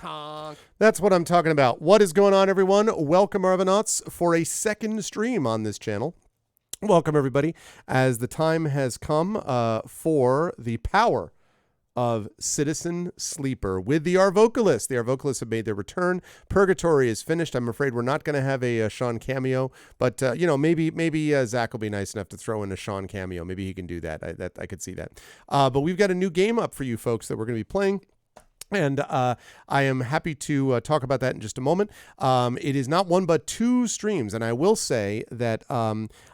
Honk. That's what I'm talking about. What is going on, everyone? Welcome, Arvocalists, for a second stream on this channel. Welcome, everybody, as the time has come for the power of Citizen Sleeper with the Arvocalists. The Arvocalists have made their return. Purgatory is finished. I'm afraid we're not going to have a Sean cameo, but maybe Zach will be nice enough to throw in a Sean cameo. Maybe he can do that. I could see that. But we've got a new game up for you folks that we're going to be playing. And I am happy to talk about that in just a moment. It is not one but two streams, and I will say that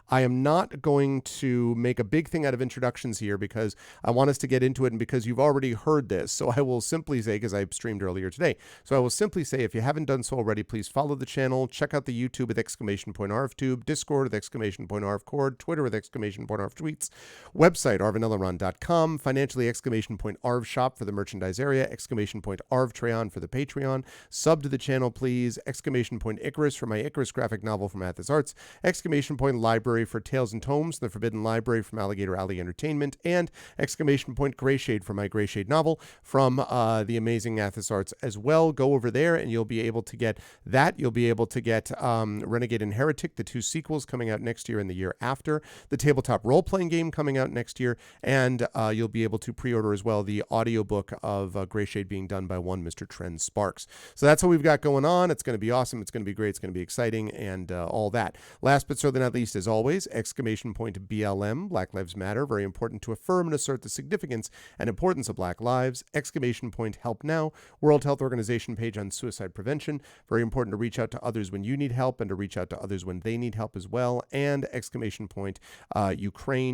I am not going to make a big thing out of introductions here because I want us to get into it and because you've already heard this. So I will simply say, because I streamed earlier today, so I will simply say, if you haven't done so already, please follow the channel, check out the YouTube with !ArvTube, Discord with !ArvCord, Twitter with !ArvTweets, website arvanelleron.com, financially !ArvShop for the merchandise area, !ArvTreon for the Patreon, sub to the channel please, !Icarus for my Icarus graphic novel from Athos Arts, !Library for Tales and Tomes, the Forbidden Library from Alligator Alley Entertainment, and !Grayshade for my Grayshade novel from the amazing Athos Arts as well. Go over there and you'll be able to get that. You'll be able to get Renegade and Heretic, the two sequels coming out next year and the year after, the tabletop role-playing game coming out next year, and you'll be able to pre-order as well the audiobook of Grayshade being done by one Mr. Trent Sparks. So that's what we've got going on. It's going to be awesome. It's going to be great. It's going to be exciting and all that. Last but certainly not least, as always, BLM, Black Lives Matter, very important to affirm and assert the significance and importance of Black lives. Help Now, World Health Organization page on suicide prevention, very important to reach out to others when you need help and to reach out to others when they need help as well. And Ukraine,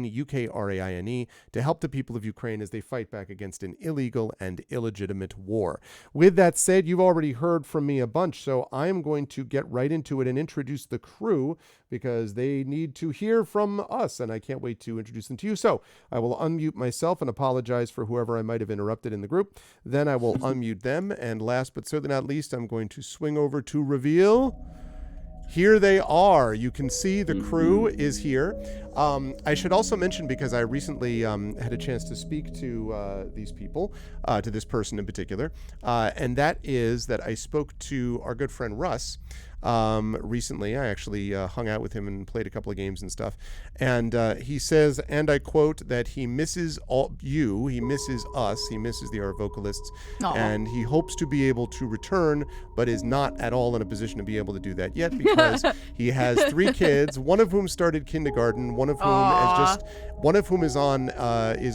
UKRAINE, to help the people of Ukraine as they fight back against an illegal and illegitimate war. With that said, you've already heard from me a bunch, so I'm going to get right into it and introduce the crew because they need to hear from us, and I can't wait to introduce them to you. So I will unmute myself and apologize for whoever I might have interrupted in the group. Then I will unmute them, and last but certainly not least, I'm going to swing over to reveal. Here they are. You can see the crew is here. I should also mention, because I recently had a chance to speak to these people, to this person in particular, and that is that I spoke to our good friend Russ recently. I actually hung out with him and played a couple of games and stuff. And he says, and I quote, that he misses you, he misses us, he misses the Arvocalists, and he hopes to be able to return, but is not at all in a position to be able to do that yet because he has 3 kids, one of whom started kindergarten, one of whom is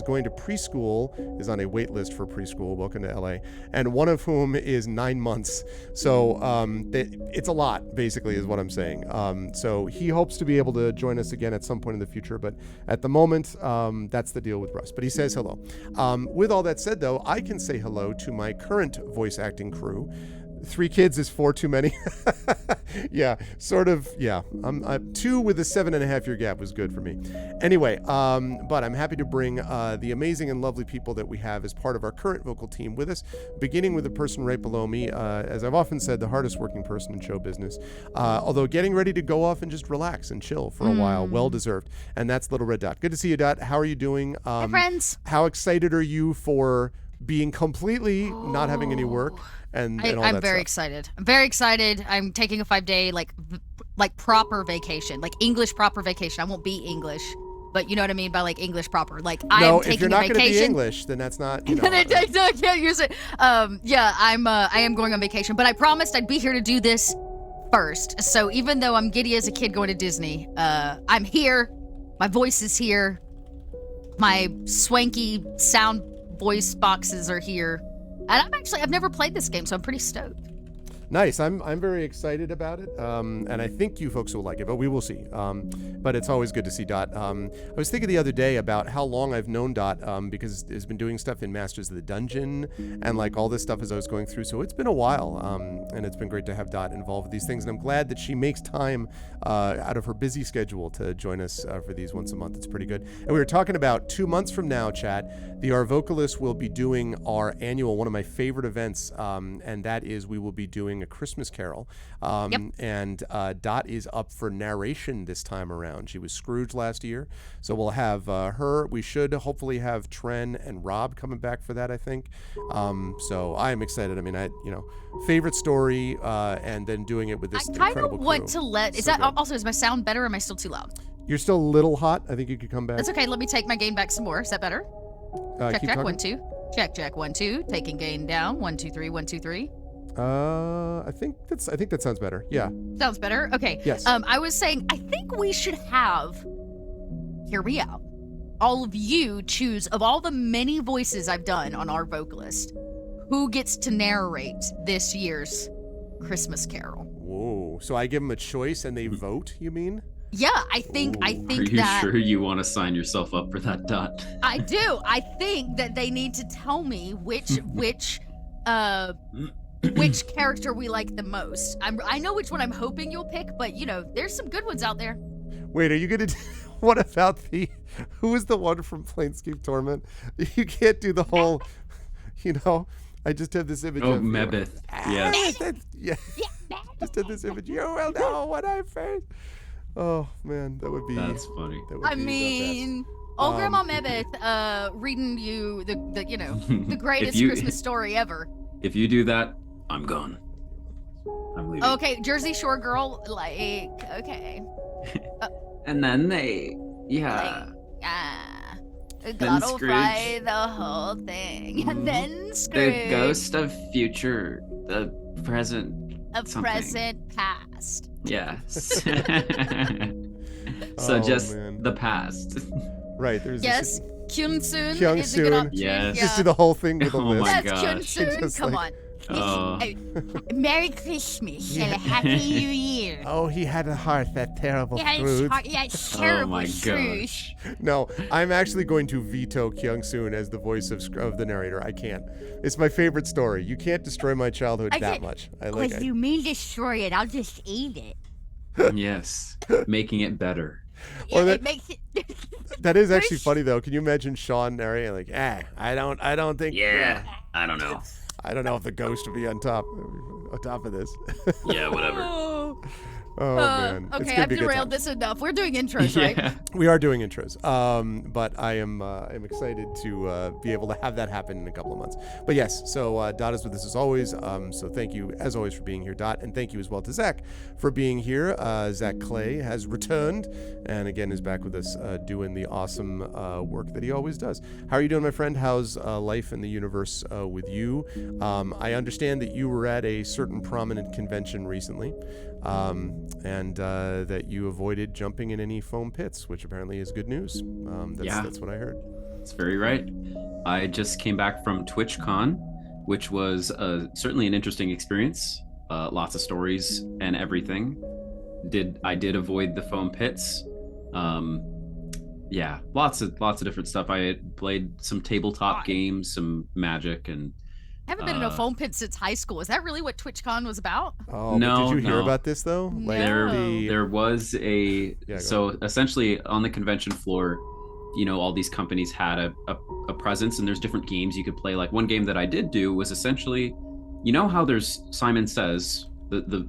going to preschool, is on a wait list for preschool, welcome to LA, and one of whom is 9 months. So it's a lot, basically, is what I'm saying. So he hopes to be able to join us again at some point in the future, but at the moment, that's the deal with Russ. But he says hello. With all that said, though, I can say hello to my current voice acting crew. 3 kids is 4 too many. Yeah, sort of. Yeah, 2 with a 7.5-year gap was good for me. Anyway, but I'm happy to bring the amazing and lovely people that we have as part of our current vocal team with us, beginning with the person right below me. As I've often said, the hardest working person in show business, although getting ready to go off and just relax and chill for a while, well deserved. And that's Little Red Dot. Good to see you, Dot. How are you doing? Hey, friends. How excited are you for being completely not having any work and all that I'm very stuff? excited. I'm very excited. I'm taking a 5-day like proper vacation, like English proper vacation. I won't be English, but you know what I mean by like English proper. Like I'm taking a vacation. If you're not going to be English, then that's not. I can't use it. Yeah, I am going on vacation, but I promised I'd be here to do this first. So even though I'm giddy as a kid going to Disney, I'm here. My voice is here. My swanky sound voice boxes are here, and I've never played this game, so I'm pretty stoked. Nice. I'm very excited about it, and I think you folks will like it, but we will see. But it's always good to see Dot. I was thinking the other day about how long I've known Dot, because he's been doing stuff in Masters of the Dungeon and like all this stuff as I was going through. So it's been a while, and it's been great to have Dot involved with these things. And I'm glad that she makes time out of her busy schedule to join us for these once a month. It's pretty good. And we were talking about 2 months from now, chat, the Arvocalists will be doing our annual, one of my favorite events, and that is we will be doing doing A Christmas Carol. Yep. And Dot is up for narration this time around. She was Scrooge last year. So we'll have her. We should hopefully have Tren and Rob coming back for that, I think. So I am excited. I mean, favorite story, and then doing it with this I kind incredible of want crew. to let. Is So that good. also? Is my sound better? Or am I still too loud? You're still a little hot. I think you could come back. That's okay. Let me take my gain back some more. Is that better? Check, keep check, talking. 1, 2. Check, check, 1, 2. Taking gain down. 1, 2, 3. 1, 2, 3. I think that sounds better. Yeah. Sounds better. Okay. Yes. I was saying I think we should have. Hear me out. All of you choose of all the many voices I've done on our vocalist, who gets to narrate this year's Christmas Carol. Whoa. So I give them a choice and they vote, you mean? Yeah, I think Are you that sure you want to sign yourself up for that, Dot? I do. I think that they need to tell me which character we like the most. I know which one I'm hoping you'll pick, but there's some good ones out there. Wait, are you gonna what about who is the one from Planescape Torment? You can't do the whole, I just have this image of Mebeth. Yes. Yeah. Just have this image. You will know what I face. Oh man, that would be. That's funny. That would I be the mean, best. old Grandma Mebeth, reading you the greatest you- Christmas story ever. If you do that, I'm gone. I'm leaving. Okay, Jersey Shore girl, okay. And then they, yeah. God'll Scrooge. fry the whole thing, and then Scrooge. The ghost of future, the present. Of something. present past. Yes. So Oh, just man. the past. Right. There's Yes, Kyun Soon Kyung is a good Soon. option. Yes. Yeah. Just do the whole thing with a Oh list. my That's Kyun gosh. Soon. Just Come like- on. Oh. Merry Christmas and a Happy New Year. Oh, he had a heart, that terrible Scrooge. Terrible my Scrooge. No, I'm actually going to veto Kyung Soon as the voice of the narrator. I can't. It's my favorite story. You can't destroy my childhood I that can't- much. I like it. you mean destroy it, I'll just eat it. Yes. Making it better. Or that- it makes it. That is actually funny though. Can you imagine Sean narrating like, I don't think. I don't know. I don't know if the ghost would be on top of this. Yeah, whatever. Oh man. It's Okay, gonna I've be a good time. derailed this enough. We're doing intros, right? Yeah. We are doing intros, but I am excited to be able to have that happen in a couple of months. But yes, so Dot is with us as always. So thank you as always for being here, Dot, and thank you as well to Zach for being here. Zach Clay has returned and again is back with us doing the awesome work that he always does. How are you doing, my friend? How's life in the universe with you? I understand that you were at a certain prominent convention recently. And that you avoided jumping in any foam pits, which apparently is good news. That's what I heard. That's very right. I just came back from TwitchCon, which was certainly an interesting experience. Lots of stories and everything. I did avoid the foam pits. Yeah, lots of different stuff. I had played some tabletop games, some Magic, and I haven't been in a foam pit since high school. Is that really what TwitchCon was about? Oh, No, but did you hear no. about this though? No. Like there was a Yeah, go so essentially on the convention floor, all these companies had a presence, and there's different games you could play. Like one game that I did do was essentially, how there's Simon Says, the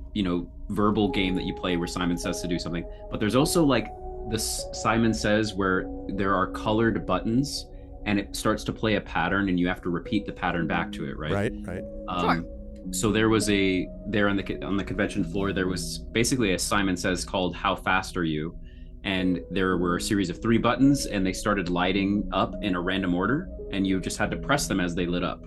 verbal game that you play where Simon says to do something, but there's also like this Simon Says where there are colored buttons and it starts to play a pattern and you have to repeat the pattern back to it, right? Right. Sure. So there was on the convention floor, there was basically a Simon Says called How Fast Are You? And there were a series of 3 buttons and they started lighting up in a random order and you just had to press them as they lit up.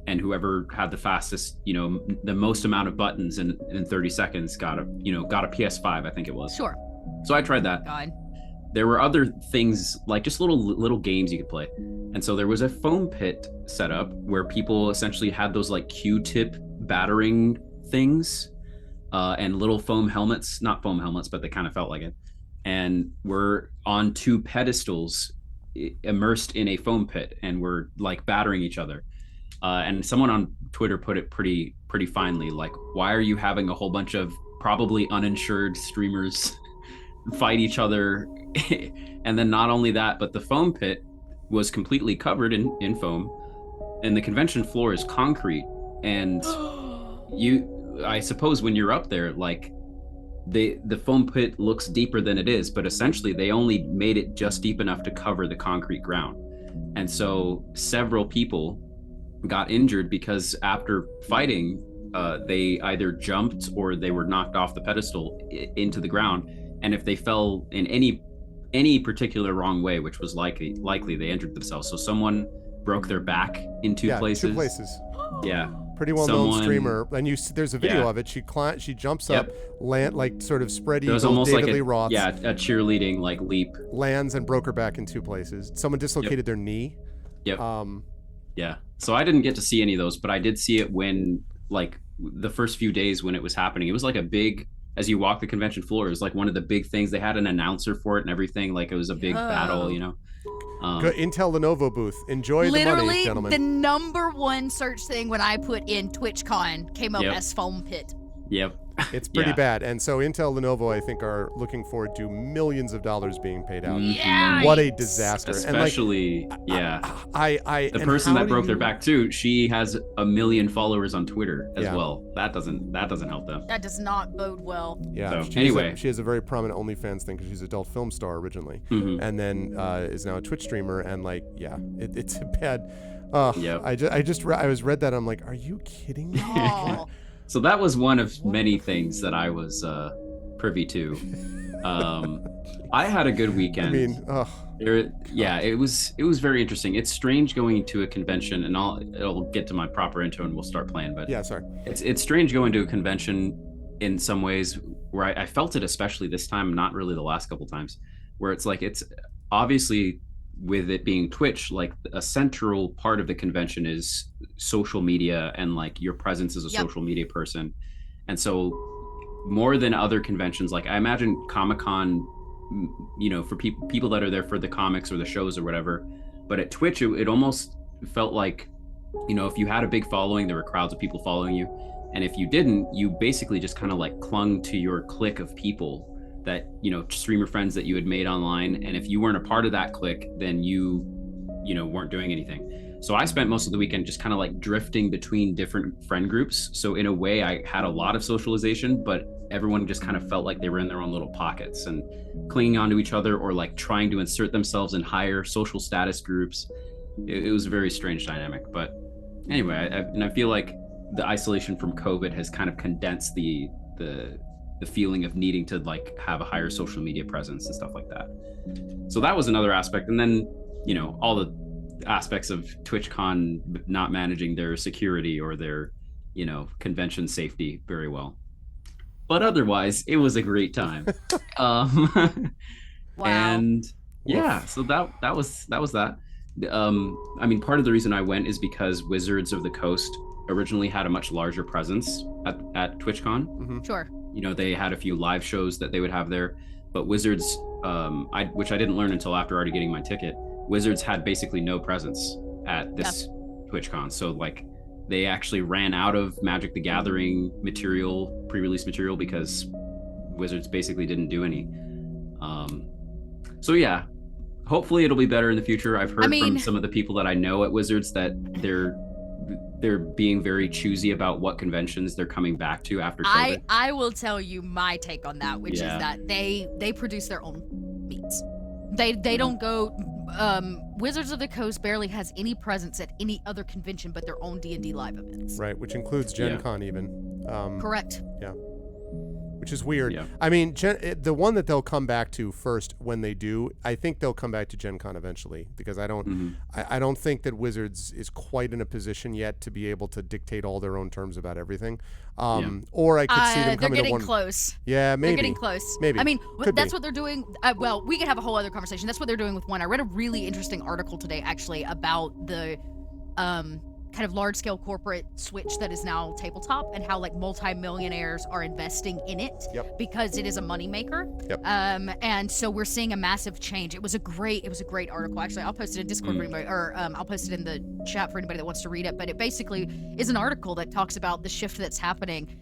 And whoever had the fastest, the most amount of buttons in 30 seconds got a PS5, I think it was. Sure. So I tried that. God. There were other things like just little games you could play. And so there was a foam pit set up where people essentially had those like Q-tip battering things and little foam helmets, not foam helmets, but they kind of felt like it. And we're on 2 pedestals immersed in a foam pit and we're like battering each other. And someone on Twitter put it pretty finely, like, why are you having a whole bunch of probably uninsured streamers fight each other? And then not only that, but the foam pit was completely covered in foam and the convention floor is concrete. And I suppose when you're up there, like the foam pit looks deeper than it is, but essentially they only made it just deep enough to cover the concrete ground. And so several people got injured because after fighting, they either jumped or they were knocked off the pedestal into the ground. And if they fell in any particular wrong way, which was likely they injured themselves. So someone broke their back in two places. Two places. Yeah. Pretty well-known streamer, and there's a video of it. She jumps up, land like sort of spread eagle, almost David like Lee Roth. Yeah, a cheerleading like leap. Lands and broke her back in two places. Someone dislocated their knee. Yep. Yeah. So I didn't get to see any of those, but I did see it when like the first few days when it was happening. It was like a big, as you walk the convention floor, it was like one of the big things. They had an announcer for it and everything. Like it was a big battle, you know. Good Intel Lenovo booth. Enjoy the money, gentlemen. The number one search thing when I put in TwitchCon came up as foam pit. Yep. It's pretty bad. And so Intel Lenovo, I think, are looking forward to millions of dollars being paid out. Yeah. What a disaster. Especially, and the person that broke their back too, she has 1 million followers on Twitter as well. That doesn't help them. That does not bode well. Yeah. So, anyway. She has a very prominent OnlyFans thing because she's an adult film star originally. Mm-hmm. And then is now a Twitch streamer. And it's a bad... I read that. I'm like, are you kidding me? Oh. So that was one of many things that I was privy to. I had a good weekend. I mean, it was very interesting. It's strange going to a convention, and it'll get to my proper intro and we'll start playing. But yeah, sorry. It's strange going to a convention in some ways where I felt it, especially this time, not really the last couple times, where it's like it's obviously. With it being Twitch, like a central part of the convention is social media and like your presence as a social media person. And so more than other conventions, like I imagine Comic-Con, you know, for people that are there for the comics or the shows or whatever, but at Twitch, it almost felt like, you know, if you had a big following, there were crowds of people following you. And if you didn't, you basically just kind of like clung to your clique of people that, you know, streamer friends that you had made online. And if you weren't a part of that clique, then you know, weren't doing anything. So I spent most of the weekend just kind of like drifting between different friend groups. So in a way I had a lot of socialization, but everyone just kind of felt like they were in their own little pockets and clinging onto each other or like trying to insert themselves in higher social status groups. It was a very strange dynamic. But anyway, I feel like the isolation from COVID has kind of condensed the feeling of needing to like have a higher social media presence and stuff like that. So that was another aspect. And then, you know, all the aspects of TwitchCon not managing their security or their, you know, convention safety very well. But otherwise, it was a great time. Wow. And yeah, so that was that. I mean, part of the reason I went is because Wizards of the Coast originally had a much larger presence at TwitchCon. Mm-hmm. Sure. You know, they had a few live shows that they would have there, but Wizards, which I didn't learn until after already getting my ticket, Wizards had basically no presence at this TwitchCon. So like they actually ran out of Magic the Gathering material, pre-release material, because Wizards basically didn't do any. So yeah, hopefully it'll be better in the future. I've heard from some of the people that I know at Wizards that they're being very choosy about what conventions they're coming back to after COVID. I will tell you my take on that, which is that they produce their own meets. They don't go. Wizards of the Coast barely has any presence at any other convention but their own D&D live events. Right, which includes Gen Con even. Correct. Yeah. Which is weird. Yeah. I mean, the one that they'll come back to first when they do, I think they'll come back to Gen Con eventually, because I don't think that Wizards is quite in a position yet to be able to dictate all their own terms about everything. Or I could see them coming to one. They're getting close. Yeah, maybe. They're getting close. Maybe. I mean, Could that's be. what they're doing. Well, we could have a whole other conversation. That's what they're doing with one. I read a really interesting article today, actually, about the kind of large-scale corporate switch that is now tabletop, and how like multi-millionaires are investing in it because it is a moneymaker. And so we're seeing a massive change. It was a great article. Actually, I'll post it in Discord for anybody, or I'll post it in the chat for anybody that wants to read it. But it basically is an article that talks about the shift that's happening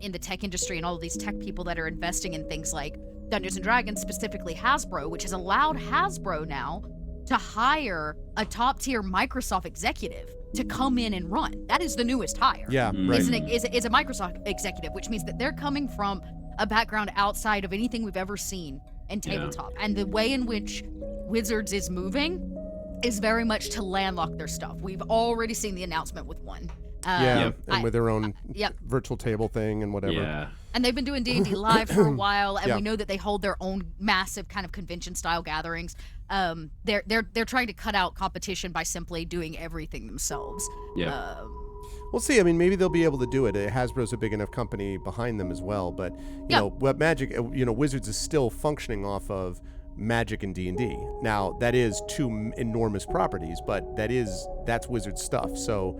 in the tech industry and all of these tech people that are investing in things like Dungeons and Dragons, specifically Hasbro, which has allowed Hasbro now to hire a top-tier Microsoft executive to come in and run. That is the newest hire. Yeah, Mm. right. Is a Microsoft executive, which means that they're coming from a background outside of anything we've ever seen in tabletop. And the way in which Wizards is moving is very much to landlock their stuff. We've already seen the announcement with one. Yeah, and with their own Yep. virtual table thing and whatever. Yeah. And they've been doing D&D live for a while, and Yeah. we know that they hold their own massive kind of convention-style gatherings. They're trying to cut out competition by simply doing everything themselves. Yeah. We'll see. I mean, maybe they'll be able to do it. Hasbro's a big enough company behind them as well. But you know, what Magic, Wizards is still functioning off of Magic and D&D. Now, that is two enormous properties, but that's Wizards stuff. So,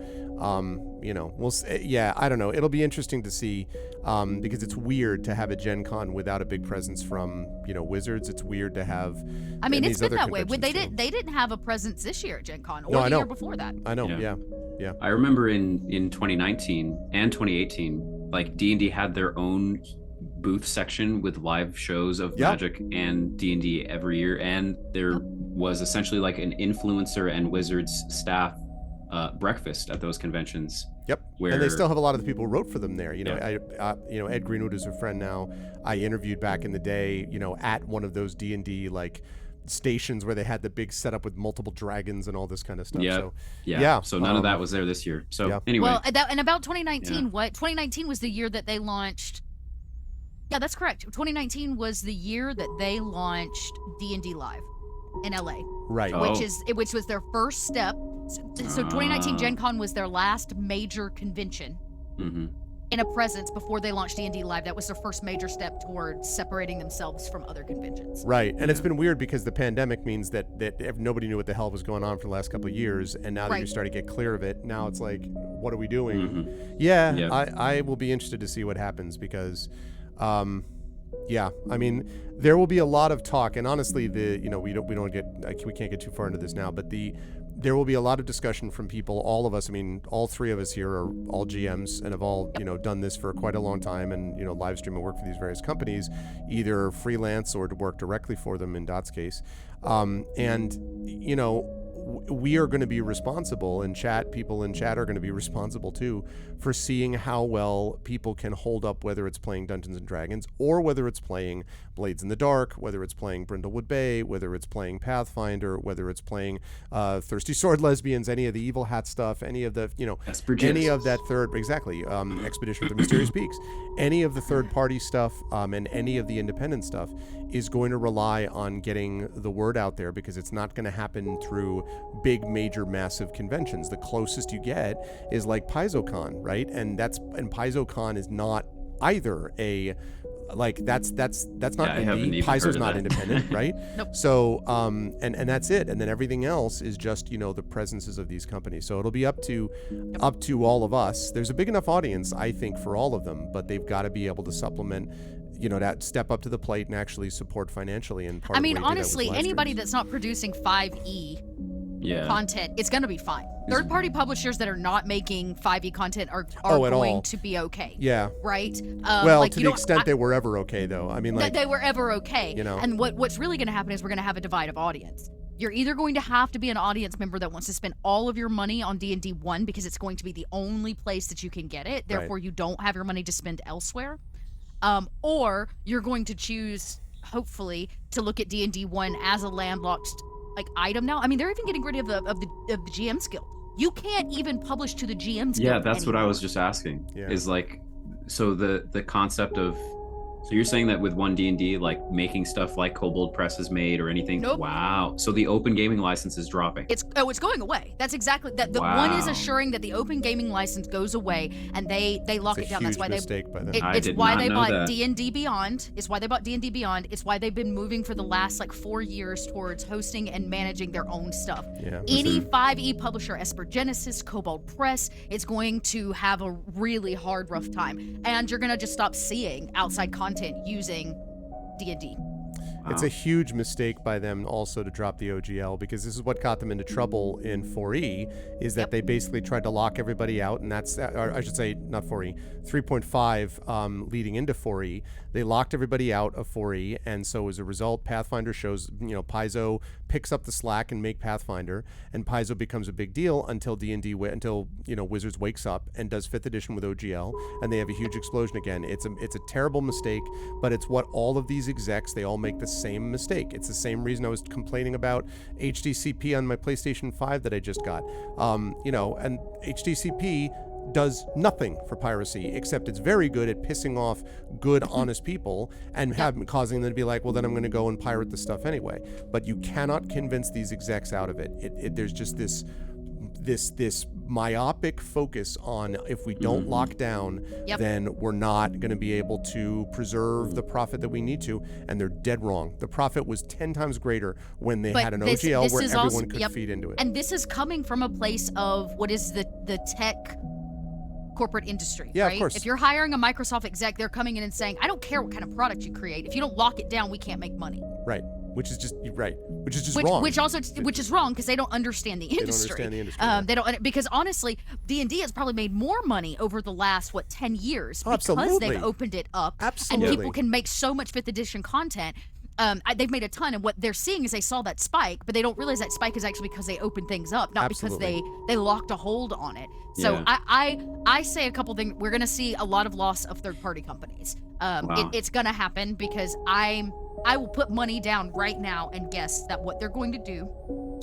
we'll see. Yeah, I don't know. It'll be interesting to see because it's weird to have a Gen Con without a big presence from Wizards. It's weird to have. I mean, it's these been other that way. conventions, They didn't have a presence this year at Gen Con or No, I the know. year before that. I know. Yeah. Yeah. I remember in 2019 and 2018, like D&D had their own booth section with live shows of Yep. Magic and D&D every year, and there was essentially like an influencer and Wizards staff breakfast at those conventions. Yep. Where, and they still have a lot of the people who wrote for them there. Yeah. Ed Greenwood is a friend now. I interviewed back in the day, at one of those D&D like stations where they had the big setup with multiple dragons and all this kind of stuff. Yeah. So, yeah. So none of that was there this year. So yeah. anyway. Well, and about 2019, 2019 was the year that they launched. Yeah, that's correct. 2019 was the year that they launched D&D Live in LA, right. Oh. which was their first step. So 2019 Gen Con was their last major convention Mhm. in a presence before they launched D&D Live. That was their first major step towards separating themselves from other conventions. Right. And it's been weird because the pandemic means that nobody knew what the hell was going on for the last couple of years. And now that Right. you're starting to get clear of it, now it's like, what are we doing? Mhm. Yeah, Yeah. I will be interested to see what happens because, I mean, there will be a lot of talk, and honestly, we can't get too far into this now, but there will be a lot of discussion from people, all of us. I mean, all three of us here are all GMs and have all, done this for quite a long time and, live stream and work for these various companies, either freelance or to work directly for them in Dot's case. We are going to be responsible, and people in chat are going to be responsible too, for seeing how well people can hold up, whether it's playing Dungeons and Dragons or whether it's playing Blades in the Dark, whether it's playing Brindlewood Bay, whether it's playing Pathfinder, whether it's playing Thirsty Sword Lesbians, any of the Evil Hat stuff, any of the, any of that Expedition with the Mysterious Peaks, any of the third party stuff, and any of the independent stuff is going to rely on getting the word out there, because it's not going to happen through big, major, massive conventions. The closest you get is like PaizoCon, right? And PaizoCon is not either that's not indie. Paizo's not independent, right? Nope. So and that's it. And then everything else is just the presences of these companies. So it'll be up to all of us. There's a big enough audience, I think, for all of them, but they've got to be able to supplement, that step up to the plate and actually support financially. And I mean, honestly, anybody that's not producing 5e content, it's going to be fine. Third-party publishers that are not making 5e content are going to be okay. Yeah. Right? To the extent they were ever okay, though. I mean, that they were ever okay. And what's really going to happen is we're going to have a divide of audience. You're either going to have to be an audience member that wants to spend all of your money on D&D 1 because it's going to be the only place that you can get it. Therefore, you don't have your money to spend elsewhere. Or you're going to choose, hopefully, to look at D&D 1 as a landlocked item now. I mean, they're even getting rid of the GM Guild. You can't even publish to the GM's Guild. Yeah, that's anymore. what I was just asking. Yeah. Is so the concept of. So you're saying that with one D&D, making stuff like Kobold Press is made or anything? Nope. Wow. So the open gaming license is dropping. It's going away. That's exactly that. The one is assuring that the open gaming license goes away, and they lock it down. That's why mistake by them. It's why they bought D&D Beyond. It's why they bought D&D Beyond. It's why they've been moving for the last 4 years towards hosting and managing their own stuff. Yeah. Any 5e publisher, Esper Genesis, Kobold Press, it's going to have a really hard, rough time, and you're gonna just stop seeing outside content using D&D. It's a huge mistake by them also to drop the OGL, because this is what got them into trouble in 4E, is that they basically tried to lock everybody out, and that's, or I should say not 4E, 3.5 leading into 4E. They locked everybody out of 4E, and so as a result, Pathfinder shows, Paizo picks up the slack and make Pathfinder, and Paizo becomes a big deal until D&D, until Wizards wakes up and does 5th edition with OGL, and they have a huge explosion again. It's a terrible mistake, but it's what all of these execs, they all make the same mistake. It's the same reason I was complaining about HDCP on my PlayStation 5 that I just got. And HDCP does nothing for piracy, except it's very good at pissing off good, honest people and causing them to be like, well, then I'm going to go and pirate the stuff anyway. But you cannot convince these execs out of it. There's just this myopic focus on, if we don't lock down, then we're not going to be able to preserve the profit that we need to, and they're dead wrong. The profit was 10 times greater when they had an OGL where everyone could feed into it. And this is coming from a place of what is the tech corporate industry, right? Of course. If you're hiring a Microsoft exec, they're coming in and saying, I don't care what kind of product you create. If you don't lock it down, we can't make money. Right. Which is just wrong. Which is wrong because they don't understand the industry. They don't, because honestly, D&D has probably made more money over the last 10 years because they've opened it up. Absolutely. And people can make so much 5th edition content. They've made a ton, and what they're seeing is they saw that spike, but they don't realize that spike is actually because they opened things up, not because they locked a hold on it. So I say a couple things. We're going to see a lot of loss of third-party companies. It's going to happen because I will put money down right now and guess that what they're going to do,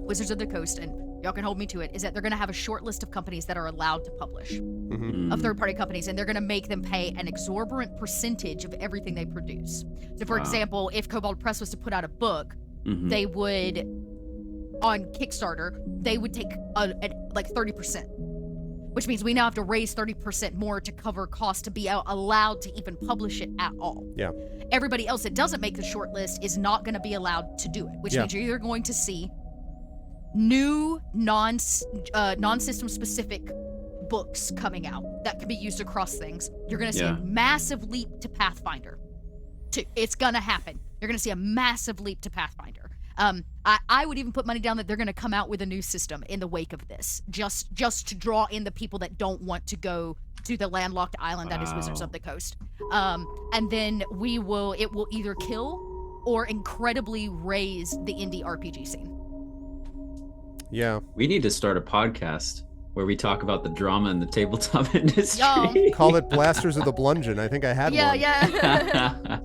Wizards of the Coast, and y'all can hold me to it, is that they're going to have a short list of companies that are allowed to publish, of third-party companies, and they're going to make them pay an exorbitant percentage of everything they produce. So, for example, if Kobold Press was to put out a book, they would, on Kickstarter, they would take like 30%, which means we now have to raise 30% more to cover costs to be allowed to even publish it at all. Yeah. Everybody else that doesn't make the short list is not going to be allowed to do it, which means you're either going to see new non-system specific books coming out that can be used across things. You're going to see a massive leap to Pathfinder. It's going to happen. You're going to see a massive leap to Pathfinder. I would even put money down that they're going to come out with a new system in the wake of this, just to draw in the people that don't want to go to the landlocked island that is Wizards of the Coast. And then it will either kill or incredibly raise the indie RPG scene. Yeah. We need to start a podcast where we talk about the drama in the tabletop industry. Call it Blasters of the Bludgeon. I think I had one. Yeah.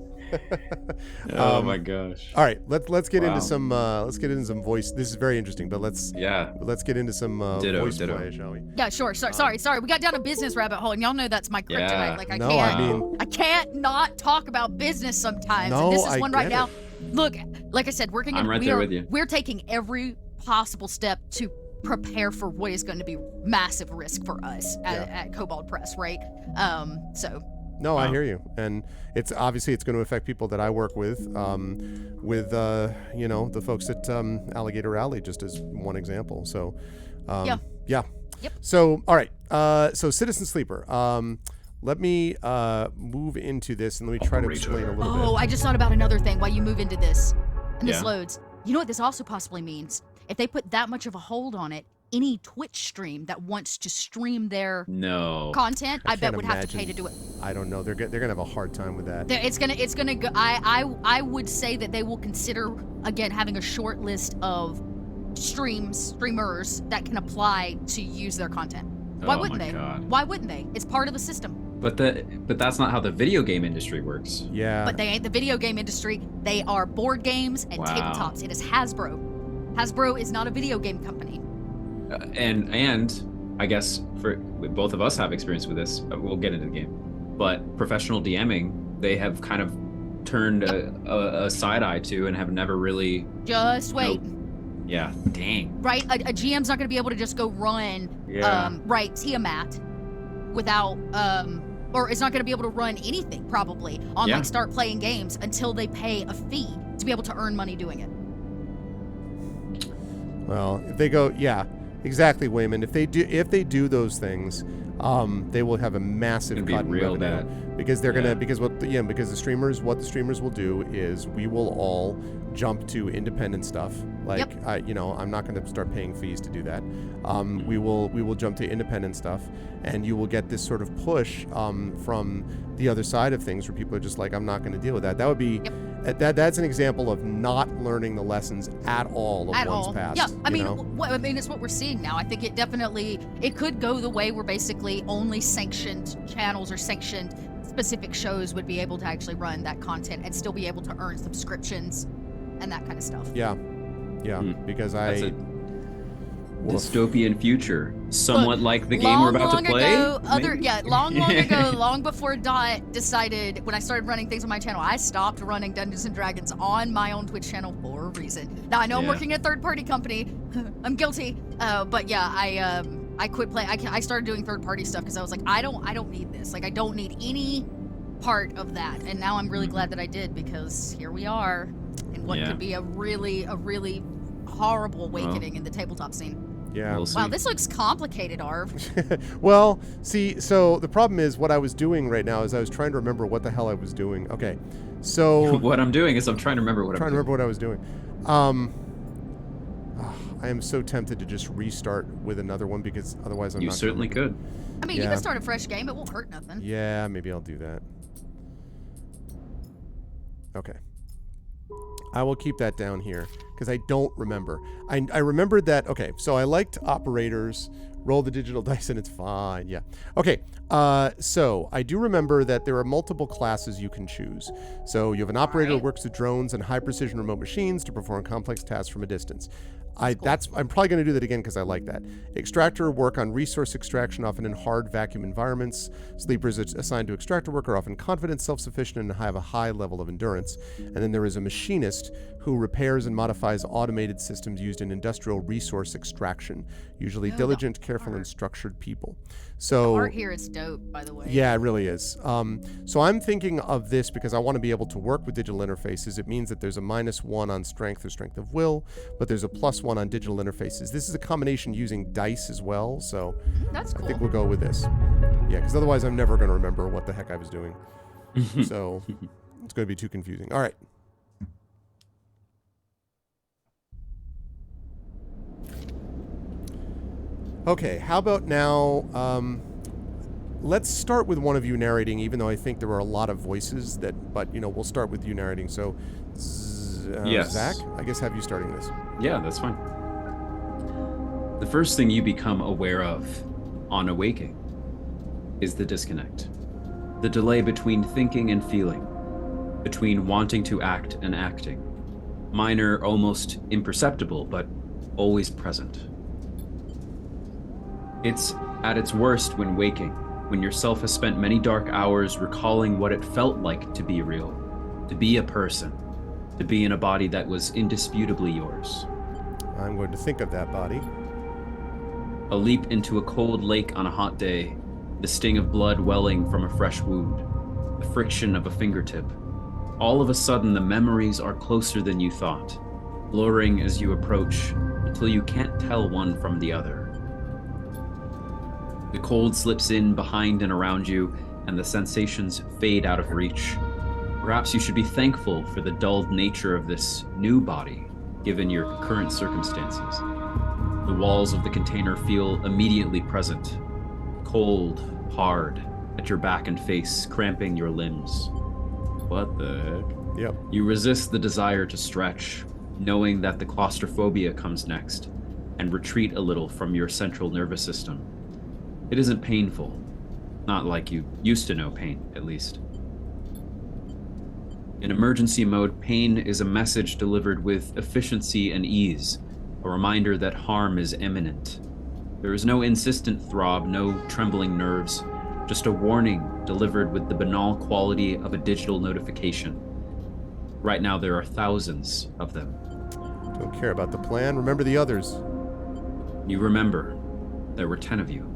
Oh my gosh. All right, let's get into some voice. This is very interesting, but let's get into some voice play, shall we? Yeah, sure. Sorry. We got down a business rabbit hole, and y'all know that's my kryptonite. Yeah. Like I can't not talk about business sometimes. No, and this is one right get now. Look, like I said, I'm right there with you. We're taking every possible step to prepare for what is going to be massive risk for us at Kobold Press, right? No, I hear you, and it's going to affect people that I work with the folks at Alligator Alley, just as one example. So, Yep. So, all right. So, Citizen Sleeper. Let me move into this and let me try to explain a little bit. Oh, I just thought about another thing while you move into this, and this loads. You know what this also possibly means? If they put that much of a hold on it, any Twitch stream that wants to stream their content, I bet would have to pay to do it. I don't know. They're gonna have a hard time with that. It's gonna go. I would say that they will consider again having a short list of streamers that can apply to use their content. Why wouldn't they? God. Why wouldn't they? It's part of the system. But that's not how the video game industry works. Yeah. But they ain't the video game industry. They are board games and tabletops. It is Hasbro. Hasbro is not a video game company. And I guess both of us have experience with this. We'll get into the game, but professional DMing, they have kind of turned a side eye to and have never really. Just wait. Yeah. Dang. Right. A GM's not going to be able to just go run. Tiamat without or is not going to be able to run anything probably on like start playing games until they pay a fee to be able to earn money doing it. Well, if they go, exactly, Wayman. If they do those things, They will have a massive It's gonna cut be in real revenue bad. because they're Yeah. gonna because what the streamers will do is we will all jump to independent stuff. Like I'm not going to start paying fees to do that. We will jump to independent stuff, and you will get this sort of push from the other side of things where people are just like, I'm not going to deal with that. That would be that's an example of not learning the lessons at all of one's past. Yeah, I you mean, know? I mean, it's what we're seeing now. I think it could go the way where basically only sanctioned channels or sanctioned specific shows would be able to actually run that content and still be able to earn subscriptions and that kind of stuff. Yeah, because That's a dystopian future, somewhat like the game long, we're about to play. Long ago, long before Dot decided, when I started running things on my channel, I stopped running Dungeons and Dragons on my own Twitch channel for a reason. Now I know I'm working at a third-party company. I'm guilty, but yeah, I quit playing. I started doing third-party stuff because I was like, I don't need this. Like, I don't need any part of that. And now I'm really glad that I did, because here we are in what could be a really horrible awakening in the tabletop scene. Yeah. Wow, this looks complicated, Arv. Well, see, so the problem is what I was doing right now is I was trying to remember what the hell I was doing. Okay, so what I'm doing is I'm trying to remember what I was doing. I am so tempted to just restart with another one because otherwise I'm not. You certainly could. I mean, you can start a fresh game. It won't hurt nothing. Yeah, maybe I'll do that. Okay. I will keep that down here because I don't remember. I remembered that. Okay, so I liked operators. Roll the digital dice and it's fine. Yeah. Okay. So I do remember that there are multiple classes you can choose. So you have an operator who works with drones and high precision remote machines to perform complex tasks from a distance. I'm probably going to do that again because I like that. Extractor work on resource extraction, often in hard vacuum environments. Sleepers assigned to extractor work are often confident, self-sufficient, and have a high level of endurance. And then there is a machinist who repairs and modifies automated systems used in industrial resource extraction. Usually diligent, careful, and structured people. So the art here is dope, by the way. Yeah, it really is. So I'm thinking of this because I want to be able to work with digital interfaces. It means that there's a -1 on strength or strength of will, but there's a +1 on digital interfaces. This is a combination using dice as well, so that's cool. I think we'll go with this. Yeah, because otherwise I'm never going to remember what the heck I was doing. So it's going to be too confusing. All right. Okay, how about now, let's start with one of you narrating, even though I think there are a lot of voices but we'll start with you narrating. So, yes. Zach, I guess have you starting this. Yeah, that's fine. The first thing you become aware of on awaking is the disconnect. The delay between thinking and feeling, between wanting to act and acting. Minor, almost imperceptible, but always present. It's at its worst when waking, when yourself has spent many dark hours recalling what it felt like to be real, to be a person, to be in a body that was indisputably yours. I'm going to think of that body. A leap into a cold lake on a hot day, the sting of blood welling from a fresh wound, the friction of a fingertip. All of a sudden, the memories are closer than you thought, blurring as you approach until you can't tell one from the other. The cold slips in behind and around you, and the sensations fade out of reach. Perhaps you should be thankful for the dulled nature of this new body, given your current circumstances. The walls of the container feel immediately present, cold, hard, at your back and face, cramping your limbs. What the heck? Yep. You resist the desire to stretch, knowing that the claustrophobia comes next, and retreat a little from your central nervous system. It isn't painful. Not like you used to know pain, at least. In emergency mode, pain is a message delivered with efficiency and ease, a reminder that harm is imminent. There is no insistent throb, no trembling nerves, just a warning delivered with the banal quality of a digital notification. Right now, there are thousands of them. Don't care about the plan. Remember the others. You remember, there were 10 of you.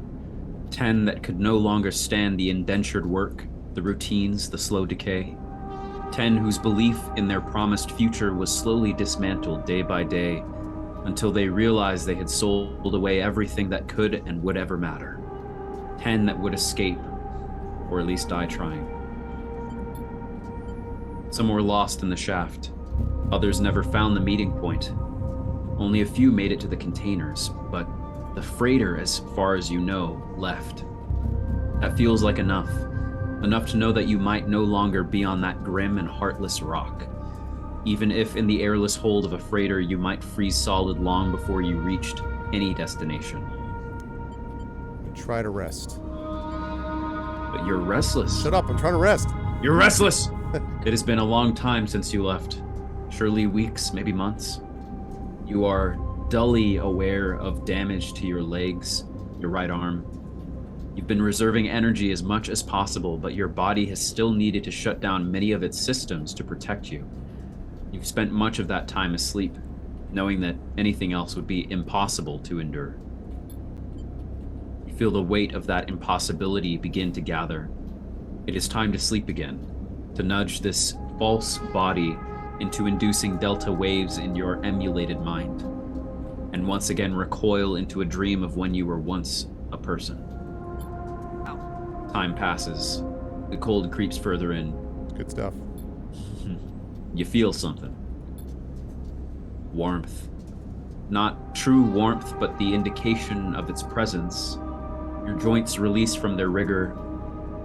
10 that could no longer stand the indentured work, the routines, the slow decay. 10 whose belief in their promised future was slowly dismantled day by day until they realized they had sold away everything that could and would ever matter. 10 that would escape, or at least die trying. Some were lost in the shaft. Others never found the meeting point. Only a few made it to the containers, but the freighter, as far as you know, left. That feels like enough. Enough to know that you might no longer be on that grim and heartless rock. Even if in the airless hold of a freighter you might freeze solid long before you reached any destination. Try to rest. But you're restless. Shut up, I'm trying to rest. You're restless! It has been a long time since you left. Surely weeks, maybe months. You are dully aware of damage to your legs, your right arm. You've been reserving energy as much as possible, but your body has still needed to shut down many of its systems to protect you. You've spent much of that time asleep, knowing that anything else would be impossible to endure. You feel the weight of that impossibility begin to gather. It is time to sleep again, to nudge this false body into inducing delta waves in your emulated mind, and once again recoil into a dream of when you were once a person. Time passes. The cold creeps further in. Good stuff. You feel something. Warmth. Not true warmth, but the indication of its presence. Your joints release from their rigor.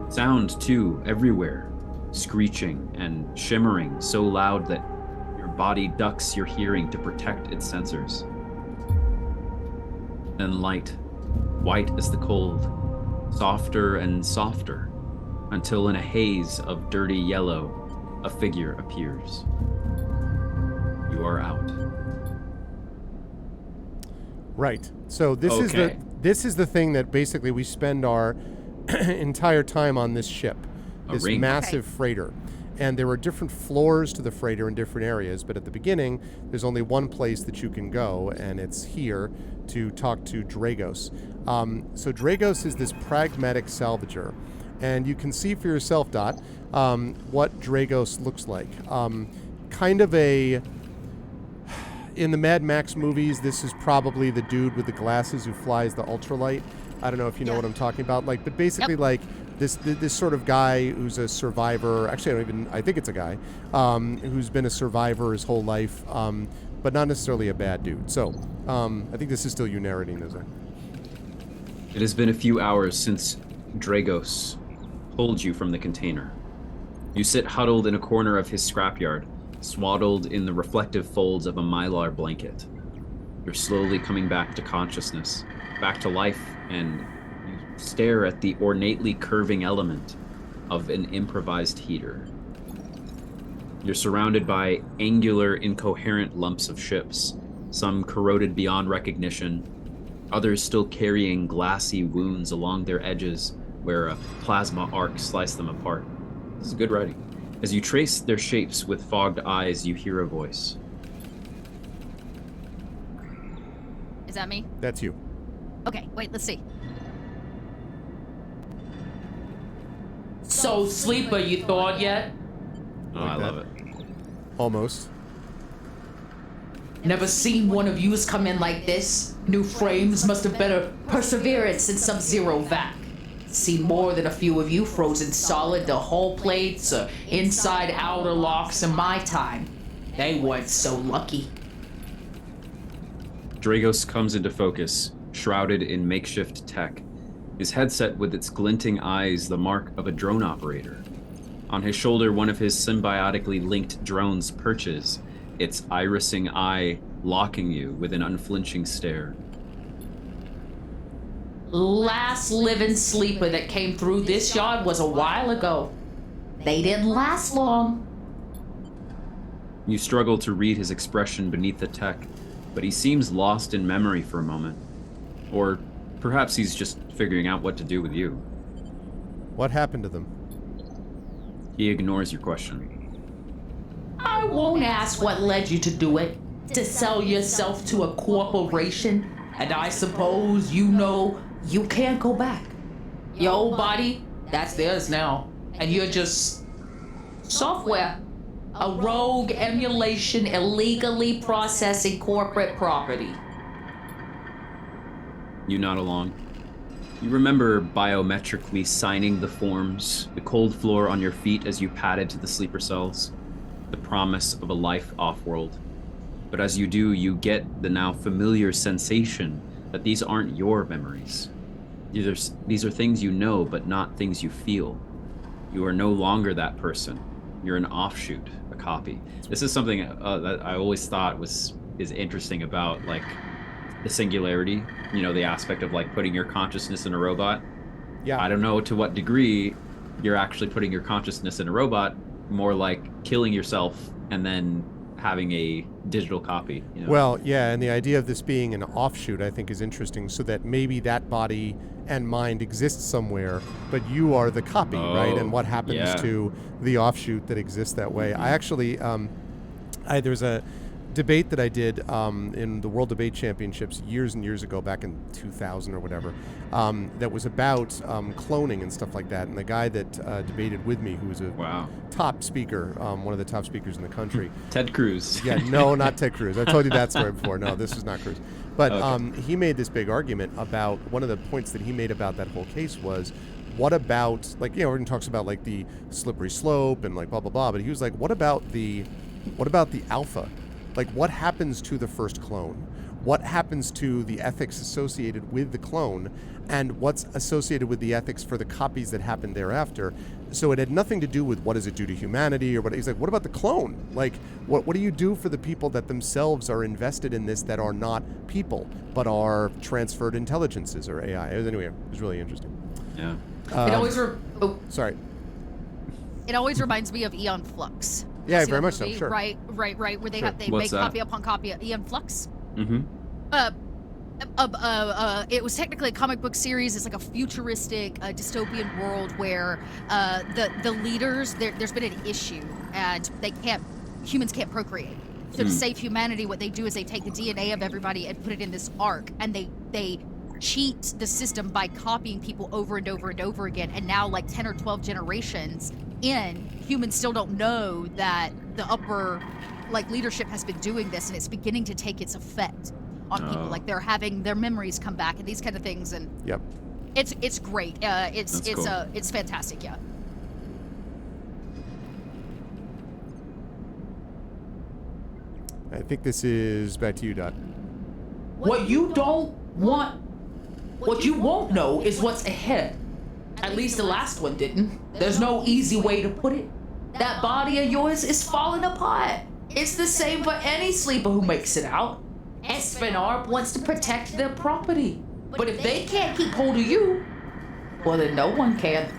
Sound, too, everywhere. Screeching and shimmering so loud that your body ducks your hearing to protect its sensors. Then light, white as the cold, softer and softer, until in a haze of dirty yellow, a figure appears. You are out. Right. So this is the thing that basically we spend our entire time on this ship. This massive freighter. And there are different floors to the freighter in different areas, but at the beginning, there's only one place that you can go, and it's here to talk to Dragos. So Dragos is this pragmatic salvager, and you can see for yourself, Dot, what Dragos looks like. Kind of a... In the Mad Max movies, this is probably the dude with the glasses who flies the ultralight. I don't know if you know what I'm talking about. Like, but basically, like this sort of guy who's a survivor. Actually, I think it's a guy who's been a survivor his whole life, but not necessarily a bad dude. So, I think this is still you narrating this. It has been a few hours since Dragos pulled you from the container. You sit huddled in a corner of his scrapyard, swaddled in the reflective folds of a mylar blanket. You're slowly coming back to consciousness, back to life, and you stare at the ornately curving element of an improvised heater. You're surrounded by angular, incoherent lumps of ships, some corroded beyond recognition, others still carrying glassy wounds along their edges where a plasma arc sliced them apart. This is good writing. As you trace their shapes with fogged eyes, you hear a voice. Is that me? That's you. Okay, wait, let's see. So, Sleeper, you thawed yet? Oh, I love it. Almost. Never seen one of yous come in like this. New frames must have better perseverance in Sub-Zero vac. Seen more than a few of you frozen solid to hull plates or inside outer locks in my time. They weren't so lucky. Dragos comes into focus, shrouded in makeshift tech, his headset with its glinting eyes the mark of a drone operator. On his shoulder, one of his symbiotically linked drones perches, its irising eye locking you with an unflinching stare. Last living Sleeper that came through this yard was a while ago. They didn't last long. You struggle to read his expression beneath the tech, but he seems lost in memory for a moment. Or perhaps he's just figuring out what to do with you. What happened to them? He ignores your question. I won't ask what led you to do it. To sell yourself to a corporation. And I suppose you know you can't go back. Your old body, that's theirs now. And you're just software. A rogue emulation illegally processing corporate property. You nod along. You remember biometrically signing the forms, the cold floor on your feet as you padded to the sleeper cells, the promise of a life off-world. But as you do, you get the now familiar sensation that these aren't your memories. These are things you know, but not things you feel. You are no longer that person. You're an offshoot, a copy. This is something that I always thought is interesting about, like, the singularity, the aspect of like putting your consciousness in a robot. Yeah. I don't know to what degree you're actually putting your consciousness in a robot, more like killing yourself and then having a digital copy. Well, yeah, and the idea of this being an offshoot, I think, is interesting, so that maybe that body and mind exists somewhere, but you are the copy, right? And what happens to the offshoot that exists that way? I actually, there's a debate that I did in the World Debate Championships years and years ago, back in 2000 or whatever, that was about cloning and stuff like that. And the guy that debated with me, who was a top speaker, one of the top speakers in the country. Ted Cruz. Yeah, no, not Ted Cruz. I told you that story before. No, this is not Cruz. But he made this big argument about, one of the points that he made about that whole case was, what about, like, everyone talks about like the slippery slope and like blah, blah, blah. But he was like, what about the alpha? Like, what happens to the first clone? What happens to the ethics associated with the clone, and what's associated with the ethics for the copies that happen thereafter? So it had nothing to do with what does it do to humanity or what. He's like, what about the clone? Like, what do you do for the people that themselves are invested in this, that are not people but are transferred intelligences or AI? Anyway, it was really interesting. Yeah. It always Sorry. It always reminds me of Eon Flux. Yeah, See very that much so. movie? Sure. Right. Where they What's make that? copy upon copy of Eon Flux. Mm-hmm. It was technically a comic book series. It's like a futuristic, dystopian world where the leaders, there's been an issue and humans can't procreate. So to save humanity, what they do is they take the DNA of everybody and put it in this ark, and they cheat the system by copying people over and over and over again. And now, like 10 or 12 generations in, humans still don't know that the upper leadership has been doing this, and it's beginning to take its effect on people. Like, they're having their memories come back and these kind of things, and it's great. It's fantastic. Yeah. I think this is back to you, Dot. What you don't want, what you won't know is what's ahead. At least the last one didn't. There's no easy way to put it. That body of yours is falling apart. It's the same for any sleeper who makes it out. Espenar wants to protect their property. But if they can't keep hold of you, well, then no one can.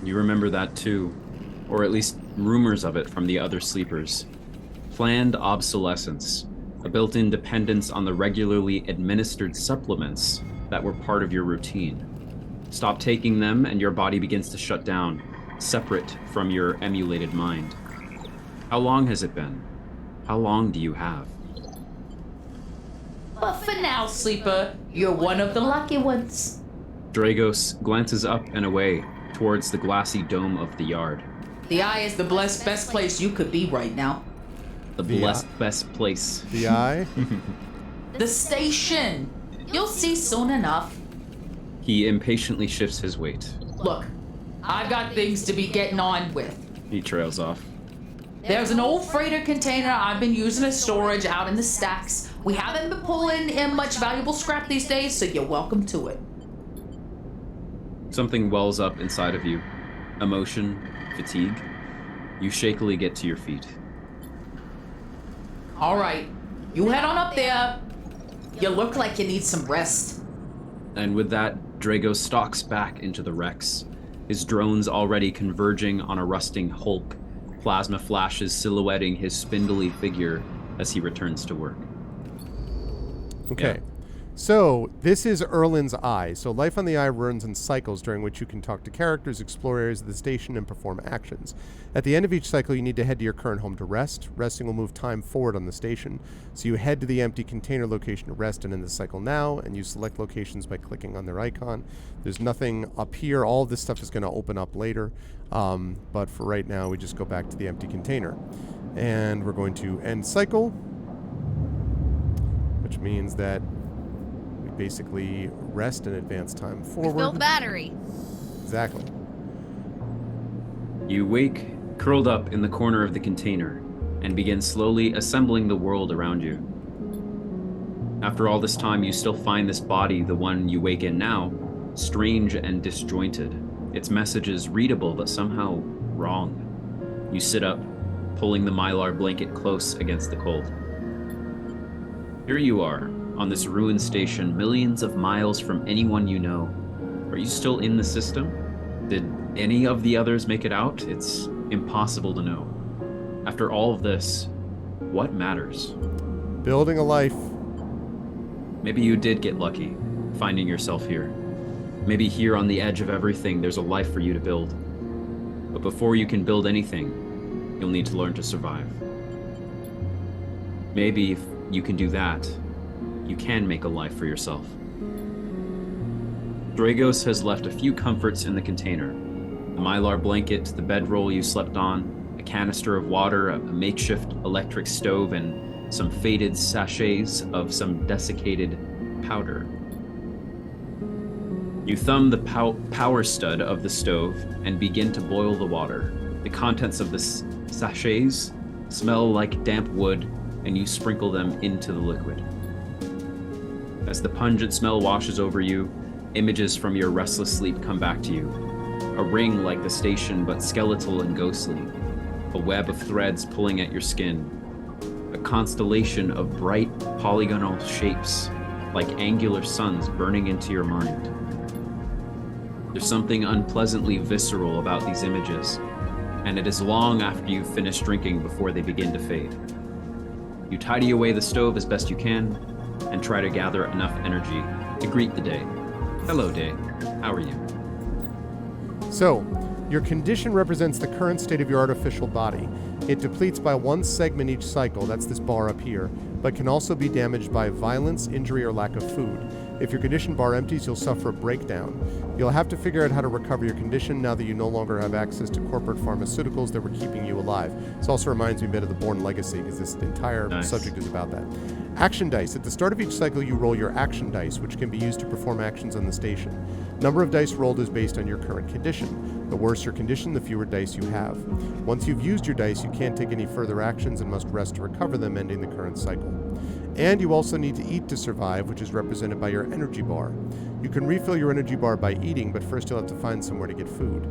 You remember that too, or at least rumors of it from the other sleepers. Planned obsolescence, a built-in dependence on the regularly administered supplements that were part of your routine. Stop taking them and your body begins to shut down, separate from your emulated mind. How long has it been? How long do you have? But for now, sleeper, you're one of the lucky ones. Dragos glances up and away towards the glassy dome of the yard. The eye is the best place you could be right now. The best place. The eye? The station. You'll see soon enough. He impatiently shifts his weight. Look, I've got things to be getting on with. He trails off. There's an old freighter container I've been using as storage out in the stacks. We haven't been pulling in much valuable scrap these days, so you're welcome to it. Something wells up inside of you. Emotion, fatigue. You shakily get to your feet. All right, you head on up there. You look like you need some rest. And with that, Drago stalks back into the Rex, his drones already converging on a rusting hulk, plasma flashes silhouetting his spindly figure as he returns to work. Okay. Yeah. So this is Erlin's Eye. So life on the Eye runs in cycles during which you can talk to characters, explore areas of the station, and perform actions. At the end of each cycle, you need to head to your current home to rest. Resting will move time forward on the station. So you head to the empty container location to rest and end the cycle now, and you select locations by clicking on their icon. There's nothing up here. All of this stuff is going to open up later. But for right now, we just go back to the empty container. And we're going to end cycle, which means that basically rest and advance time forward. Fill the battery. Exactly. You wake, curled up in the corner of the container, and begin slowly assembling the world around you. After all this time, you still find this body, the one you wake in now, strange and disjointed. Its message is readable, but somehow wrong. You sit up, pulling the mylar blanket close against the cold. Here you are, on this ruined station, millions of miles from anyone you know. Are you still in the system? Did any of the others make it out? It's impossible to know. After all of this, what matters? Building a life. Maybe you did get lucky, finding yourself here. Maybe here on the edge of everything, there's a life for you to build. But before you can build anything, you'll need to learn to survive. Maybe if you can do that, you can make a life for yourself. Dragos has left a few comforts in the container. The mylar blanket, the bedroll you slept on, a canister of water, a makeshift electric stove, and some faded sachets of some desiccated powder. You thumb the power stud of the stove and begin to boil the water. The contents of the sachets smell like damp wood, and you sprinkle them into the liquid. As the pungent smell washes over you, images from your restless sleep come back to you. A ring like the station, but skeletal and ghostly. A web of threads pulling at your skin. A constellation of bright polygonal shapes, like angular suns burning into your mind. There's something unpleasantly visceral about these images, and it is long after you've finished drinking before they begin to fade. You tidy away the stove as best you can, and try to gather enough energy to greet the day. Hello, day. How are you? So, your condition represents the current state of your artificial body. It depletes by one segment each cycle, that's this bar up here, but can also be damaged by violence, injury, or lack of food. If your condition bar empties, you'll suffer a breakdown. You'll have to figure out how to recover your condition now that you no longer have access to corporate pharmaceuticals that were keeping you alive. This also reminds me a bit of the Born Legacy, because this entire subject is about that. Action dice. At the start of each cycle, you roll your action dice, which can be used to perform actions on the station. Number of dice rolled is based on your current condition. The worse your condition, the fewer dice you have. Once you've used your dice, you can't take any further actions and must rest to recover them, ending the current cycle. And you also need to eat to survive, which is represented by your energy bar. You can refill your energy bar by eating, but first you'll have to find somewhere to get food.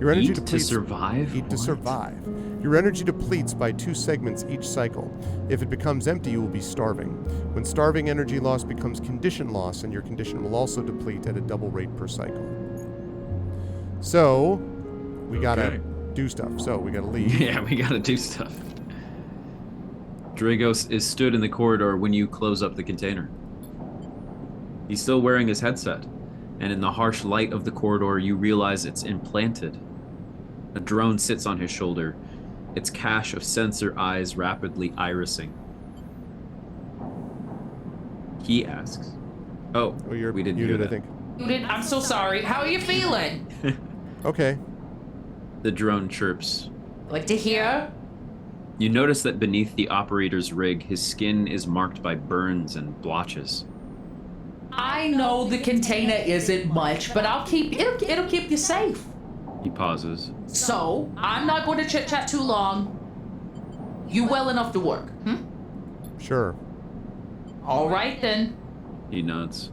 Your energy Eat depletes, to survive? Eat to survive. Your energy depletes by 2 segments each cycle. If it becomes empty, you will be starving. When starving, energy loss becomes condition loss, and your condition will also deplete at a double rate per cycle. So, we gotta do stuff. So, we gotta leave. Yeah, we gotta do stuff. Dragos is stood in the corridor when you close up the container. He's still wearing his headset, and in the harsh light of the corridor, you realize it's implanted. A drone sits on his shoulder, its cache of sensor eyes rapidly irising. He asks, "Oh, you're we didn't muted, hear I that." think. I'm so sorry. How are you feeling? Okay. The drone chirps. Like to hear? You notice that beneath the operator's rig, his skin is marked by burns and blotches. I know the container isn't much, but it'll keep you safe. He pauses. So, I'm not going to chit-chat too long. You well enough to work, Sure. All right, then. He nods.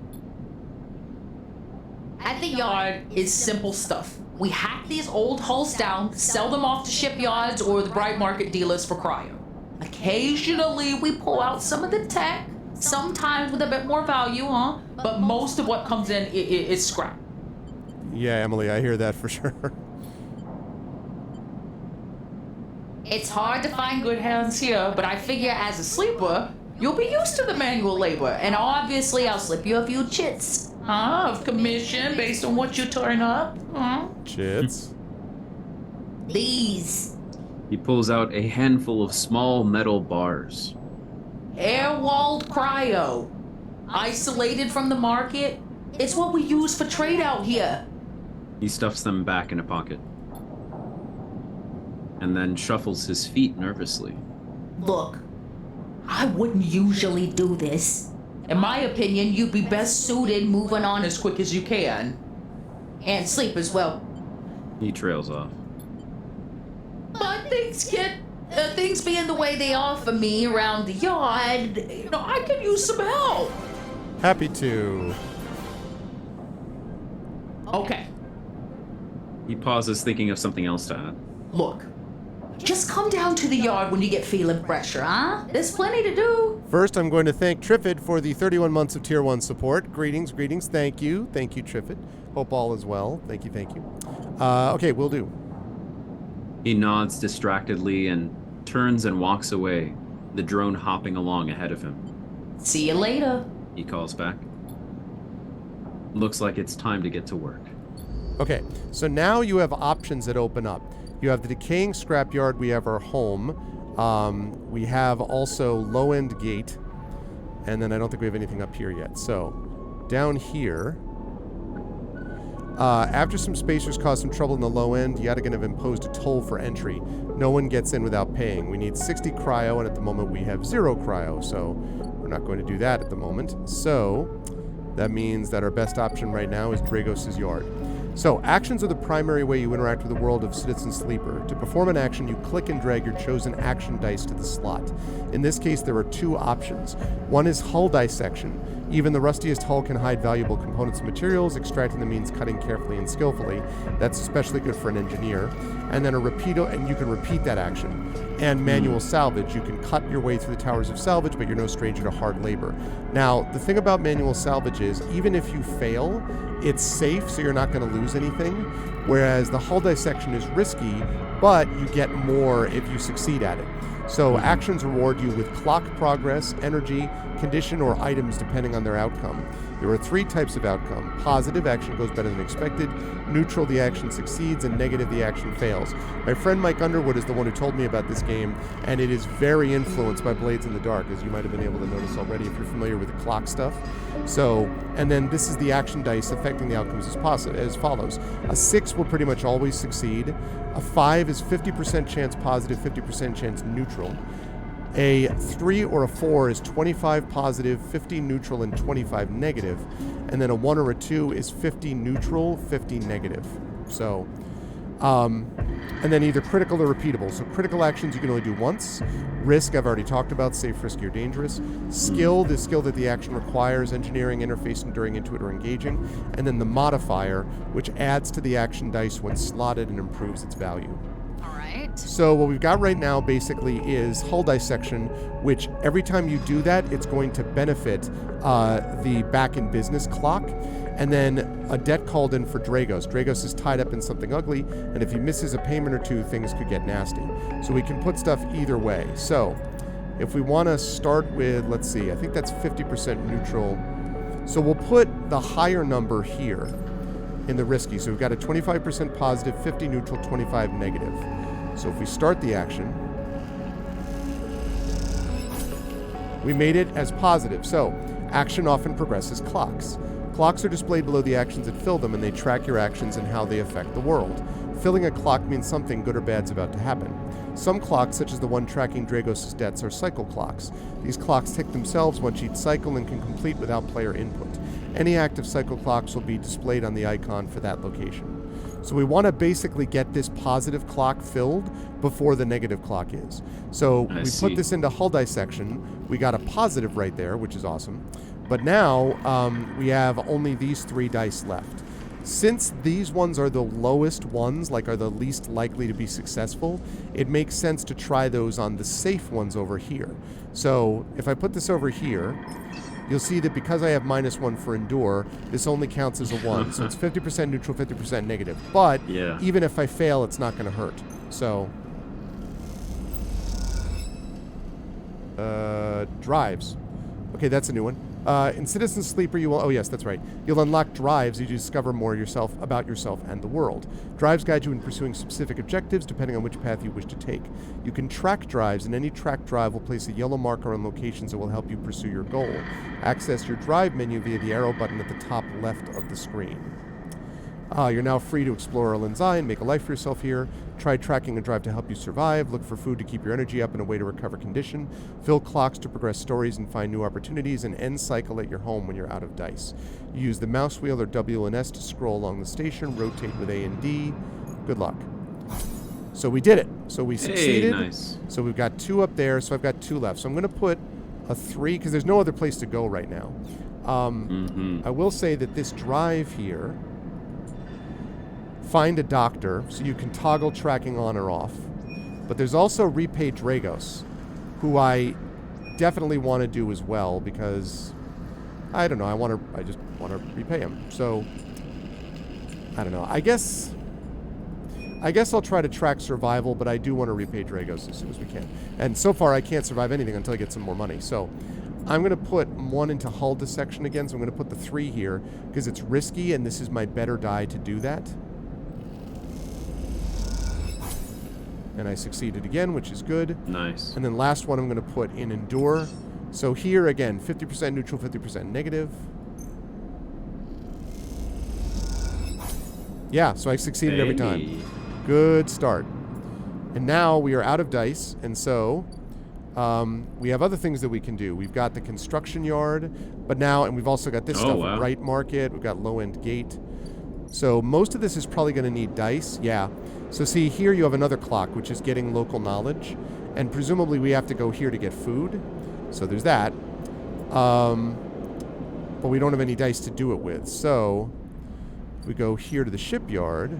At the yard is simple stuff. We hack these old hulls down, sell them off to shipyards or the bright market dealers for cryo. Occasionally, we pull out some of the tech, sometimes with a bit more value, but most of what comes in is scrap. Yeah, Emily, I hear that for sure. It's hard to find good hands here, but I figure as a sleeper, you'll be used to the manual labor, and obviously I'll slip you a few chits. Of commission based on what you turn up. Chits. These. He pulls out a handful of small metal bars. Air-walled cryo. Isolated from the market. It's what we use for trade out here. He stuffs them back in a pocket. And then shuffles his feet nervously. Look, I wouldn't usually do this, In my opinion, you'd be best suited moving on as quick as you can. And sleep as well. He trails off. But things being the way they are for me around the yard, I could use some help. Happy to. Okay, He pauses, thinking of something else to add. look. Just come down to the yard when you get feeling pressure, huh? There's plenty to do. First, I'm going to thank Triffid for the 31 months of Tier 1 support. Greetings, greetings. Thank you. Thank you, Triffid. Hope all is well. Thank you, thank you. Okay, will do. He nods distractedly and turns and walks away, the drone hopping along ahead of him. See you later. He calls back. Looks like it's time to get to work. Okay, so now you have options that open up. You have the decaying scrapyard. We have our home. We have also low-end gate. And then I don't think we have anything up here yet. So down here, after some spacers cause some trouble in the low end, Yadigan have imposed a toll for entry. No one gets in without paying. We need 60 cryo, and at the moment we have 0 cryo. So we're not going to do that at the moment. So that means that our best option right now is Dragos' yard. So, actions are the primary way you interact with the world of Citizen Sleeper. To perform an action, you click and drag your chosen action dice to the slot. In this case, there are 2 options. One is hull dissection. Even the rustiest hull can hide valuable components and materials. Extracting them means cutting carefully and skillfully. That's especially good for an engineer. And then and you can repeat that action. And manual salvage. You can cut your way through the towers of salvage, but you're no stranger to hard labor. Now, the thing about manual salvage is, even if you fail, it's safe, so you're not going to lose anything. Whereas the hull dissection is risky, but you get more if you succeed at it. So actions reward you with clock progress, energy, condition, or items depending on their outcome. There are 3 types of outcome. Positive, action goes better than expected. Neutral, the action succeeds. And negative, the action fails. My friend Mike Underwood is the one who told me about this game, and it is very influenced by Blades in the Dark, as you might have been able to notice already if you're familiar with the clock stuff. So, and then this is the action dice affecting the outcomes as follows. A 6 will pretty much always succeed. A 5 is 50% chance positive, 50% chance neutral. A 3 or a 4 is 25 positive, 50 neutral, and 25 negative. And then a 1 or a 2 is 50 neutral, 50 negative. So, and then either critical or repeatable. So critical actions you can only do once. Risk, I've already talked about, safe, risky, or dangerous. Skill, the skill that the action requires, engineering, interface, enduring, intuit, or engaging. And then the modifier, which adds to the action dice when slotted and improves its value. So what we've got right now basically is hull dissection, which every time you do that, it's going to benefit the back in business clock. And then a debt called in for Dragos. Dragos is tied up in something ugly, and if he misses a payment or 2, things could get nasty. So we can put stuff either way. So if we want to start with, let's see, I think that's 50% neutral. So we'll put the higher number here in the risky. So we've got a 25% positive, 50 neutral, 25 negative. So if we start the action, we made it as positive. So action often progresses clocks. Clocks are displayed below the actions that fill them, and they track your actions and how they affect the world. Filling a clock means something good or bad is about to happen. Some clocks, such as the one tracking Dragos' debts, are cycle clocks. These clocks tick themselves once each cycle and can complete without player input. Any active cycle clocks will be displayed on the icon for that location. So we want to basically get this positive clock filled before the negative clock is. So we put this into hull dissection. We got a positive right there, which is awesome. But now we have only these 3 dice left. Since these ones are the lowest ones, like are the least likely to be successful, it makes sense to try those on the safe ones over here. So if I put this over here, you'll see that because I have -1 for endure, this only counts as a 1. So it's 50% neutral, 50% negative. But even if I fail, it's not going to hurt. So drives. Okay, that's a new one. In Citizen Sleeper, you will... Oh, yes, that's right. You'll unlock drives as you discover more about yourself and the world. Drives guide you in pursuing specific objectives, depending on which path you wish to take. You can track drives, and any tracked drive will place a yellow marker on locations that will help you pursue your goal. Access your drive menu via the arrow button at the top left of the screen. You're now free to explore Linzai and make a life for yourself here. Try tracking a drive to help you survive. Look for food to keep your energy up and a way to recover condition. Fill clocks to progress stories and find new opportunities. And end cycle at your home when you're out of dice. You use the mouse wheel or W and S to scroll along the station. Rotate with A and D. Good luck. So we did it. So we succeeded. Hey, nice. So we've got 2 up there. So I've got 2 left. So I'm going to put a 3 because there's no other place to go right now. I will say that this drive here, find a doctor, so you can toggle tracking on or off. But there's also repay Dragos, who I definitely want to do as well because I don't know. I just want to repay him. So I don't know. I guess I'll try to track survival, but I do want to repay Dragos as soon as we can. And so far, I can't survive anything until I get some more money. So I'm going to put 1 into hull dissection again. So I'm going to put the 3 here because it's risky, and this is my better die to do that. And I succeeded again, which is good. Nice. And then last one I'm going to put in endure. So here again, 50% neutral, 50% negative. Yeah, so I succeeded every time. Good start. And now we are out of dice, and so we have other things that we can do. We've got the construction yard, but now, and we've also got this stuff, wow. Bright Market, we've got low-end gate. So most of this is probably going to need dice. Yeah. So see, here you have another clock, which is getting local knowledge. And presumably we have to go here to get food. So there's that. But we don't have any dice to do it with. So if we go here to the shipyard,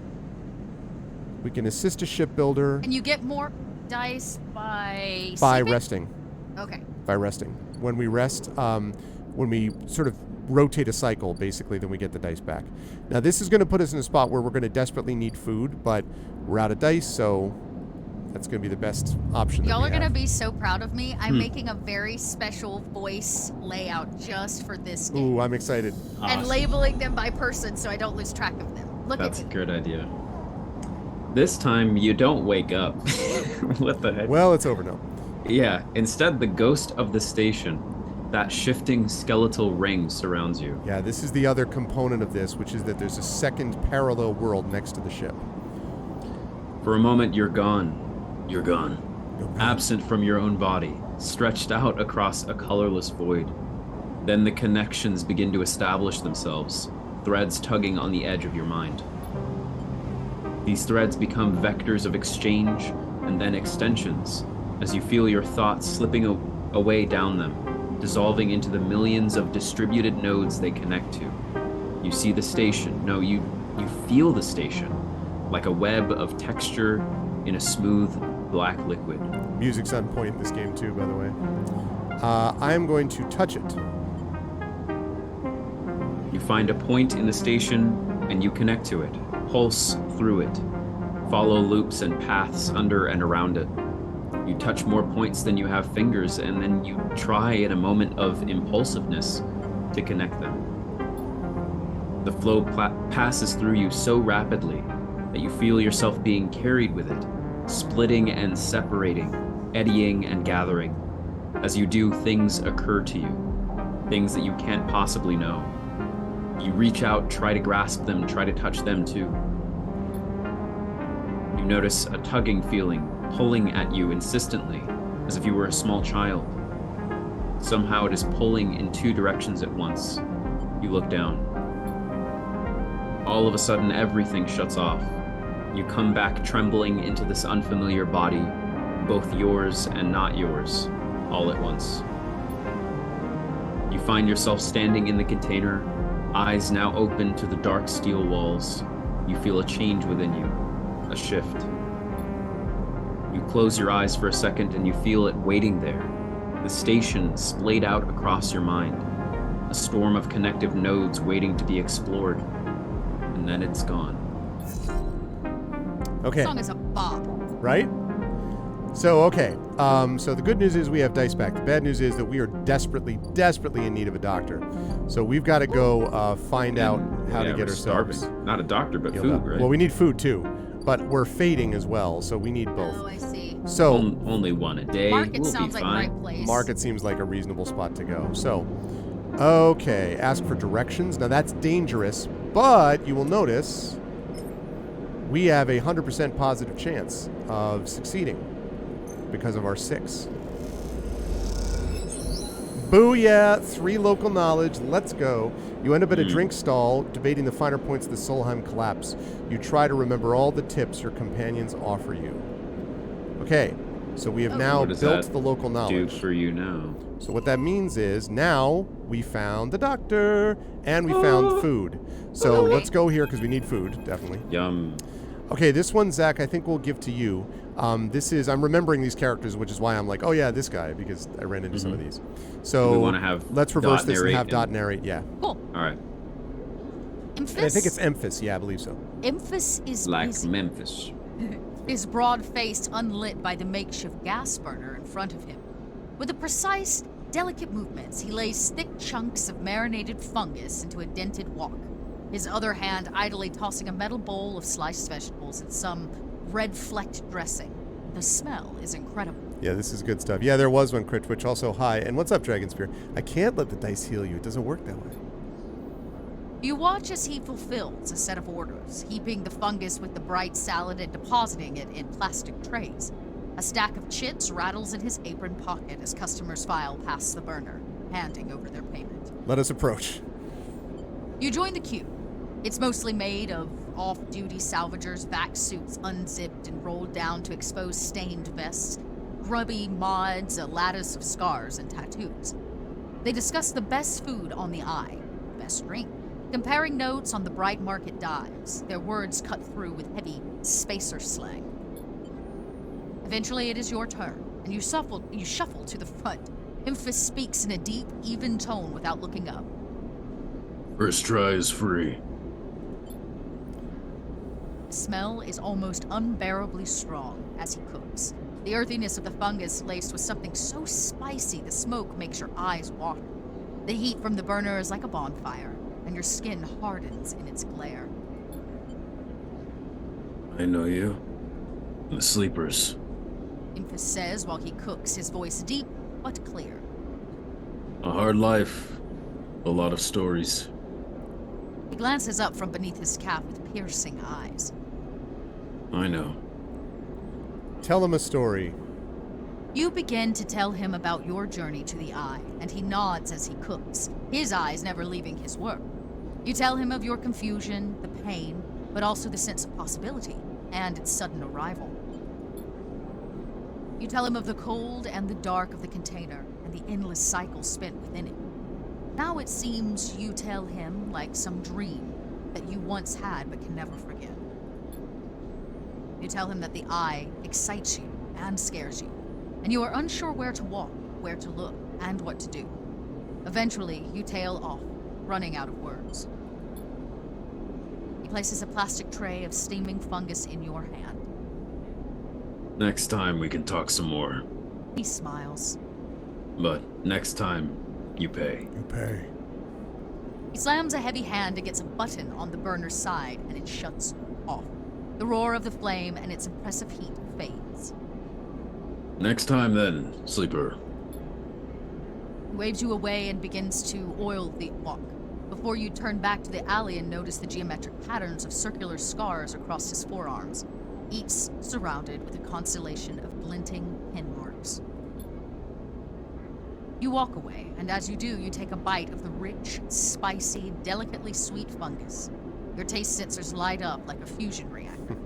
we can assist a shipbuilder. And you get more dice by By sleeping? resting. Okay. By resting. When we rest, when we sort of rotate a cycle, basically, then we get the dice back. Now, this is going to put us in a spot where we're going to desperately need food, but we're out of dice, so that's going to be the best option. Y'all are going to be so proud of me. I'm making a very special voice layout just for this game. Ooh, I'm excited. And labeling them by person so I don't lose track of them. That's a at me. good idea. This time, you don't wake up. What the heck? Well, it's over now. Yeah, instead, the ghost of the station, that shifting skeletal ring, surrounds you. Yeah, this is the other component of this, which is that there's a second parallel world next to the ship. For a moment, you're gone. You're gone. Absent from your own body, stretched out across a colorless void. Then the connections begin to establish themselves, threads tugging on the edge of your mind. These threads become vectors of exchange and then extensions as you feel your thoughts slipping away down them, dissolving into the millions of distributed nodes they connect to. You see the station. No, you feel the station, like a web of texture in a smooth black liquid. Music's on point in this game too, by the way. I am going to touch it. You find a point in the station and you connect to it, pulse through it, follow loops and paths under and around it. You touch more points than you have fingers, and then you try in a moment of impulsiveness to connect them. The flow passes through you so rapidly that you feel yourself being carried with it, splitting and separating, eddying and gathering. As you do, things occur to you, things that you can't possibly know. You reach out, try to grasp them, try to touch them too. You notice a tugging feeling, pulling at you insistently, as if you were a small child. Somehow it is pulling in two directions at once. You look down. All of a sudden, everything shuts off. You come back trembling into this unfamiliar body, both yours and not yours, all at once. You find yourself standing in the container, eyes now open to the dark steel walls. You feel a change within you, a shift. You close your eyes for a second and you feel it waiting there, the station splayed out across your mind, a storm of connective nodes waiting to be explored, and then it's gone. Okay. This song is a bop. Right? So, okay. So the good news is we have dice back. The bad news is that we are desperately, desperately in need of a doctor. So we've got to go find out how to get we're ourselves starving. Not a doctor, but healed food, up. right? Well, we need food too, but we're fading as well, so we need both. Oh, I see. So Only one a day. Market We'll sounds be like the fine. right place. market seems like a reasonable spot to go. So, okay, ask for directions. Now that's dangerous, but you will notice we have a 100% positive chance of succeeding because of our 6. Booyah! 3 local knowledge. Let's go. You end up at a drink stall, debating the finer points of the Solheim collapse. You try to remember all the tips your companions offer you. Okay, so we have now built the local knowledge. Do for you now. So what that means is now we found the doctor and we found food. So let's go here because we need food, definitely. Yum. Okay, this one, Zach, I think we'll give to you. I'm remembering these characters, which is why I'm like, oh yeah, this guy, because I ran into some of these. So we want to have let's reverse this and have Dot narrate. Yeah. Cool. All right. Emphas? And I think it's Emphas. Yeah, I believe so. Emphas is Like busy. Memphis. His broad face unlit by the makeshift gas burner in front of him. With the precise, delicate movements, he lays thick chunks of marinated fungus into a dented wok, his other hand idly tossing a metal bowl of sliced vegetables and some red-flecked dressing. The smell is incredible. Yeah, this is good stuff. Yeah, there was one crit twitch also. Hi, and what's up, Dragon Spear? I can't let the dice heal you. It doesn't work that way. You watch as he fulfills a set of orders, heaping the fungus with the bright salad and depositing it in plastic trays. A stack of chits rattles in his apron pocket as customers file past the burner, handing over their payment. Let us approach. You join the queue. It's mostly made of off-duty salvagers' vac suits unzipped and rolled down to expose stained vests, grubby mods, a lattice of scars and tattoos. They discuss the best food on the eye, best drink, comparing notes on the bright market dives, their words cut through with heavy spacer slang. Eventually, it is your turn, and you shuffle to the front. Emphas speaks in a deep, even tone without looking up. First try is free. The smell is almost unbearably strong as he cooks. The earthiness of the fungus laced with something so spicy the smoke makes your eyes water. The heat from the burner is like a bonfire, and your skin hardens in its glare. I know you. The sleepers. Emphas says while he cooks, his voice deep but clear. A hard life. A lot of stories. He glances up from beneath his cap with piercing eyes. I know. Tell him a story. You begin to tell him about your journey to the Eye, and he nods as he cooks, his eyes never leaving his work. You tell him of your confusion, the pain, but also the sense of possibility, and its sudden arrival. You tell him of the cold and the dark of the container, and the endless cycle spent within it. Now it seems you tell him like some dream that you once had but can never forget. You tell him that the Eye excites you and scares you, and you are unsure where to walk, where to look, and what to do. Eventually, you tail off, running out of words. He places a plastic tray of steaming fungus in your hand. Next time we can talk some more. He smiles. But next time, you pay. You pay. He slams a heavy hand against a button on the burner's side, and it shuts off. The roar of the flame and its impressive heat fades. Next time then, sleeper. He waves you away and begins to oil the wok, before you turn back to the alley and notice the geometric patterns of circular scars across his forearms, each surrounded with a constellation of glinting pin marks. You walk away, and as you do, you take a bite of the rich, spicy, delicately sweet fungus. Your taste sensors light up like a fusion reactor.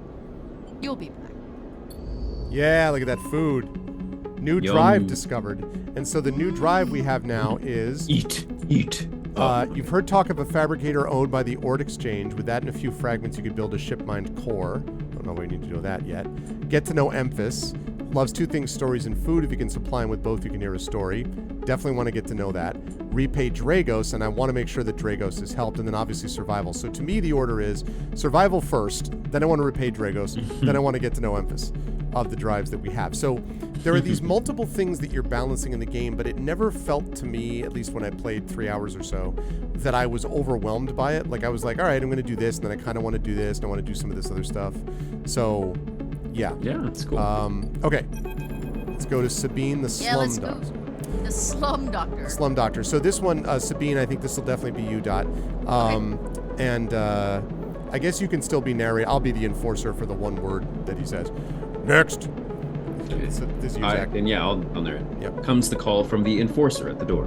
You'll be back. Yeah, look at that food. New Yum. drive discovered. And so the new drive we have now is... Eat. You've heard talk of a fabricator owned by the Ord Exchange. With that and a few fragments, you could build a ship-mined core. Don't know why you need to know that yet. Get to know Emphas. Loves two things, stories and food. If you can supply him with both, you can hear a story. Definitely want to get to know that. Repay Dragos, and I want to make sure that Dragos is helped, and then obviously survival. So to me, the order is survival first, then I want to repay Dragos, then I want to get to know Emphas of the drives that we have. So there are these multiple things that you're balancing in the game, but it never felt to me, at least when I played 3 hours or so, that I was overwhelmed by it. Like I was like, all right, I'm going to do this, and then I kind of want to do this, and I want to do some of this other stuff. So, yeah. Yeah, that's cool. Okay. Let's go to Sabine, the Slum Doctor. The Slum Doctor. Slum Doctor. So this one, Sabine, I think this will definitely be you, Dot. And I guess you can still be narrated. I'll be the enforcer for the one word that he says. Next. It's this use act. And yeah, I'll narrate. Yep. Comes the call from the enforcer at the door.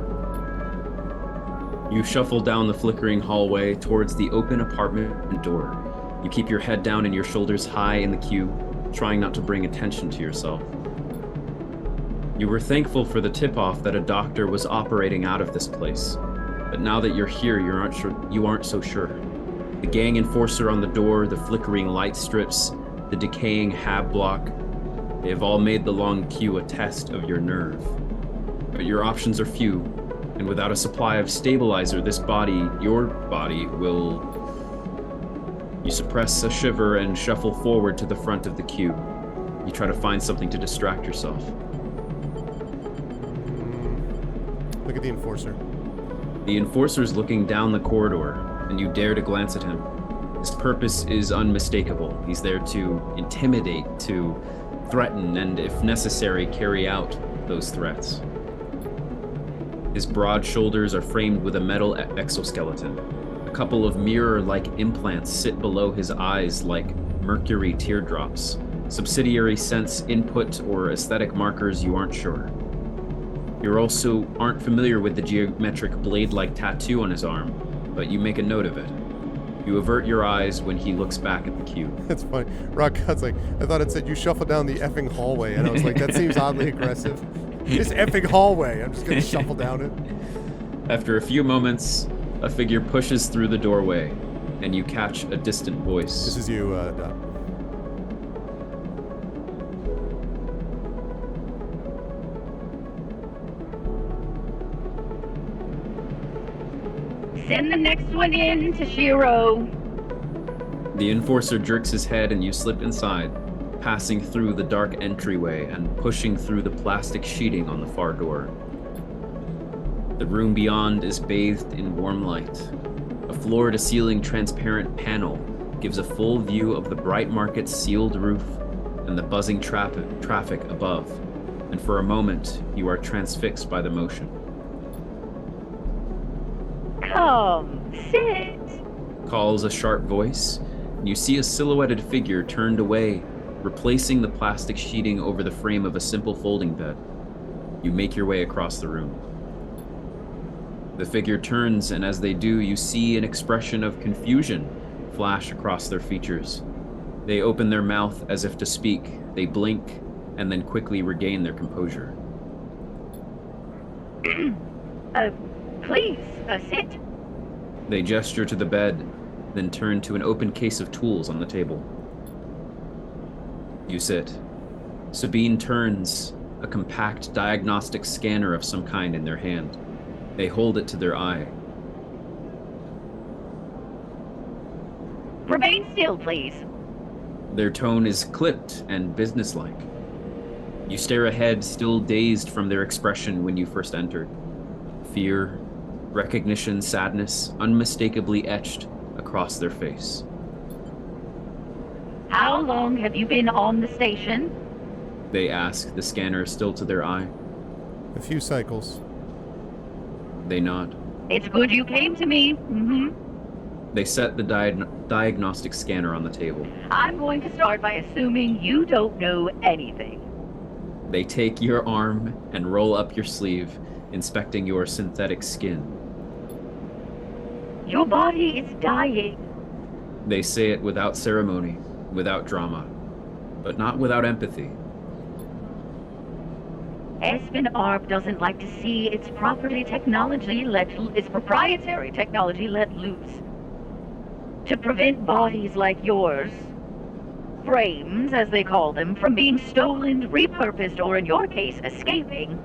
You shuffle down the flickering hallway towards the open apartment door. You keep your head down and your shoulders high in the queue, trying not to bring attention to yourself. You were thankful for the tip-off that a doctor was operating out of this place, but now that you're here, you aren't so sure. The gang enforcer on the door, the flickering light strips, the decaying hab block, they have all made the long queue a test of your nerve. But your options are few, and without a supply of stabilizer, your body will... You suppress a shiver and shuffle forward to the front of the queue. You try to find something to distract yourself. Look at the enforcer. The enforcer's looking down the corridor, and you dare to glance at him. His purpose is unmistakable. He's there to intimidate, to threaten, and if necessary, carry out those threats. His broad shoulders are framed with a metal exoskeleton. A couple of mirror-like implants sit below his eyes like mercury teardrops. Subsidiary sense input or aesthetic markers, you aren't sure. You also aren't familiar with the geometric blade-like tattoo on his arm, but you make a note of it. You avert your eyes when he looks back at the queue. That's funny. Rockcut's like, I thought it said you shuffle down the effing hallway, and I was like, that seems oddly aggressive. This effing hallway, I'm just gonna shuffle down it. After a few moments, a figure pushes through the doorway, and you catch a distant voice. This is you, Dot. Send the next one in to Shiro. The enforcer jerks his head and you slip inside, passing through the dark entryway and pushing through the plastic sheeting on the far door. The room beyond is bathed in warm light. A floor-to-ceiling transparent panel gives a full view of the Bright Market's sealed roof and the buzzing traffic above, and for a moment you are transfixed by the motion. Come, sit. Calls a sharp voice, and you see a silhouetted figure turned away, replacing the plastic sheeting over the frame of a simple folding bed. You make your way across the room. The figure turns, and as they do, you see an expression of confusion flash across their features. They open their mouth as if to speak, they blink, and then quickly regain their composure. Please, sit. They gesture to the bed, then turn to an open case of tools on the table. You sit. Sabine turns, a compact diagnostic scanner of some kind in their hand. They hold it to their eye. Remain still, please. Their tone is clipped and businesslike. You stare ahead, still dazed from their expression when you first entered. Fear, recognition, sadness, unmistakably etched across their face. How long have you been on the station? They ask, the scanner still to their eye. A few cycles. They nod. It's good you came to me. They set the diagnostic scanner on the table. I'm going to start by assuming you don't know anything. They take your arm and roll up your sleeve, inspecting your synthetic skin. Your body is dying. They say it without ceremony, without drama, but not without empathy. Espen Arp doesn't like to see its proprietary technology let loose. To prevent bodies like yours, frames as they call them, from being stolen, repurposed, or in your case, escaping,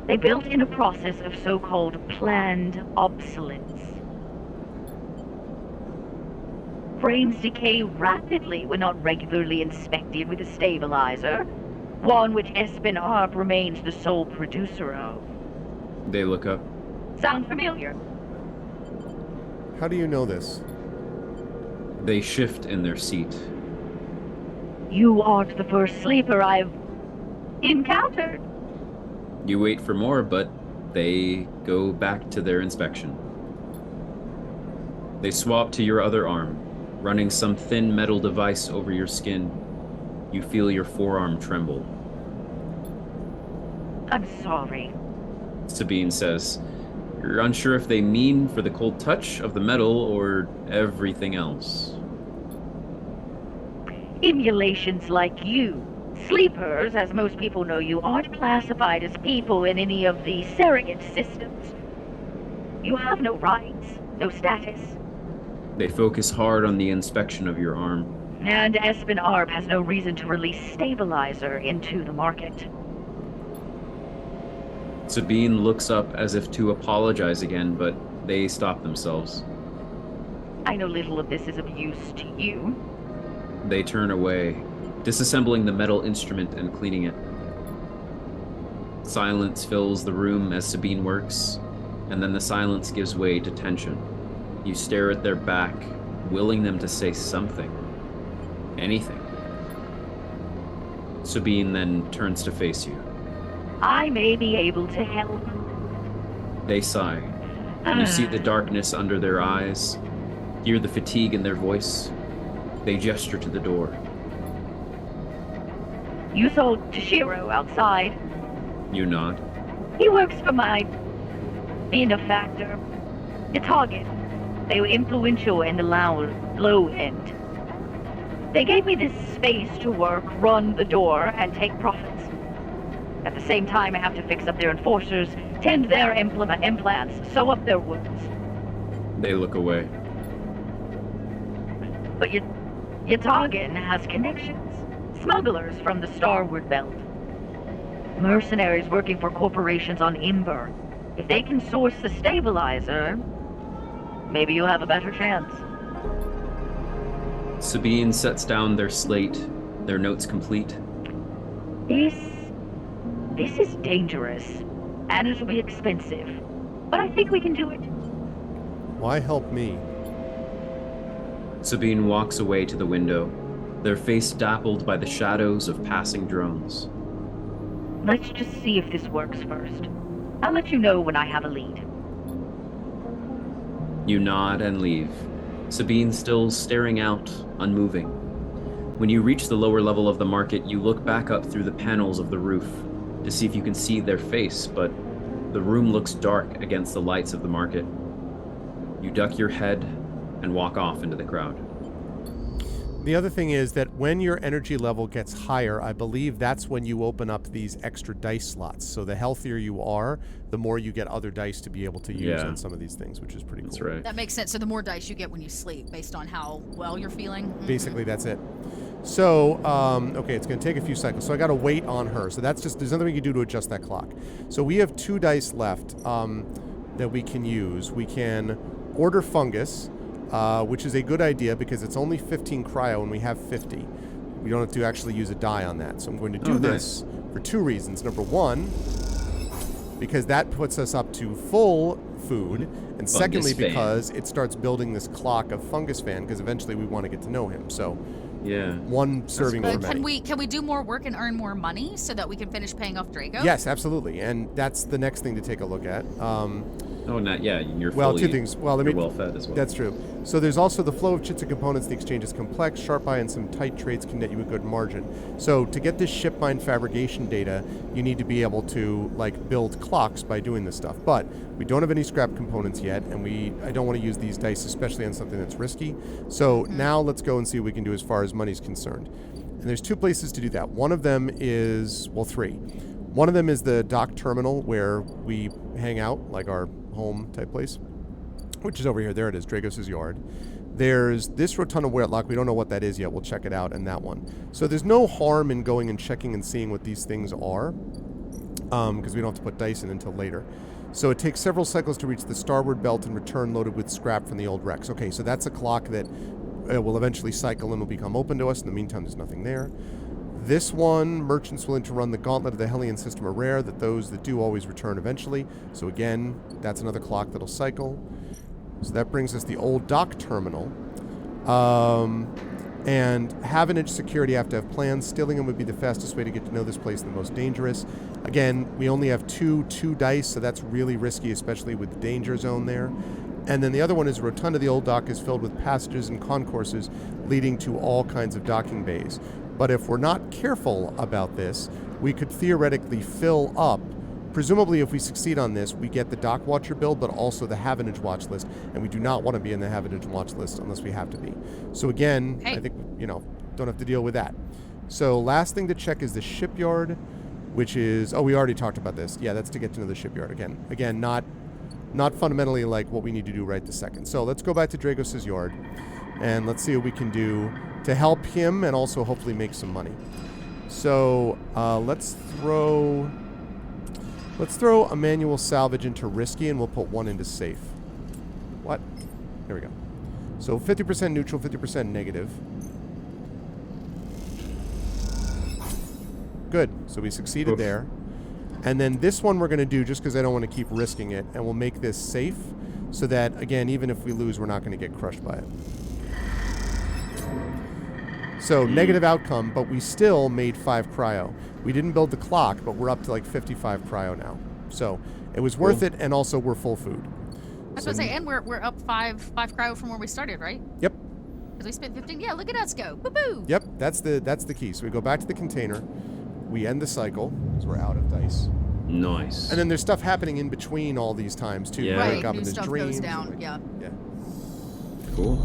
they built in a process of so-called planned obsolescence. Frames decay rapidly when not regularly inspected with a stabilizer, one which Espen Arp remains the sole producer of. They look up. Sound familiar? How do you know this? They shift in their seat. You aren't the first sleeper I've encountered. You wait for more, but they go back to their inspection. They swap to your other arm. running some thin metal device over your skin. You feel your forearm tremble. I'm sorry. Sabine says, "You're unsure if they mean for the cold touch of the metal or everything else." Emulations like you, sleepers, as most people know you, aren't classified as people in any of the surrogate systems. You have no rights, no status. They focus hard on the inspection of your arm. And Espen Arp has no reason to release Stabilizer into the market. Sabine looks up as if to apologize again, but they stop themselves. I know little of this is of use to you. They turn away, disassembling the metal instrument and cleaning it. Silence fills the room as Sabine works, and then the silence gives way to tension. You stare at their back, willing them to say something. Anything. Sabine then turns to face you. I may be able to help. They sigh. You see the darkness under their eyes, hear the fatigue in their voice. They gesture to the door. You saw Toshiro outside. You nod. He works for my benefactor, Yatagan. They were influential in the low end. They gave me this space to work, run the door, and take profits. At the same time, I have to fix up their enforcers, tend their implants, sew up their wounds. They look away. But Yatagan has connections. Smugglers from the Starward Belt. Mercenaries working for corporations on Imber. If they can source the stabilizer, maybe you'll have a better chance. Sabine sets down their slate, their notes complete. This is dangerous, and it'll be expensive. But I think we can do it. Why help me? Sabine walks away to the window, their face dappled by the shadows of passing drones. Let's just see if this works first. I'll let you know when I have a lead. You nod and leave, Sabine still staring out, unmoving. When you reach the lower level of the market, you look back up through the panels of the roof to see if you can see their face, but the room looks dark against the lights of the market. You duck your head and walk off into the crowd. The other thing is that when your energy level gets higher, I believe that's when you open up these extra dice slots. So the healthier you are, the more you get other dice to be able to use on some of these things, which is pretty cool. That's right. That makes sense. So the more dice you get when you sleep, based on how well you're feeling. Basically, that's it. So, okay, it's going to take a few cycles. So I got to wait on her. So that's just, there's nothing we can do to adjust that clock. So we have 2 dice left that we can use. We can order fungus, which is a good idea because it's only 15 cryo and we have 50. We don't have to actually use a die on that. So I'm going to do this for 2 reasons. Number 1, because that puts us up to full food. And secondly, because it starts building this clock of fungus fan, because eventually we want to get to know him. So yeah, 1 serving But for many. can we do more work and earn more money so that we can finish paying off Drago? Yes, absolutely. And that's the next thing to take a look at. You're well, fully, 2 things. Well, you're well fed as well. That's true. So there's also the flow of chits and components. The exchange is complex. Sharp eye and some tight trades can net you a good margin. So to get this ship mind fabrication data, you need to be able to build clocks by doing this stuff. But we don't have any scrap components yet, and I don't want to use these dice, especially on something that's risky. So now let's go and see what we can do as far as money's concerned. And there's 2 places to do that. One of them is, well, 3. One of them is the dock terminal where we hang out, like our home type place, which is over here. There it is, Dragos' yard. There's this rotunda Whitlock. We don't know what that is yet. We'll check it out, and that one. So there's no harm in going and checking and seeing what these things are, because we don't have to put dice in until later. So it takes several cycles to reach the starboard belt and return loaded with scrap from the old wrecks. Okay, so that's a clock that will eventually cycle and will become open to us. In the meantime, there's nothing there. This one, merchants willing to run the gauntlet of the Hellion system are rare, that those that do always return eventually. So again, that's another clock that'll cycle. So that brings us the old dock terminal. And Havenage security have to have plans. Stealing them would be the fastest way to get to know this place and the most dangerous. Again, we only have two dice, so that's really risky, especially with the danger zone there. And then the other one is rotunda. The old dock is filled with passages and concourses leading to all kinds of docking bays. But if we're not careful about this, we could theoretically fill up. Presumably, if we succeed on this, we get the Dock Watcher build, but also the Havenage watch list. And we do not want to be in the Havenage watch list unless we have to be. So again, I think, don't have to deal with that. So last thing to check is the shipyard, which is... Oh, we already talked about this. Yeah, that's to get to know the shipyard again. Again, not fundamentally like what we need to do right this second. So let's go back to Dragos' yard, and let's see what we can do to help him and also hopefully make some money. So let's throw a manual salvage into risky, and we'll put one into safe. What? There we go. So 50% neutral, 50% negative. Good. So we succeeded there. And then this one we're going to do just because I don't want to keep risking it, and we'll make this safe so that, again, even if we lose, we're not going to get crushed by it. So negative outcome, but we still made 5 cryo. We didn't build the clock, but we're up to like 55 cryo now. So it was worth it, and also we're full food. I was going to say, and we're up 5 cryo from where we started, right? Yep. Because we spent 15. Yeah, look at us go. Boo-boo. Yep, that's the key. So we go back to the container. We end the cycle because we're out of dice. Nice. And then there's stuff happening in between all these times too. Yeah. Right, Wake up new in the stuff dreams. goes down. Yeah. Cool.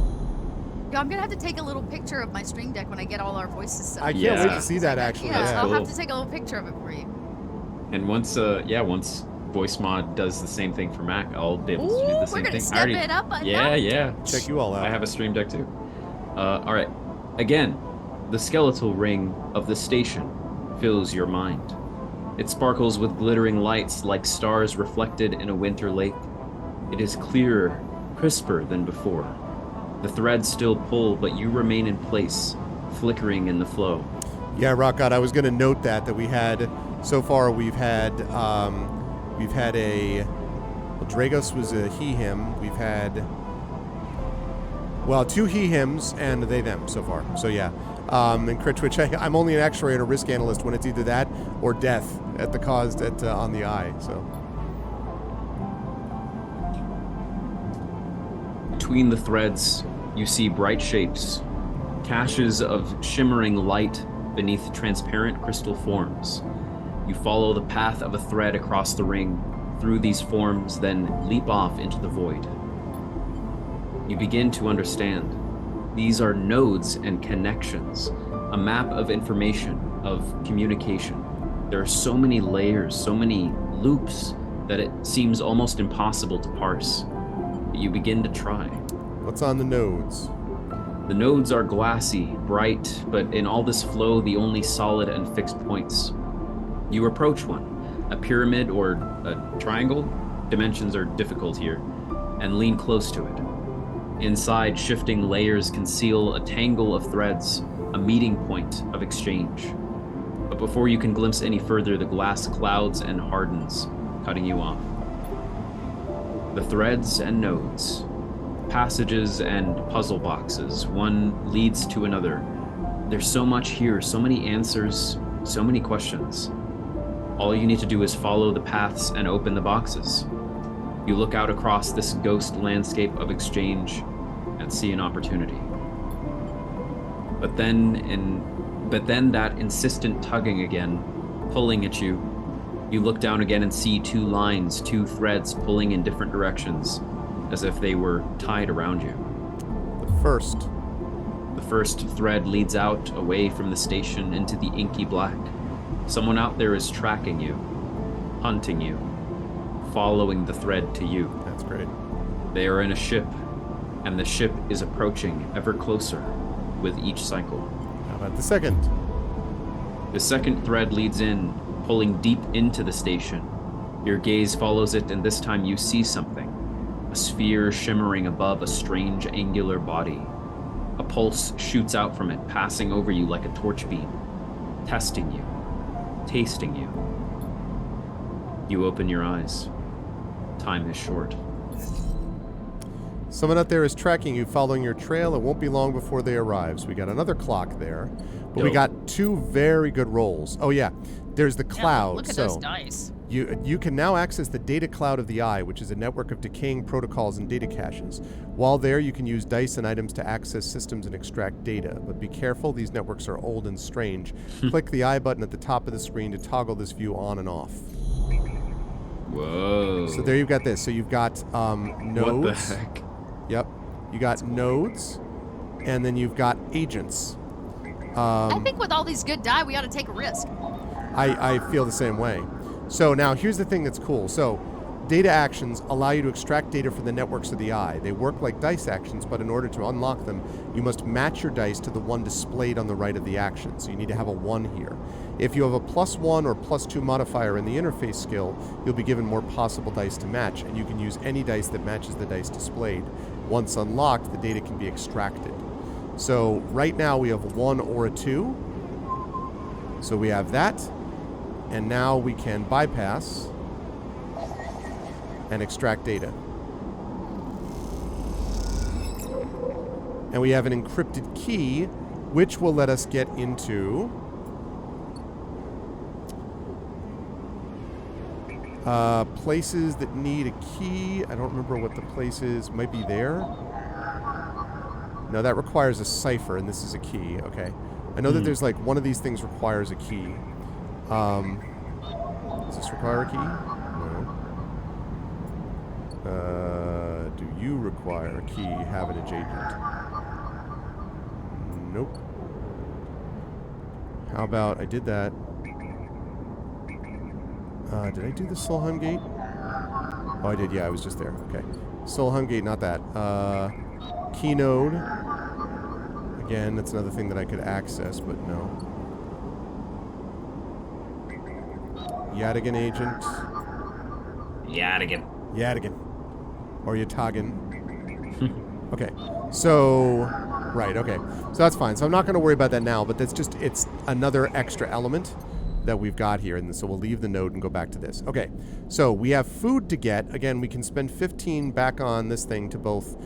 Yeah, I'm going to have to take a little picture of my stream deck when I get all our voices set up. I can't Yeah. wait to see that actually. Yeah, so Yeah. I'll have Cool. to take a little picture of it for you. And once Voice Mod does the same thing for Mac, I'll be able to do the Ooh, same we're going thing. to step it up. Yeah. Check you all out. I have a stream deck too. All right. Again, the skeletal ring of the station fills your mind. It sparkles with glittering lights like stars reflected in a winter lake. It is clearer, crisper than before. The threads still pull, but you remain in place, flickering in the flow. Yeah, Rock God, I was going to note that we had, so far we've had a, well, Dragos was a he-him. We've had, well, 2 he-hims and they-them so far. So yeah. And Crit Twitch, I'm only an actuary and a risk analyst when it's either that or death at the caused on the eye. So Between the threads, you see bright shapes, caches of shimmering light beneath transparent crystal forms. You follow the path of a thread across the ring, through these forms, then leap off into the void. You begin to understand. These are nodes and connections, a map of information, of communication. There are so many layers, so many loops, that it seems almost impossible to parse. But you begin to try. what's on the nodes? The nodes are glassy, bright, but in all this flow, the only solid and fixed points. You approach one, a pyramid or a triangle, dimensions are difficult here, and lean close to it. Inside, shifting layers conceal a tangle of threads, a meeting point of exchange. But before you can glimpse any further, the glass clouds and hardens, cutting you off. The threads and nodes, passages and puzzle boxes, one leads to another. There's so much here, so many answers, so many questions. All you need to do is follow the paths and open the boxes. You look out across this ghost landscape of exchange and see an opportunity. But then that insistent tugging again, pulling at you. You look down again and see 2 lines, 2 threads pulling in different directions, as if they were tied around you. The first thread leads out away from the station into the inky black. Someone out there is tracking you, hunting you, following the thread to you. That's great. They are in a ship, and the ship is approaching ever closer with each cycle. How about the second? The second thread leads in, pulling deep into the station. Your gaze follows it, and this time you see something. A sphere shimmering above a strange angular body. A pulse shoots out from it, passing over you like a torch beam, testing you, tasting you. You open your eyes. Time is short. Someone out there is tracking you, following your trail. It won't be long before they arrive. So we got another clock there. But we Yo. got 2 very good rolls. Oh, yeah. There's the cloud. Look at so those dice. You can now access the data cloud of the eye, which is a network of decaying protocols and data caches. While there, you can use dice and items to access systems and extract data. But be careful, these networks are old and strange. Click the eye button at the top of the screen to toggle this view on and off. Whoa. So there you've got this. So you've got nodes. What the heck? Yep. You got nodes, and then you've got agents. I think with all these good die, we ought to take a risk. I feel the same way. So now here's the thing that's cool. So data actions allow you to extract data from the networks of the eye. They work like dice actions, but in order to unlock them, you must match your dice to the one displayed on the right of the action. So you need to have a 1 here. If you have a +1 or +2 modifier in the interface skill, you'll be given more possible dice to match, and you can use any dice that matches the dice displayed. Once unlocked, the data can be extracted. So right now we have a 1 or a 2. So we have that. And now we can bypass and extract data. And we have an encrypted key, which will let us get into places that need a key. I don't remember what the place is. Might be there. No, that requires a cipher, and this is a key. Okay. I know that there's like one of these things requires a key. Does this require a key? No. Do you require a key, Habitage Agent? Nope. How about I did that? Did I do the Solheim Gate? Oh, I did. Yeah, I was just there. Okay. Solheim Gate, not that. Key node. Again, that's another thing that I could access, but no. Yadigan agent. Yadigan. Or Yatagan. Okay. So, right, okay. So that's fine. So I'm not going to worry about that now, but that's just, it's another extra element that we've got here. And so we'll leave the node and go back to this. Okay. So we have food to get. Again, we can spend 15 back on this thing to both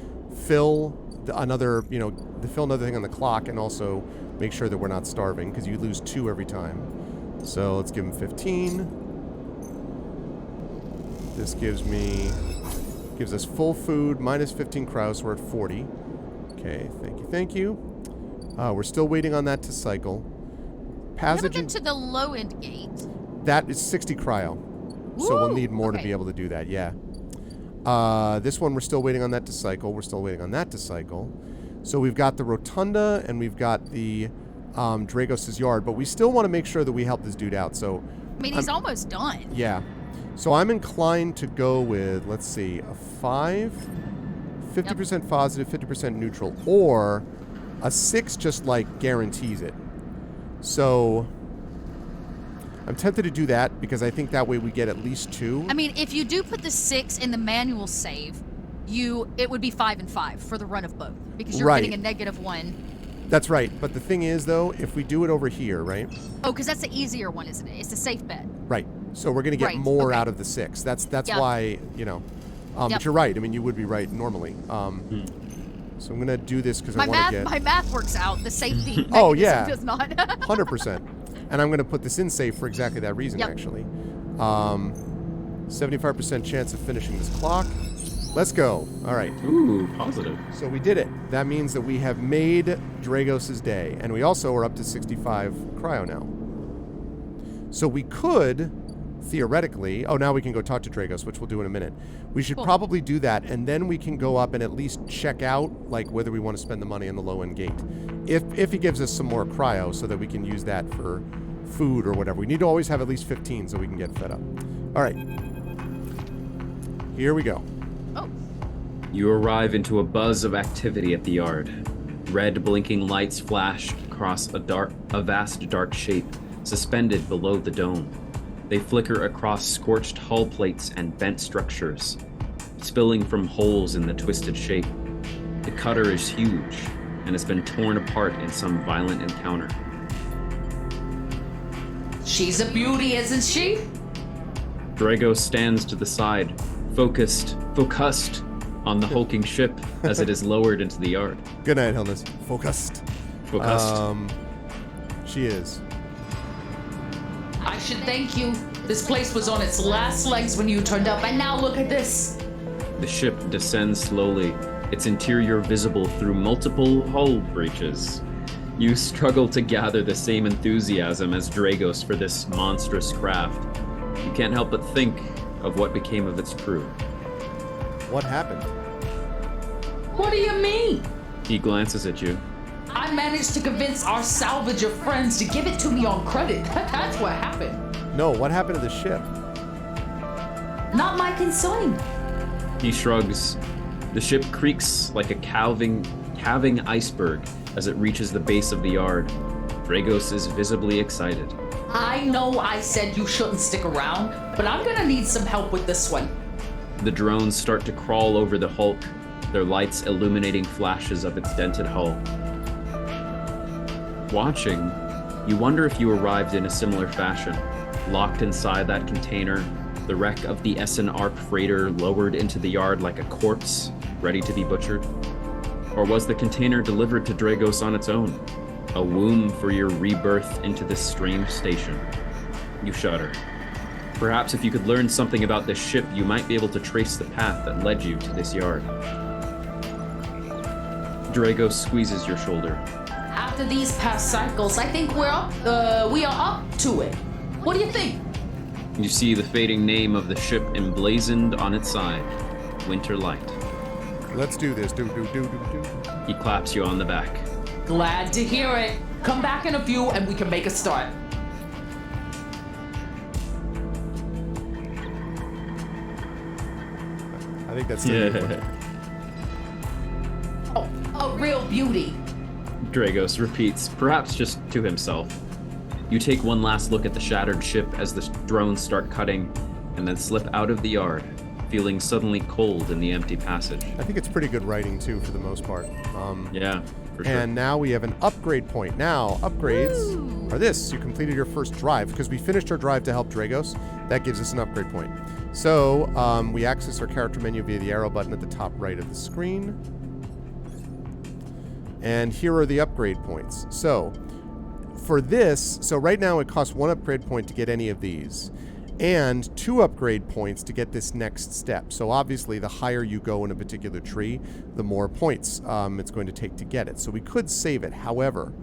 fill another, fill another thing on the clock and also make sure that we're not starving because you lose 2 every time. So let's give him 15. This gives us full food, minus 15 cryo, so we're at 40. Okay, thank you. We're still waiting on that to cycle. Never been to the low end gate. That is 60 cryo. Woo! So we'll need more to Okay. be able to do that, yeah. This one, we're still waiting on that to cycle. We're still waiting on that to cycle. So we've got the Rotunda, and we've got the Dragos' Yard, but we still want to make sure that we help this dude out, so... I mean, he's almost done. Yeah. So I'm inclined to go with, let's see, a 5, 50% positive, 50% neutral, or a 6 just like guarantees it. So I'm tempted to do that because I think that way we get at least 2. I mean, if you do put the 6 in the manual save, it would be 5 and 5 for the run of both because you're Right. getting a -1. That's right. But the thing is, though, if we do it over here, right? Oh, because that's the easier one, isn't it? It's a safe bet. Right. So we're going to get Right, more okay. out of the 6. That's Yep. why, But Yep. you're right. I mean, you would be right normally. So I'm going to do this because I My want to get... my math works out. The safety Oh, mechanism yeah. does not. 100%. And I'm going to put this in safe for exactly that reason, Yep. actually. 75% chance of finishing this clock. Let's go. All right. Ooh, positive. So we did it. That means that we have made Dragos' day. And we also are up to 65 cryo now. So we could, theoretically... Oh, now we can go talk to Dragos, which we'll do in a minute. We should Cool. probably do that, and then we can go up and at least check out, like, whether we want to spend the money on the low-end gate. If he gives us some more cryo so that we can use that for food or whatever. We need to always have at least 15 so we can get fed up. All right. Here we go. Oh, You arrive into a buzz of activity at the yard. Red blinking lights flash across a vast dark shape suspended below the dome. They flicker across scorched hull plates and bent structures, spilling from holes in the twisted shape. The cutter is huge and has been torn apart in some violent encounter. She's a beauty, isn't she? Drago stands to the side, focused on the hulking ship as it is lowered into the yard. Good night, Helness. Focused. Focused. She is. I should thank you. This place was on its last legs when you turned up, and now look at this. The ship descends slowly, its interior visible through multiple hull breaches. You struggle to gather the same enthusiasm as Dragos for this monstrous craft. You can't help but think of what became of its crew. What happened? What do you mean? He glances at you. I managed to convince our salvager friends to give it to me on credit. That's what happened. No, what happened to the ship? Not my concern. He shrugs. The ship creaks like a calving iceberg as it reaches the base of the yard. Dragos is visibly excited. I know I said you shouldn't stick around, but I'm gonna need some help with this one. The drones start to crawl over the hulk, their lights illuminating flashes of its dented hull. Watching, you wonder if you arrived in a similar fashion, locked inside that container, the wreck of the Essen Arp freighter lowered into the yard like a corpse, ready to be butchered? Or was the container delivered to Dragos on its own, a womb for your rebirth into this strange station? You shudder. Perhaps if you could learn something about this ship, you might be able to trace the path that led you to this yard. Dragos squeezes your shoulder. After these past cycles, I think we are up to it. What do you think? You see the fading name of the ship emblazoned on its side, Winter Light. Let's do this. Do. He claps you on the back. Glad to hear it. Come back in a few and we can make a start. I think that's still good. Oh, a real beauty. Dragos repeats, perhaps just to himself. You take one last look at the shattered ship as the drones start cutting, and then slip out of the yard, feeling suddenly cold in the empty passage. I think it's pretty good writing, too, for the most part. Yeah, for sure. And now we have an upgrade point. Now, upgrades are this. You completed your first drive, because we finished our drive to help Dragos. That gives us an upgrade point. So, we access our character menu via the arrow button at the top right of the screen. And here are the upgrade points. So, for this, so right now it costs 1 upgrade point to get any of these, and 2 upgrade points to get this next step. So obviously, the higher you go in a particular tree, the more points it's going to take to get it. So we could save it. However,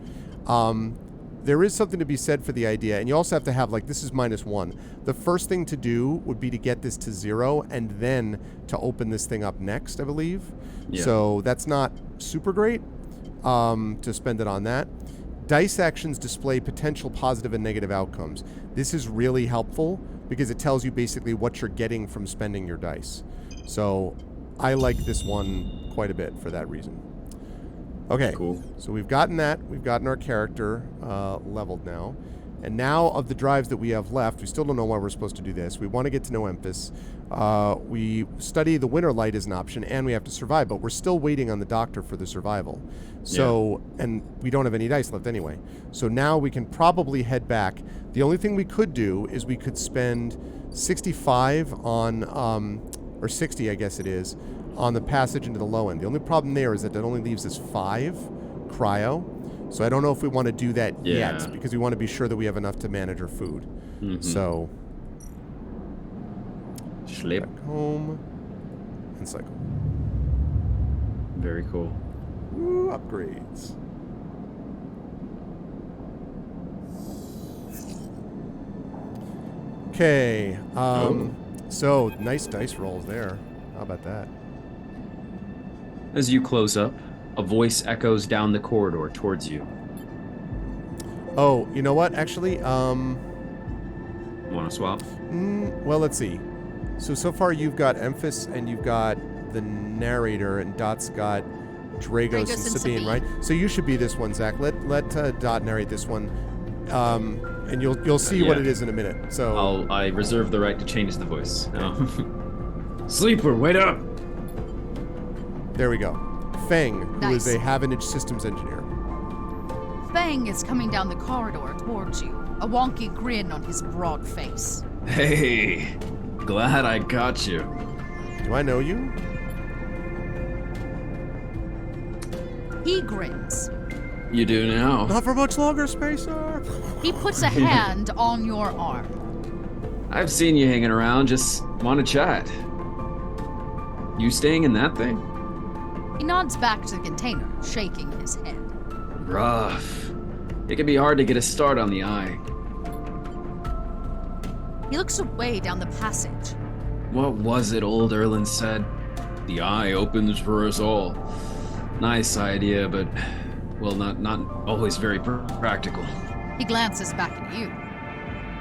there is something to be said for the idea, and you also have to have, like, this is -1. The first thing to do would be to get this to 0, and then to open this thing up next, I believe. Yeah. So that's not super great to spend it on that. Dice actions display potential positive and negative outcomes. This is really helpful because it tells you basically what you're getting from spending your dice. So I like this one quite a bit for that reason. Okay, Cool. So we've gotten that. We've gotten our character leveled now. And now of the drives that we have left, we still don't know why we're supposed to do this. We want to get to know Emphas. We study the Winter Light as an option, and we have to survive, but we're still waiting on the doctor for the survival. So, and we don't have any dice left anyway. So now we can probably head back. The only thing we could do is we could spend 65 on, or 60, I guess it is, on the passage into the low end. The only problem there is that it only leaves us 5 cryo. So I don't know if we want to do that yet, because we want to be sure that we have enough to manage our food. So, Schlep. back home and cycle. Very cool. Woo, upgrades. Okay. So nice dice rolls there. How about that? As you close up, a voice echoes down the corridor towards you. Oh, you know what? Actually, Want to swap? well, let's see. So far you've got Emphas and you've got the narrator, and Dot's got Dragos and Sabine, right? So you should be this one, Zach. Let Dot narrate this one, and you'll see what it is in a minute. So I reserve the right to change the voice. Sleeper, wait up! there we go. Feng, who is Nice. a Havenage systems engineer. Fang is coming down the corridor towards you, a wonky grin on his broad face. Hey, glad I got you. Do I know you? He grins. You do now. Not for much longer, Spacer. He puts a hand on your arm. I've seen you hanging around, just want to chat. You staying in that thing? He nods back to the container, shaking his head. Rough. It can be hard to get a start on the eye. He looks away down the passage. What was it old Erland said? The eye opens for us all. Nice idea, but, well, not always very practical. He glances back at you.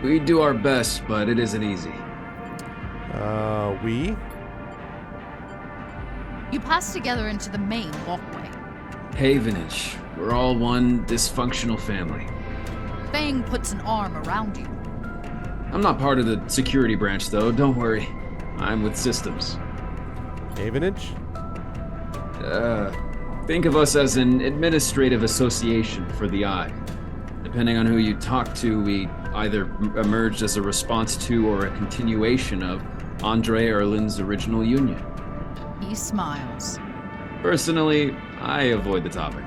We do our best, but it isn't easy. We? You pass together into the main walkway. Havenage. We're all one dysfunctional family. Fang puts an arm around you. I'm not part of the security branch, though. Don't worry. I'm with systems. Havenage? Think of us as an administrative association for the eye. Depending on who you talk to, we either emerged as a response to or a continuation of Andre Erland's original union. He smiles. Personally, I avoid the topic.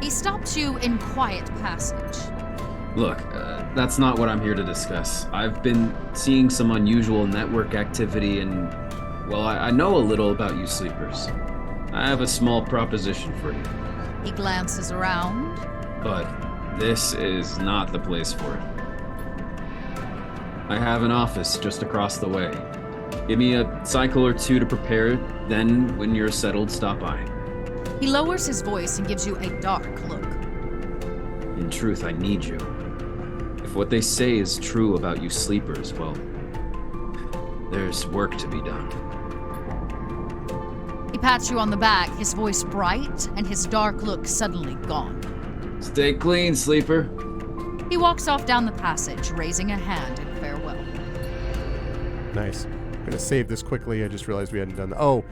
He stops you in quiet passage. Look, that's not what I'm here to discuss. I've been seeing some unusual network activity and, well, I know a little about you sleepers. I have a small proposition for you. He glances around. But this is not the place for it. I have an office just across the way. Give me a cycle or two to prepare, then when you're settled, stop by. He lowers his voice and gives you a dark look. In truth, I need you. If what they say is true about you sleepers, well, there's work to be done. He pats you on the back, his voice bright and his dark look suddenly gone. Stay clean, sleeper. He walks off down the passage, raising a hand in farewell. Nice. I'm gonna save this quickly. I just realized we hadn't done that. Oh,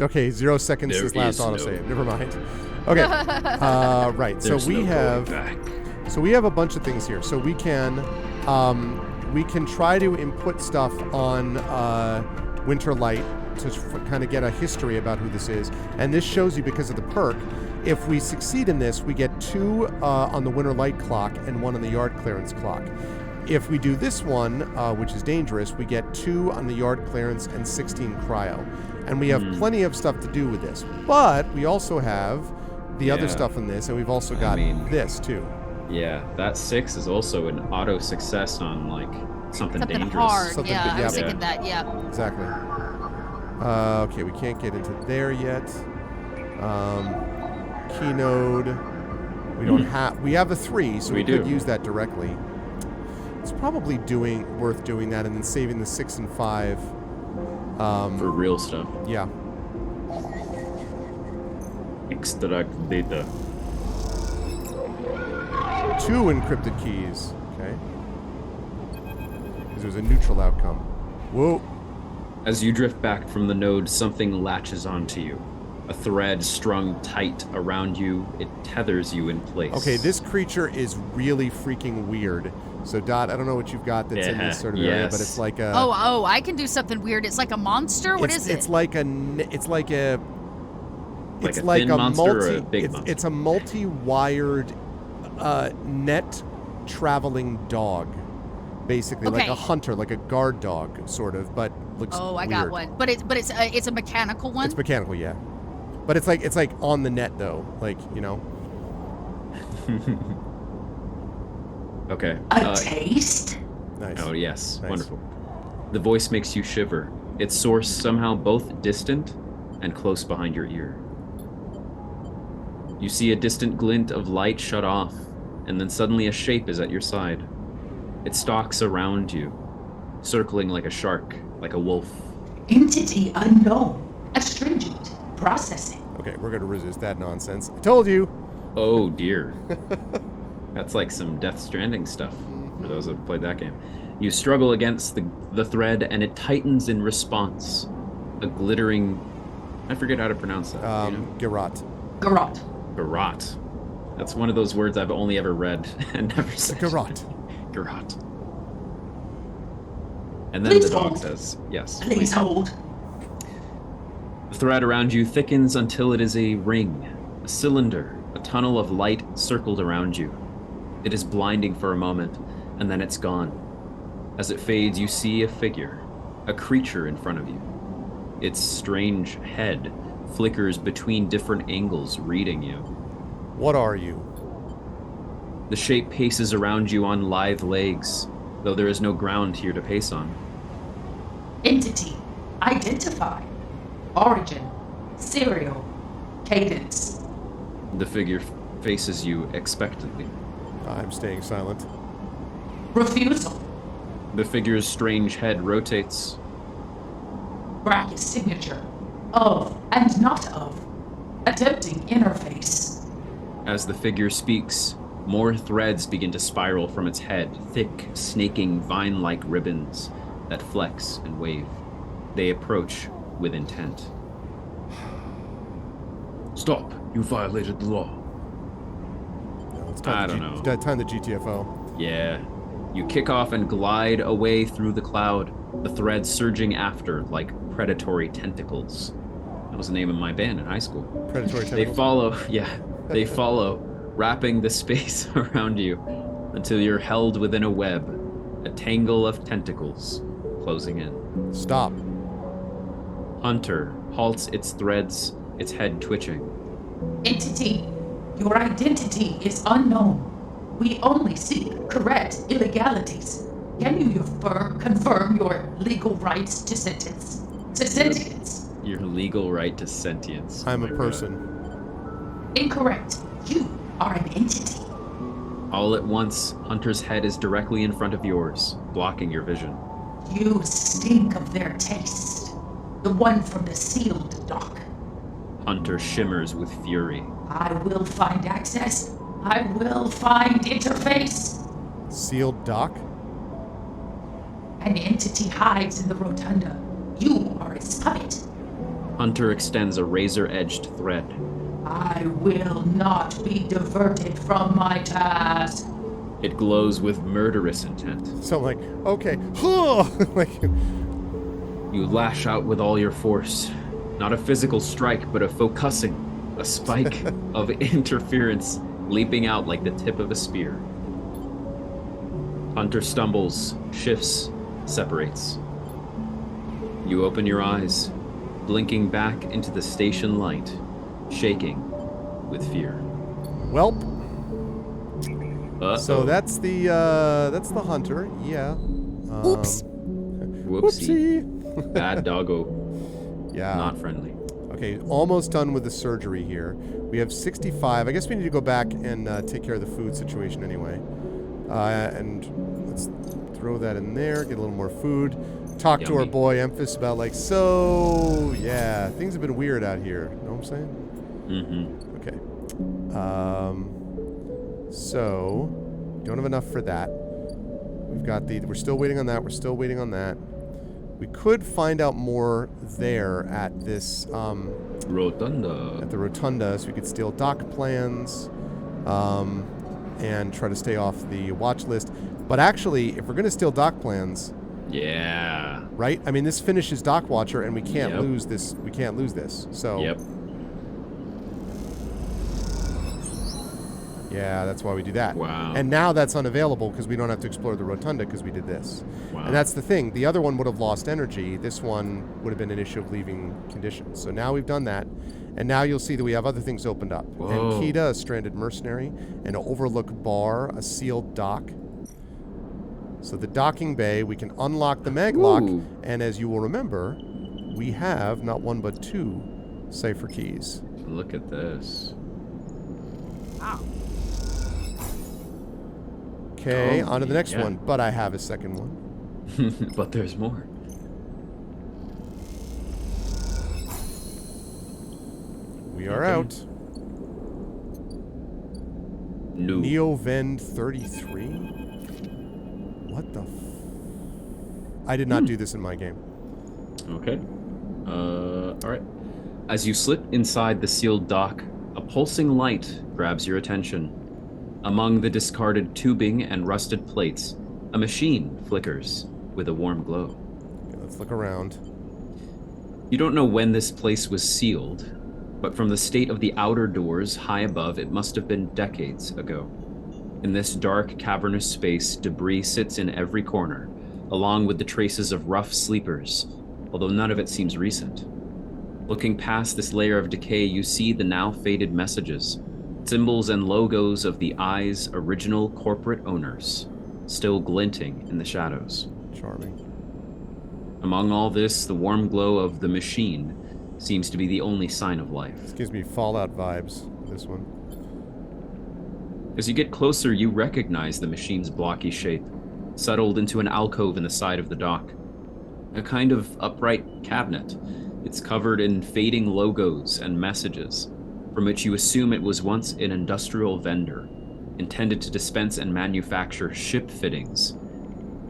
okay. 0 seconds There since last is no- autosave. Never mind. Okay. Right. There's So we no have. going back. So we have a bunch of things here. So we can try to input stuff on Winterlight to kind of get a history about who this is. And this shows you, because of the perk, if we succeed in this, we get 2 on the Winterlight clock and 1 on the yard clearance clock. If we do this one, which is dangerous, we get 2 on the yard clearance and 16 cryo. And we have plenty of stuff to do with this. But we also have the other Yeah. stuff in this, and we've also got this too. Yeah, that 6 is also an auto success on, like, something Something dangerous. hard. Something Yeah, big, I was yeah. thinking that, yeah. Exactly. Okay, we can't get into there yet. Keynode. We don't have. We have a 3, so we could do. use that directly. It's probably worth doing that and then saving the 6 and 5. For real stuff. Yeah. Extract data. 2 encrypted keys. Okay. Because there's a neutral outcome. Whoa. As you drift back from the node, something latches onto you. A thread strung tight around you. It tethers you in place. Okay, this creature is really freaking weird. So, Dot, I don't know what you've got that's in this sort of area, but it's like a... Oh, I can do something weird. It's like a monster? What is it? It's like a... It's like a... Like It's a like thin a monster or multi... a big monster? It's a multi-wired net traveling dog. Basically, like Okay. a hunter, like a guard dog, sort of, but looks Oh, I weird. got one. But it's a mechanical one? It's mechanical, yeah. But it's like on the net, though. Like, you know... Okay. A taste? Nice. Oh, yes. Nice. Wonderful. The voice makes you shiver. Its source somehow both distant and close behind your ear. You see a distant glint of light shut off, and then suddenly a shape is at your side. It stalks around you, circling like a shark, like a wolf. Entity unknown. Astringent. Processing. Okay, we're going to resist that nonsense. I told you! Oh dear. That's like some Death Stranding stuff, for those that have played that game. You struggle against the thread, and it tightens in response. A glittering... I forget how to pronounce that. Garrot. Garrot. Garrot. That's one of those words I've only ever read and never said. Garrot. Garrot. And then Please the dog hold. says, yes. Please hold. The thread around you thickens until it is a ring, a cylinder, a tunnel of light circled around you. It is blinding for a moment, and then it's gone. As it fades, you see a figure, a creature in front of you. Its strange head flickers between different angles, reading you. What are you? The shape paces around you on lithe legs, though there is no ground here to pace on. Entity. Identify. Origin. Serial. Cadence. The figure faces you expectantly. I'm staying silent. Refusal. The figure's strange head rotates. Bracket signature. Of and not of. Attempting interface. As the figure speaks, more threads begin to spiral from its head, thick, snaking, vine-like ribbons that flex and wave. They approach with intent. Stop! You violated the law. No, it's I don't know. Time the GTFO. Yeah. You kick off and glide away through the cloud, the threads surging after like predatory tentacles. That was the name of my band in high school. Predatory They tentacles. follow, they follow, wrapping the space around you until you're held within a web, a tangle of tentacles closing in. Stop. Hunter halts its threads, its head twitching. Entity. Your identity is unknown. We only seek correct illegalities. Can you confirm your legal rights to sentence? To sentience. Your legal right to sentience. I'm Oh a my person. Incorrect. You are an entity. God. All at once, Hunter's head is directly in front of yours, blocking your vision. You stink of their taste. The one from the sealed dock. Hunter shimmers with fury. I will find access. I will find interface. Sealed dock? An entity hides in the rotunda. You are its puppet. Hunter extends a razor-edged thread. I will not be diverted from my task. It glows with murderous intent. So I'm like, okay. Like, You lash out with all your force. Not a physical strike, but a focusing, a spike of interference leaping out like the tip of a spear. Hunter stumbles, shifts, separates. You open your eyes, blinking back into the station light, shaking with fear. welp. Uh-oh. So that's the hunter. Yeah. Oops. Whoopsie. Bad doggo. Yeah. Not friendly. Okay, almost done with the surgery here. We have 65. I guess we need to go back and take care of the food situation anyway. And let's throw that in there, get a little more food. Talk to our Yummy. boy Emphas about like, so, yeah, things have been weird out here. Know what I'm saying? Mm-hmm. Okay. So, don't have enough for that. We've got we're still waiting on that. We're still waiting on that. We could find out more there at this, Rotunda. at the rotunda, so we could steal dock plans, and try to stay off the watch list. But actually, if we're going to steal dock plans, Yeah. right? I mean, this finishes Dock Watcher, and we can't Yep. lose this. We can't lose this. So, Yep. yeah, that's why we do that. Wow. And now that's unavailable because we don't have to explore the rotunda because we did this. Wow. And that's the thing. The other one would have lost energy. This one would have been an issue of leaving conditions. So now we've done that. And now you'll see that we have other things opened up. Whoa. Ankita, a stranded mercenary, an overlook bar, a sealed dock. So the docking bay, we can unlock the maglock. Ooh. And as you will remember, we have not one but two cipher keys. Look at this. Okay, Oh, on to the next yeah. one. But I have a second one. But there's more. We are Okay. out. No. Neovend 33? What the I did not do this in my game. Okay. Alright. As you slip inside the sealed dock, a pulsing light grabs your attention. Among the discarded tubing and rusted plates, a machine flickers with a warm glow. Okay, let's look around. You don't know when this place was sealed, but from the state of the outer doors high above, it must have been decades ago. In this dark, cavernous space, debris sits in every corner, along with the traces of rough sleepers, although none of it seems recent. Looking past this layer of decay, you see the now faded messages, symbols and logos of the Eye's original corporate owners, still glinting in the shadows. Charming. Among all this, the warm glow of the machine seems to be the only sign of life. This gives me Fallout vibes, this one. As you get closer, you recognize the machine's blocky shape, settled into an alcove in the side of the dock. A kind of upright cabinet. It's covered in fading logos and messages, from which you assume it was once an industrial vendor, intended to dispense and manufacture ship fittings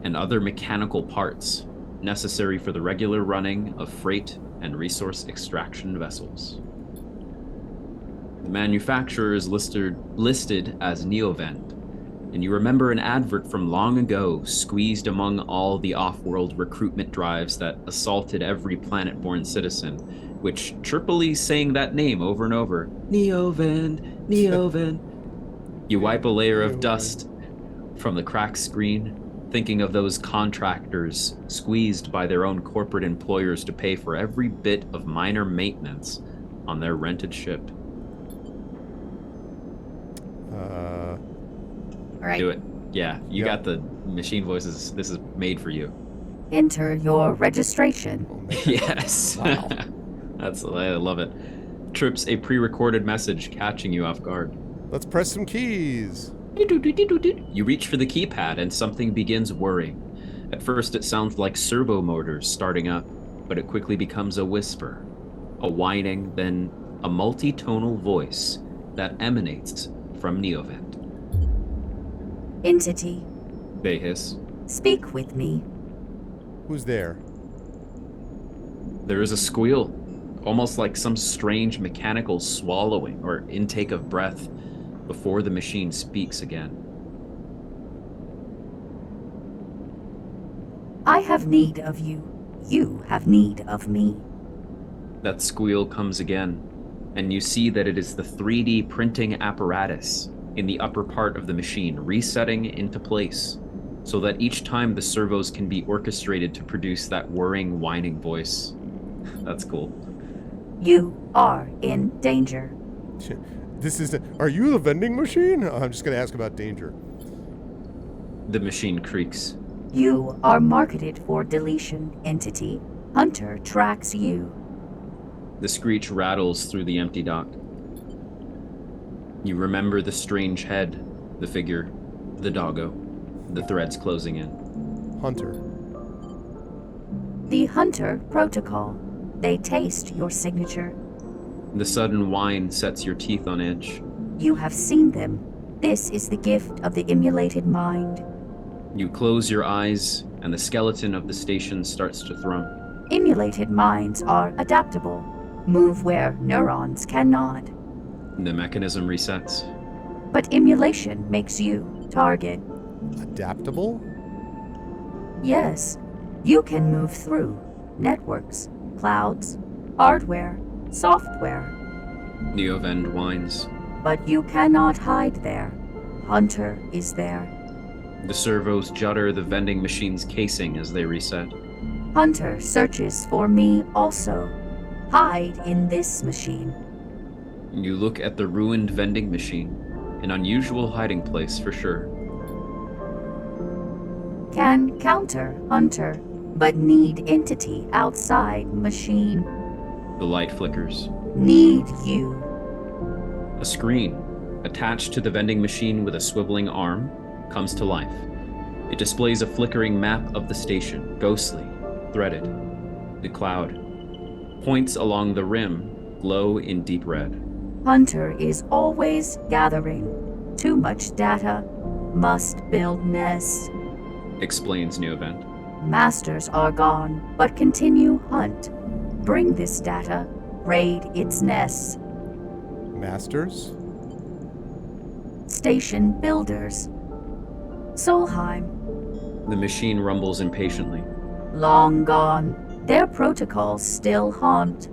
and other mechanical parts necessary for the regular running of freight and resource extraction vessels. The manufacturer is listed as Neovend, and you remember an advert from long ago squeezed among all the off-world recruitment drives that assaulted every planet-born citizen, which chirpily saying that name over and over, Neovend, Neovend. You wipe a layer of dust from the cracked screen, thinking of those contractors squeezed by their own corporate employers to pay for every bit of minor maintenance on their rented ship. All right. Do it. Yeah, you Yeah. got the machine voices. This is made for you. Enter your registration. Oh, man. Yes. Wow. I love it. Trips a pre-recorded message catching you off guard. Let's press some keys. You reach for the keypad and something begins whirring. At first it sounds like servo motors starting up, but it quickly becomes a whisper, a whining, then a multi-tonal voice that emanates from Neovent. Entity, They hiss. speak with me. Who's there? There is a squeal, almost like some strange mechanical swallowing or intake of breath before the machine speaks again. I have need of you. You have need of me. That squeal comes again, and you see that it is the 3D printing apparatus in the upper part of the machine resetting into place, so that each time the servos can be orchestrated to produce that whirring, whining voice. That's cool. You are in danger. Are you the vending machine? I'm just going to ask about danger. The machine creaks. You are marketed for deletion, entity. Hunter tracks you. The screech rattles through the empty dock. You remember the strange head, the figure, the doggo, the threads closing in. Hunter. The Hunter Protocol. They taste your signature. The sudden whine sets your teeth on edge. You have seen them. This is the gift of the emulated mind. You close your eyes, and the skeleton of the station starts to thrum. Emulated minds are adaptable. Move where neurons cannot. The mechanism resets. But emulation makes you target. Adaptable? Yes, you can move through networks, clouds, hardware, software. Neovend whines. But you cannot hide there. Hunter is there. The servos judder the vending machine's casing as they reset. Hunter searches for me also. Hide in this machine. You look at the ruined vending machine, an unusual hiding place for sure. Can counter Hunter, but need entity outside machine. The light flickers. Need you. A screen, attached to the vending machine with a swiveling arm, comes to life. It displays a flickering map of the station, ghostly, threaded. The cloud. Points along the rim glow in deep red. Hunter is always gathering. Too much data. Must build nests. Explains Neovent. Masters are gone, but continue hunt. Bring this data. Raid its nests. Masters? Station builders. Solheim. The machine rumbles impatiently. Long gone. Their protocols still haunt.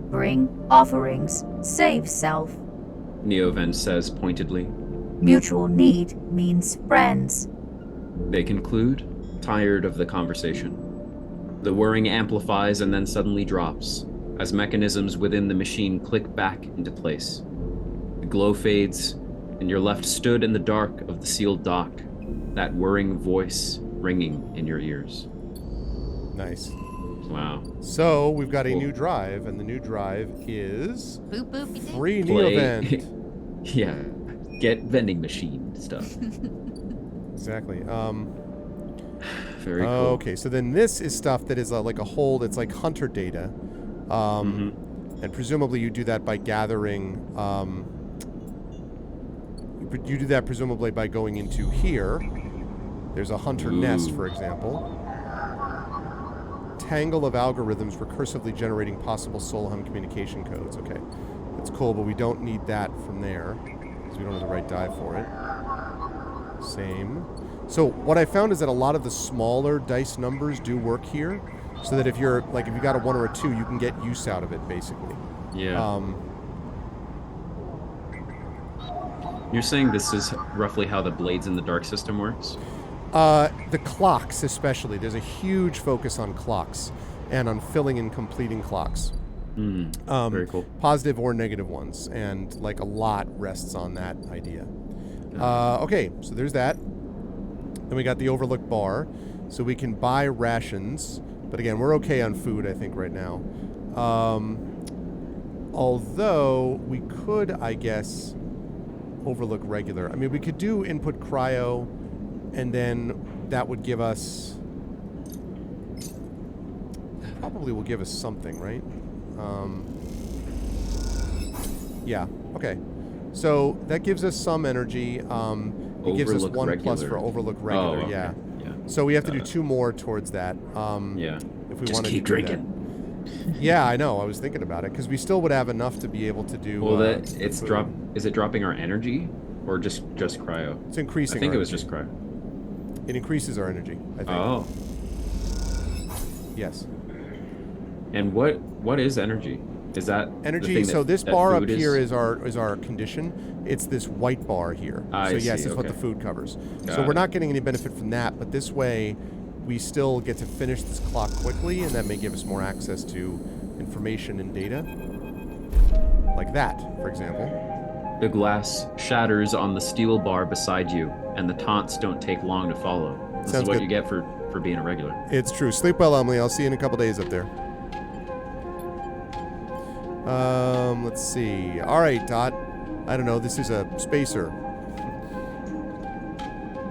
Bring offerings. Save self. Neovent says pointedly. Mutual need means friends. They conclude, tired of the conversation. The whirring amplifies and then suddenly drops, as mechanisms within the machine click back into place. The glow fades, and you're left stood in the dark of the sealed dock, that whirring voice ringing in your ears. Nice. Wow. So we've got a Cool. new drive, and the new drive is Boop boop. You did. free Play- Neovend. Yeah. Get vending machine stuff. Exactly. Very cool. Okay, so then this is stuff that is like a hold. It's like hunter data, and presumably you do that by gathering. You do that presumably by going into here. There's a hunter nest, for example. Tangle of algorithms recursively generating possible Solheim communication codes. Okay, that's cool, but we don't need that from there because we don't have the right die for it. Same. So what I found is that a lot of the smaller dice numbers do work here, so that if you're like if you got a 1 or a 2, you can get use out of it basically. Yeah. You're saying this is roughly how the Blades in the Dark system works? The clocks especially. There's a huge focus on clocks and on filling and completing clocks. Very cool. Positive or negative ones, and like a lot rests on that idea. Okay, so there's that. Then we got the Overlook bar, so we can buy rations, but again, we're okay on food, I think, right now. Although we could, I guess, Overlook regular. I mean, we could do input cryo, and then that would give us... Probably will give us something, right? Yeah, okay. So that gives us some energy. It gives us Overlook 1 regular. plus for Overlook regular, Oh, okay. yeah. Yeah. So we have to do Got it. 2 more towards that. Yeah. If we Just wanted keep to do that. drinking. Yeah, I know. I was thinking about it because we still would have enough to be able to do. Well, the it's food. Is it dropping our energy, or just cryo? It's increasing. I think our it was energy. just cryo. It increases our energy. I think. Oh. Yes. And what is energy? Is that the Energy. thing So that- this that bar up food here is our condition. It's this white bar here. I So yes, see, it's what the okay. food covers. So Got we're it. not getting any benefit from that, but this way, we still get to finish this clock quickly, and that may give us more access to information and data, like that, for example. The glass shatters on the steel bar beside you, and the taunts don't take long to follow. This Sounds is what good. you get for being a regular. It's true. Sleep well, Emily. I'll see you in a couple days up there. Let's see. All right, Dot. I don't know. This is a spacer.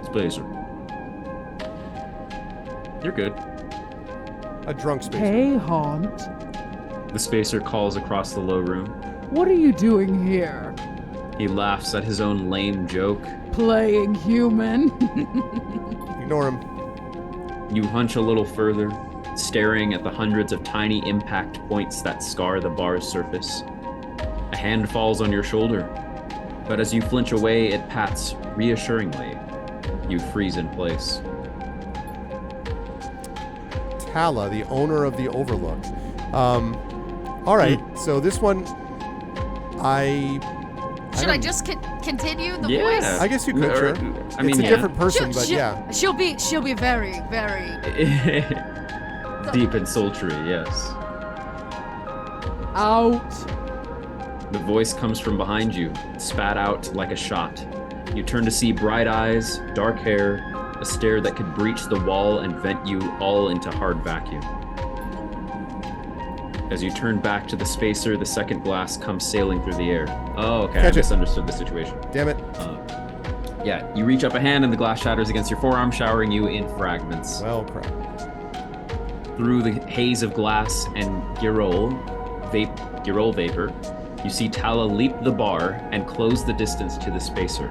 Spacer. You're good. A drunk spacer. Hey, Haunt. The spacer calls across the low room. What are you doing here? He laughs at his own lame joke. Playing human? Ignore him. You hunch a little further, staring at the hundreds of tiny impact points that scar the bar's surface. A hand falls on your shoulder, but as you flinch away, it pats reassuringly. You freeze in place. Tala, the owner of the Overlook. All right. So this one, Should I don't- just continue the Yeah. voice? I guess you could. Or- Sure. I mean, it's a yeah. different person, but she'll, yeah. she'll be very, very. Deep and sultry, yes. Out. The voice comes from behind you, spat out like a shot. You turn to see bright eyes, dark hair, a stare that could breach the wall and vent you all into hard vacuum. As you turn back to the spacer, the second glass comes sailing through the air. Oh, okay, Catch I it. misunderstood the situation. Damn it. Yeah, you reach up a hand and the glass shatters against your forearm, showering you in fragments. Well, crap. Through the haze of glass and Girol vapor, you see Tala leap the bar and close the distance to the spacer.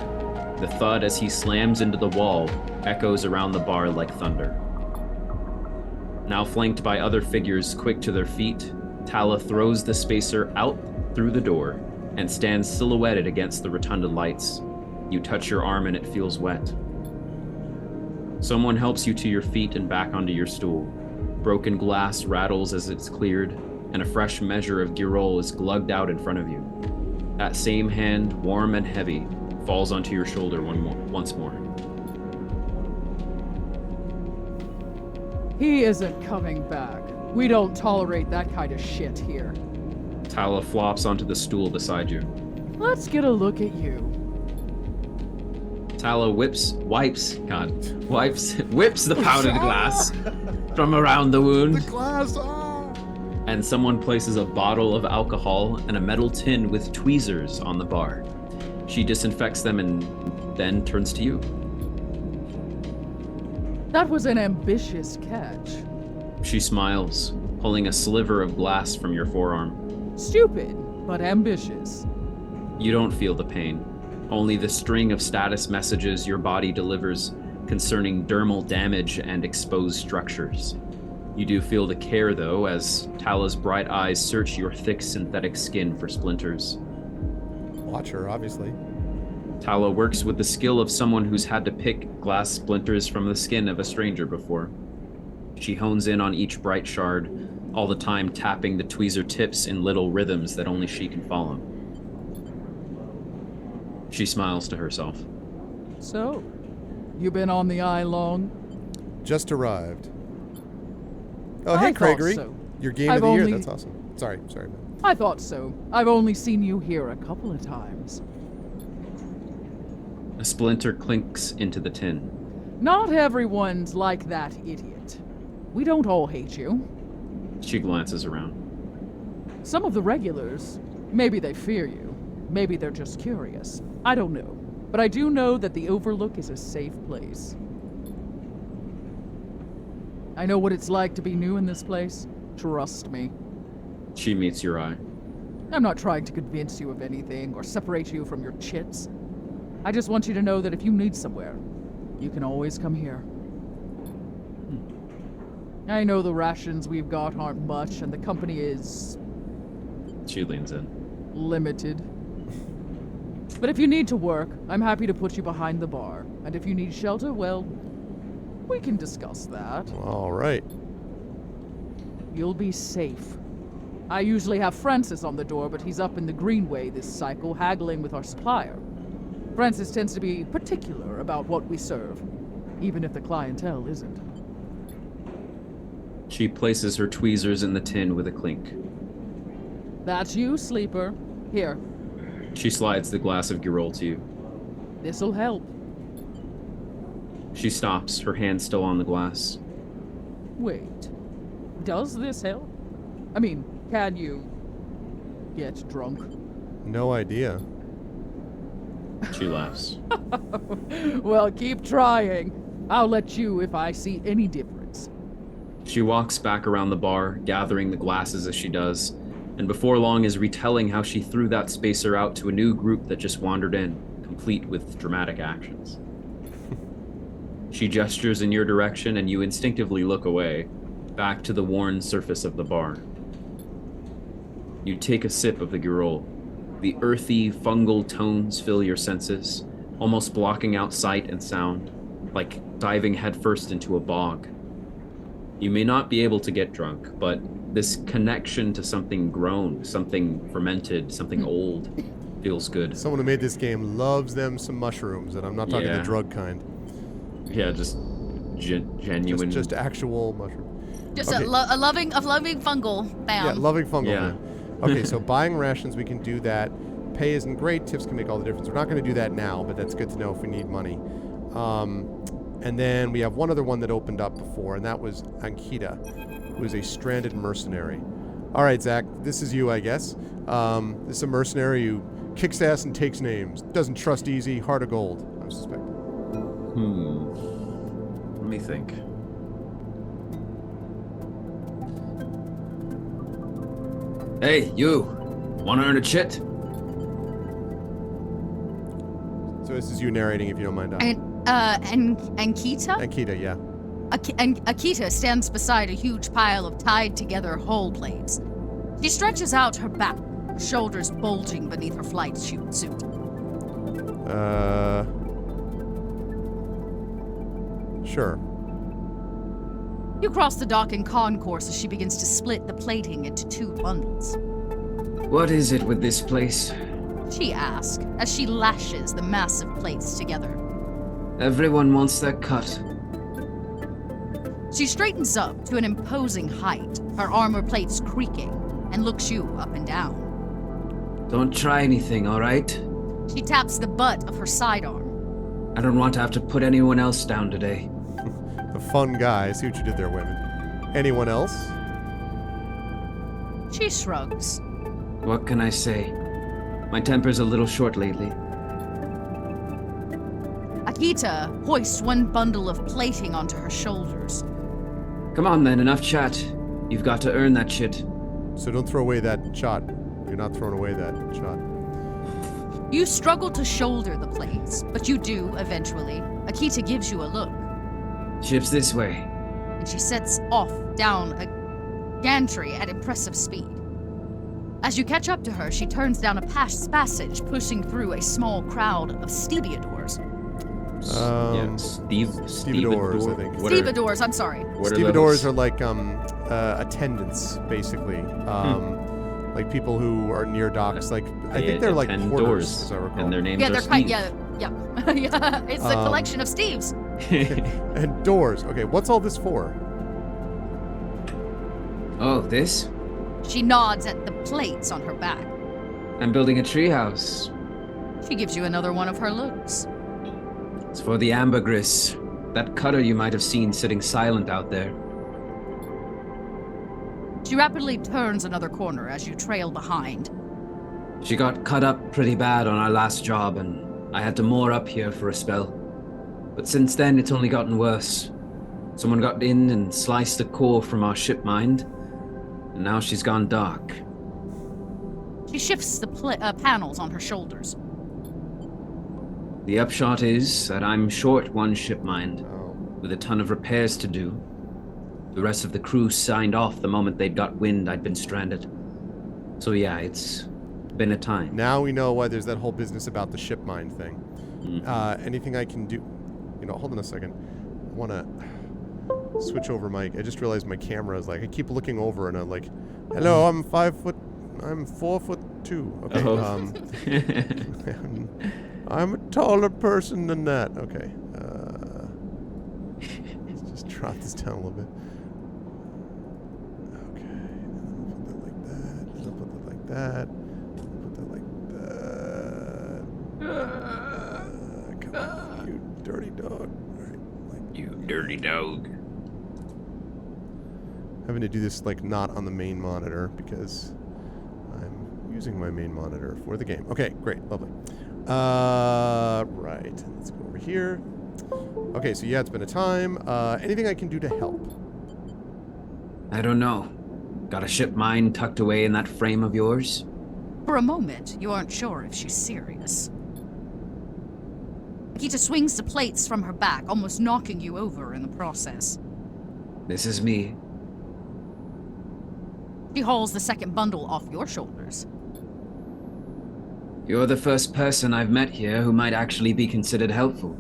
The thud as he slams into the wall echoes around the bar like thunder. Now flanked by other figures quick to their feet, Tala throws the spacer out through the door and stands silhouetted against the rotunda lights. You touch your arm and it feels wet. Someone helps you to your feet and back onto your stool. Broken glass rattles as it's cleared, and a fresh measure of Girol is glugged out in front of you. That same hand, warm and heavy, falls onto your shoulder once more. He isn't coming back. We don't tolerate that kind of shit here. Tala flops onto the stool beside you. Let's get a look at you. Tala whips the powdered glass from around the wound. The glass. And someone places a bottle of alcohol and a metal tin with tweezers on the bar. She disinfects them and then turns to you. That was an ambitious catch. She smiles, pulling a sliver of glass from your forearm. Stupid, but ambitious. You don't feel the pain, only the string of status messages your body delivers concerning dermal damage and exposed structures. You do feel the care, though, as Tala's bright eyes search your thick synthetic skin for splinters. Watch her, obviously. Tala works with the skill of someone who's had to pick glass splinters from the skin of a stranger before. She hones in on each bright shard, all the time tapping the tweezer tips in little rhythms that only she can follow. She smiles to herself. So, you been on the eye long? Just arrived. Oh, I hey, thought Craigery. so. Your game I've of the year. only- That's awesome. Sorry, man. I thought so. I've only seen you here a couple of times. A splinter clinks into the tin. Not everyone's like that idiot. We don't all hate you. She glances around. Some of the regulars, maybe they fear you. Maybe they're just curious. I don't know. But I do know that the Overlook is a safe place. I know what it's like to be new in this place. Trust me. She meets your eye. I'm not trying to convince you of anything or separate you from your chits. I just want you to know that if you need somewhere, you can always come here. I know the rations we've got aren't much, and the company is She leans in. limited. But if you need to work, I'm happy to put you behind the bar. And if you need shelter, well, we can discuss that. All right. You'll be safe. I usually have Francis on the door, but he's up in the Greenway this cycle, haggling with our supplier. Francis tends to be particular about what we serve, even if the clientele isn't. She places her tweezers in the tin with a clink. That's you, Sleeper. Here, She slides the glass of Girol to you. this'll help. She stops, her hand still on the glass. Wait, does this help? I mean, can you get drunk? No idea. She laughs. Well, keep trying. I'll let you if I see any difference. She walks back around the bar, gathering the glasses as she does, and before long is retelling how she threw that spacer out to a new group that just wandered in, complete with dramatic actions. She gestures in your direction and you instinctively look away, back to the worn surface of the bar. You take a sip of the Girol. The earthy, fungal tones fill your senses, almost blocking out sight and sound, like diving headfirst into a bog. You may not be able to get drunk, but this connection to something grown, something fermented, something old, feels good. Someone who made this game loves them some mushrooms, and I'm not talking Yeah. the drug kind. Yeah, just genuine. Just actual mushroom. Just Okay. a loving fungal. Bam. Yeah, loving fungal. Yeah. Man. Okay, so buying rations, we can do that. Pay isn't great. Tips can make all the difference. We're not going to do that now, but that's good to know if we need money. And then we have one other one that opened up before, and that was Ankita, who is a stranded mercenary. All right, Zach, this is you, I guess. This is a mercenary who kicks ass and takes names. Doesn't trust easy, heart of gold, I suspect. Let me think. Hey, you! Wanna earn a chit? So this is you narrating, if you don't mind. And Ankita? Ankita, yeah. Akita stands beside a huge pile of tied-together hull plates. She stretches out her back, her shoulders bulging beneath her flight suit. Sure. You cross the docking concourse as she begins to split the plating into two bundles. What is it with this place? She asks as she lashes the massive plates together. Everyone wants their cut. She straightens up to an imposing height, her armor plates creaking, and looks you up and down. Don't try anything, all right? She taps the butt of her sidearm. I don't want to have to put anyone else down today. The fun guy. I see what you did there, women. Anyone else? She shrugs. What can I say? My temper's a little short lately. Akita hoists one bundle of plating onto her shoulders. Come on then, enough chat. You've got to earn that shit. So don't throw away that shot. You're not throwing away that shot. You struggle to shoulder the plates, but you do eventually. Akita gives you a look, Ship's this way. and she sets off down a gantry at impressive speed. As you catch up to her, she turns down a passage, pushing through a small crowd of stevedores. Stevedores, I think. Stevedores, I'm sorry. Stevedores are like attendants, basically. Like people who are near docks. Like I think they're like attend porters, doors, as I recall. and their names Yeah, are they're Steve. yeah. Yeah, it's a collection of Steves. And doors. Okay, what's all this for? Oh, this? She nods at the plates on her back. I'm building a treehouse. She gives you another one of her looks. It's for the ambergris. That cutter you might have seen sitting silent out there. She rapidly turns another corner as you trail behind. She got cut up pretty bad on our last job, and I had to moor up here for a spell. But since then, it's only gotten worse. Someone got in and sliced the core from our ship mind, and now she's gone dark. She shifts the panels on her shoulders. The upshot is that I'm short one ship mind, Oh. with a ton of repairs to do. The rest of the crew signed off the moment they'd got wind I'd been stranded. So yeah, it's been a time. Now we know why there's that whole business about the ship mine thing. Anything I can do? You know, hold on a second. I want to switch over mic. I just realized my camera is like, I keep looking over and I'm like, hello, I'm 4'2". Okay. Oh. I'm a taller person than that. Okay. Let's just drop this down a little bit. Okay. Put that like that. Put that like that. Put that like that. Come on, you dirty dog. All right, like, You dirty dog. having to do this like not on the main monitor because I'm using my main monitor for the game. Okay, great, lovely. Right, let's go over here. Okay, so yeah, it's been a time. Anything I can do to help? I don't know. Got a ship mine tucked away in that frame of yours? For a moment, you aren't sure if she's serious. Akita swings the plates from her back, almost knocking you over in the process. This is me. She hauls the second bundle off your shoulders. You're the first person I've met here who might actually be considered helpful.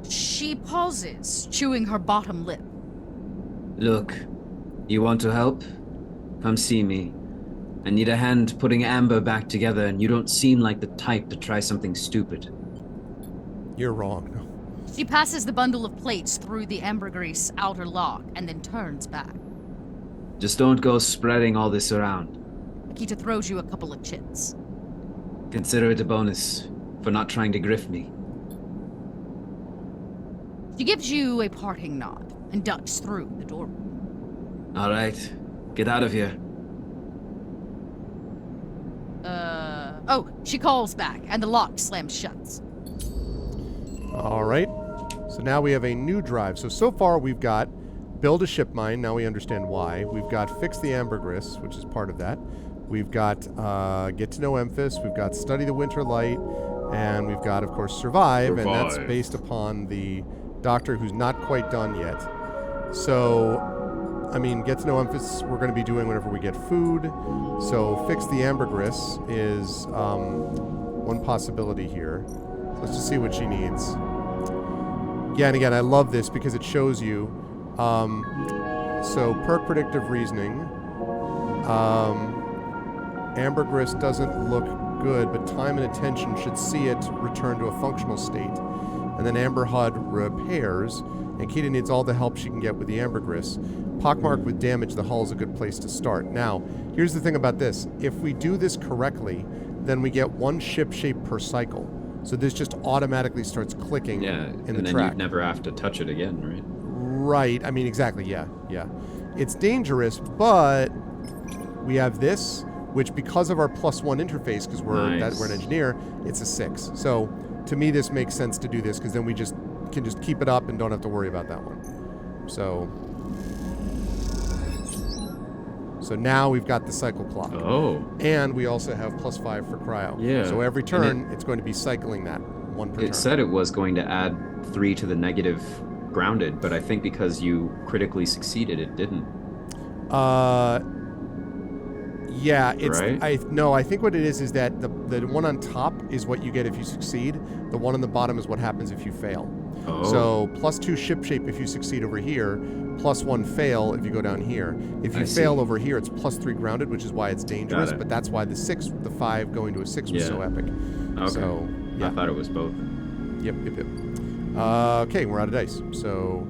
She pauses, chewing her bottom lip. Look, you want to help? Come see me. I need a hand putting Amber back together, and you don't seem like the type to try something stupid. You're wrong. No. She passes the bundle of plates through the ambergris outer lock and then turns back. Just don't go spreading all this around. Akita throws you a couple of chits. Consider it a bonus for not trying to grift me. She gives you a parting nod and ducks through the doorway. All right, get out of here. Oh, she calls back and the lock slams shut. All right. So now we have a new drive. So far we've got build a ship mine. Now we understand why. We've got fix the ambergris, which is part of that. We've got get to know Memphis. We've got study the winter light. And we've got, of course, survive. And that's based upon the doctor who's not quite done yet. So, I mean, get to know Memphis we're going to be doing whenever we get food. So fix the ambergris is one possibility here. Let's just see what she needs. Yeah, and again, I love this because it shows you. So perk predictive reasoning. Ambergris doesn't look good, but time and attention should see it return to a functional state. And then Amberhud repairs, and Kita needs all the help she can get with the ambergris. Pockmark with damage, the hull is a good place to start. Now, here's the thing about this. If we do this correctly, then we get 1 ship shape per cycle. So this just automatically starts clicking in the and then track. you never have to touch it again, right? Right. I mean, exactly. Yeah. It's dangerous, but we have this, which because of our +1 interface, because we're an engineer, it's a 6. So to me, this makes sense to do this because then we can just keep it up and don't have to worry about that one. So now we've got the cycle clock. Oh. And we also have +5 for cryo. Yeah. So every turn, it's going to be cycling that 1 per turn. It said it was going to add 3 to the negative grounded, but I think because you critically succeeded, it didn't. Yeah, it's right? I think what it is that the one on top is what you get if you succeed. The one on the bottom is what happens if you fail. Oh. So +2 ship shape if you succeed over here, +1 fail if you go down here. If you fail over here, it's +3 grounded, which is why it's dangerous. But that's why the 5 going to a 6 was so epic. Okay. So yeah. I thought it was both. Yep. Okay, we're out of dice. So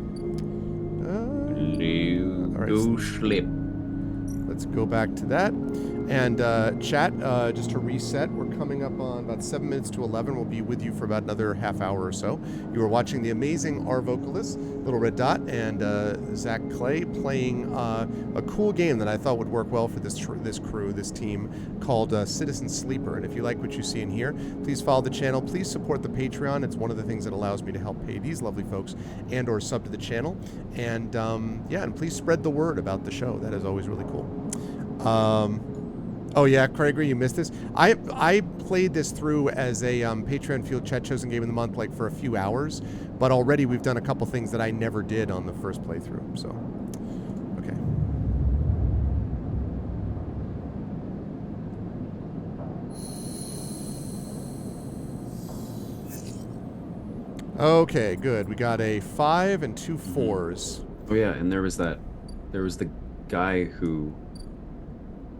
No slip. let's go back to that. And chat, just to reset, we're coming up on about 7 minutes to 11. We'll be with you for about another half hour or so. You are watching the amazing Arvocalists, Little Red Dot, and Zach Clay playing a cool game that I thought would work well for this crew, this team, called Citizen Sleeper. And if you like what you see in here, please follow the channel. Please support the Patreon. It's one of the things that allows me to help pay these lovely folks and or sub to the channel. And and please spread the word about the show. That is always really cool. Oh yeah, Craiger, you missed this. I played this through as a Patreon Field Chat Chosen Game of the Month, like for a few hours, but already we've done a couple things that I never did on the first playthrough. So, okay. Okay, good. We got a 5 and 2 4s. Oh yeah, and there was the guy who.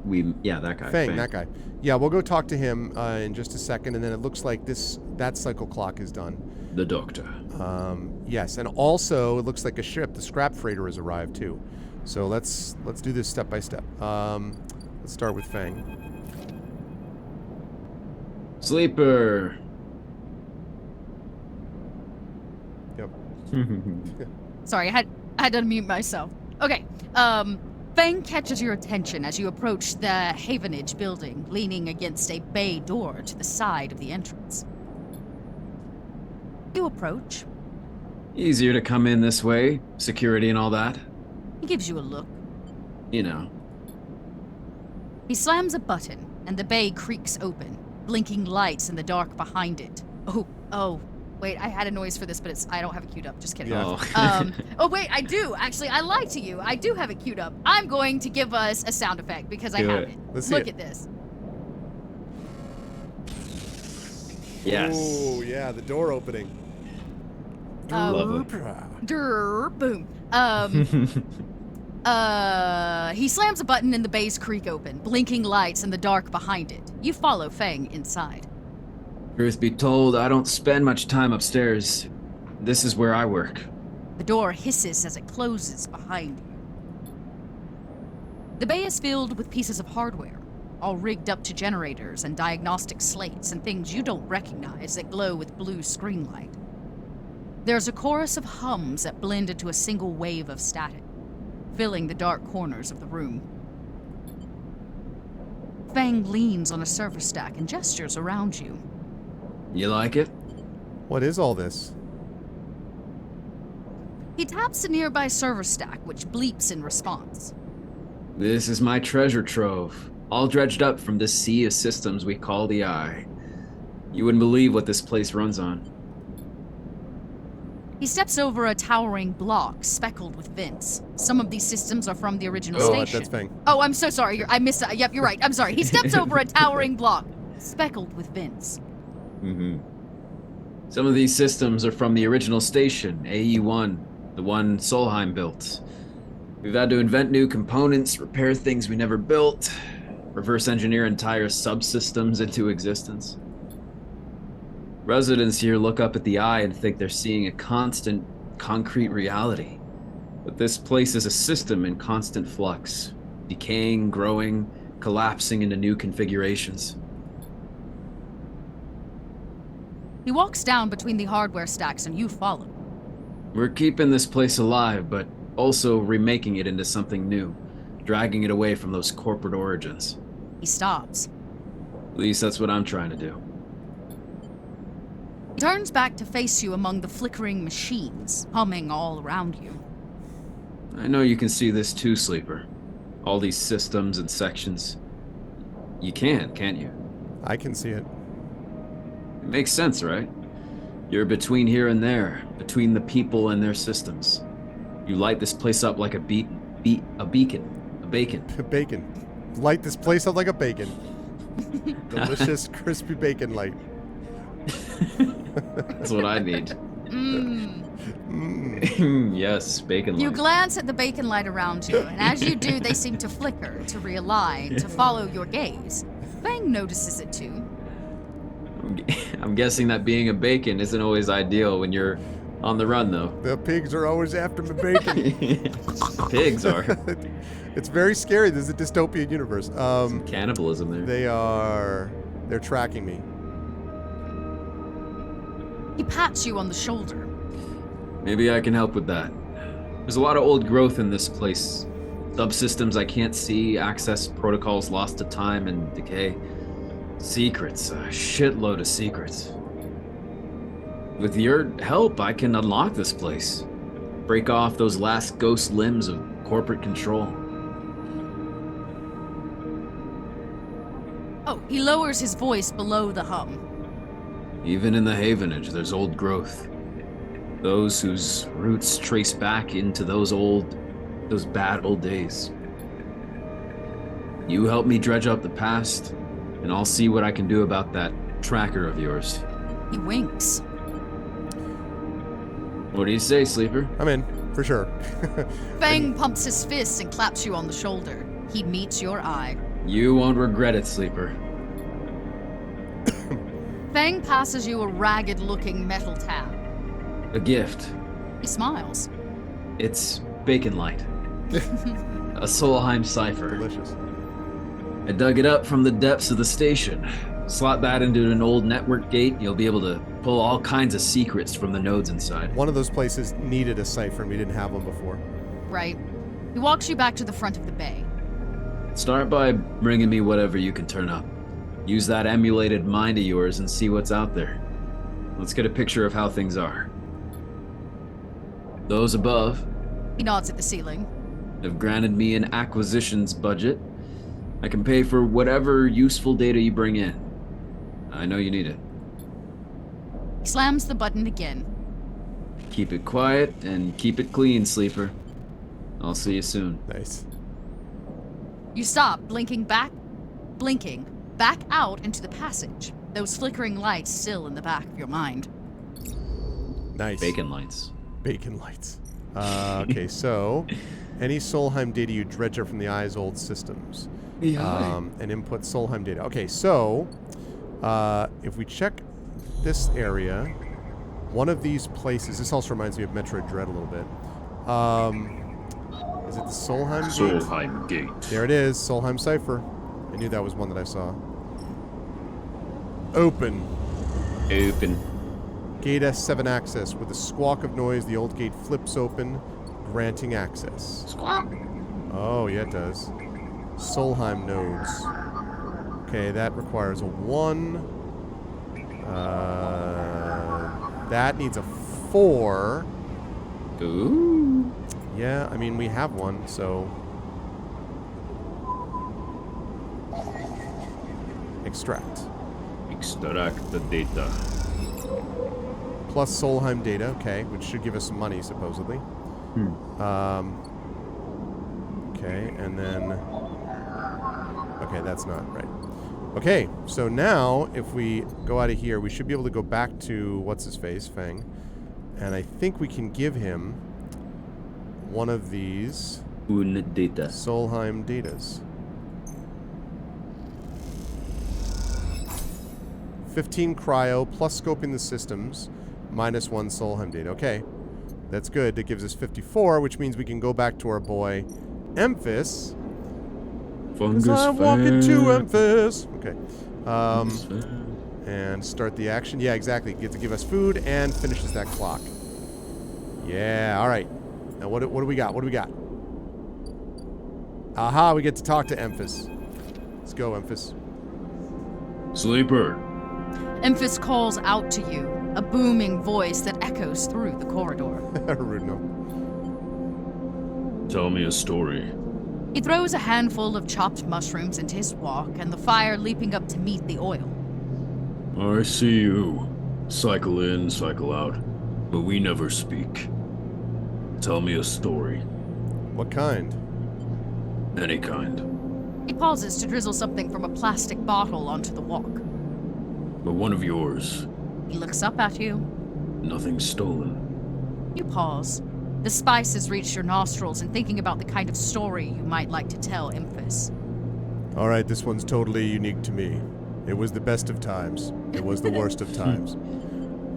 That guy. Fang, that guy. Yeah, we'll go talk to him in just a second, and then it looks like that cycle clock is done. The doctor. Yes, and also it looks like a ship, the scrap freighter, has arrived too. So let's do this step by step. Let's start with Fang. Sleeper. Yep. Sorry, I had to unmute myself. Okay. Fang catches your attention as you approach the Havenage building, leaning against a bay door to the side of the entrance. You approach. Easier to come in this way. Security and all that. He gives you a look. You know. He slams a button, and the bay creaks open, blinking lights in the dark behind it. Oh. Wait, I had a noise for this, but I don't have it queued up. Just kidding. Yeah. Oh, wait, I do. Actually, I lied to you. I do have it queued up. I'm going to give us a sound effect because I have it. Let's see Look it. at this. Yes. Oh, yeah, the door opening. Lovely. Boom. He slams a button and the bay's creak open, blinking lights in the dark behind it. You follow Fang inside. Truth be told, I don't spend much time upstairs. This is where I work. The door hisses as it closes behind you. The bay is filled with pieces of hardware, all rigged up to generators and diagnostic slates and things you don't recognize that glow with blue screen light. There's a chorus of hums that blend into a single wave of static, filling the dark corners of the room. Fang leans on a server stack and gestures around you. You like it? What is all this? He taps a nearby server stack, which bleeps in response. This is my treasure trove, all dredged up from this sea of systems we call the Eye. You wouldn't believe what this place runs on. He steps over a towering block speckled with vents. Some of these systems are from the original Oh, station. that's Fang. Oh, I'm so sorry. I missed that. Yep, you're right. I'm sorry. He steps over a towering block speckled with vents. Mm-hmm. Some of these systems are from the original station, AE-1, the one Solheim built. We've had to invent new components, repair things we never built. reverse engineer entire subsystems into existence. Residents here look up at the eye and think they're seeing a constant, concrete reality. But this place is a system in constant flux, decaying, growing, collapsing into new configurations. He walks down between the hardware stacks and you follow. We're keeping this place alive, but also remaking it into something new, dragging it away from those corporate origins. He stops. At least that's what I'm trying to do. He turns back to face you among the flickering machines, humming all around you. I know you can see this too, Sleeper. All these systems and sections. You can't you? I can see it. It makes sense, right? You're between here and there, between the people and their systems. You light this place up like a bacon. Bacon. Light this place up like a bacon. Delicious, crispy bacon light. That's what I need. Yes, bacon light. You glance at the bacon light around you, and as you do, they seem to flicker, to realign, to follow your gaze. Fang notices it too. I'm guessing that being a bacon isn't always ideal when you're on the run, though. The pigs are always after my bacon. Pigs are. It's very scary. This is a dystopian universe. Some cannibalism there. They're tracking me. He pats you on the shoulder. Maybe I can help with that. There's a lot of old growth in this place. Subsystems I can't see, access protocols lost to time and decay. Secrets, a shitload of secrets. With your help, I can unlock this place. Break off those last ghost limbs of corporate control. Oh, he lowers his voice below the hum. Even in the Havenage, there's old growth. Those whose roots trace back into those bad old days. You help me dredge up the past, and I'll see what I can do about that tracker of yours. He winks. What do you say, Sleeper? I'm in, for sure. Fang pumps his fists and claps you on the shoulder. He meets your eye. You won't regret it, Sleeper. Fang passes you a ragged-looking metal tab. A gift. He smiles. It's bacon light. A Solheim cipher. Delicious. I dug it up from the depths of the station. Slot that into an old network gate, you'll be able to pull all kinds of secrets from the nodes inside. One of those places needed a cipher and we didn't have one before. Right. He walks you back to the front of the bay. Start by bringing me whatever you can turn up. Use that emulated mind of yours and see what's out there. Let's get a picture of how things are. Those above He nods at the ceiling. have granted me an acquisitions budget. I can pay for whatever useful data you bring in. I know you need it. He slams the button again. Keep it quiet and keep it clean, Sleeper. I'll see you soon. Nice. You stop, blinking back out into the passage. Those flickering lights still in the back of your mind. Nice. Bacon lights. Bacon lights. Okay, so any Solheim data you dredge up from the eye's old systems. And input Solheim data. Okay, so if we check this area, one of these places, this also reminds me of Metroid Dread a little bit. Is it the Solheim Gate? Solheim Gate. There it is, Solheim Cipher. I knew that was one that I saw. Open. Gate S7 access. With a squawk of noise, the old gate flips open, granting access. Squawk. Oh, yeah, it does. Solheim nodes. Okay, that requires a 1. That needs a 4. Ooh. Yeah, I mean, we have one, so... Extract. Extract the data. Plus Solheim data, okay, which should give us some money, supposedly. Okay, and then... Okay, that's not right. Okay, so now, if we go out of here, we should be able to go back to, what's-his-face, Fang. And I think we can give him one of these Un data. Solheim datas. 15 cryo, plus scoping the systems, -1 soul hemdate. Okay, that's good. That gives us 54, which means we can go back to our boy, Emphas. Fungus I'm walking to fan. Emphas. Okay. Fungus fan. And start the action. Yeah, exactly. Get to give us food and finishes that clock. Yeah, all right. Now what do we got? What do we got? Aha, we get to talk to Emphas. Let's go, Emphas. Sleeper. Emphas calls out to you, a booming voice that echoes through the corridor. Rude, no. Tell me a story. He throws a handful of chopped mushrooms into his wok and the fire leaping up to meet the oil. I see you. Cycle in, cycle out. But we never speak. Tell me a story. What kind? Any kind. He pauses to drizzle something from a plastic bottle onto the wok. But one of yours. He looks up at you. Nothing stolen. You pause. The spices reach your nostrils and thinking about the kind of story you might like to tell Emphas. All right, this one's totally unique to me. It was the best of times. It was the worst of times.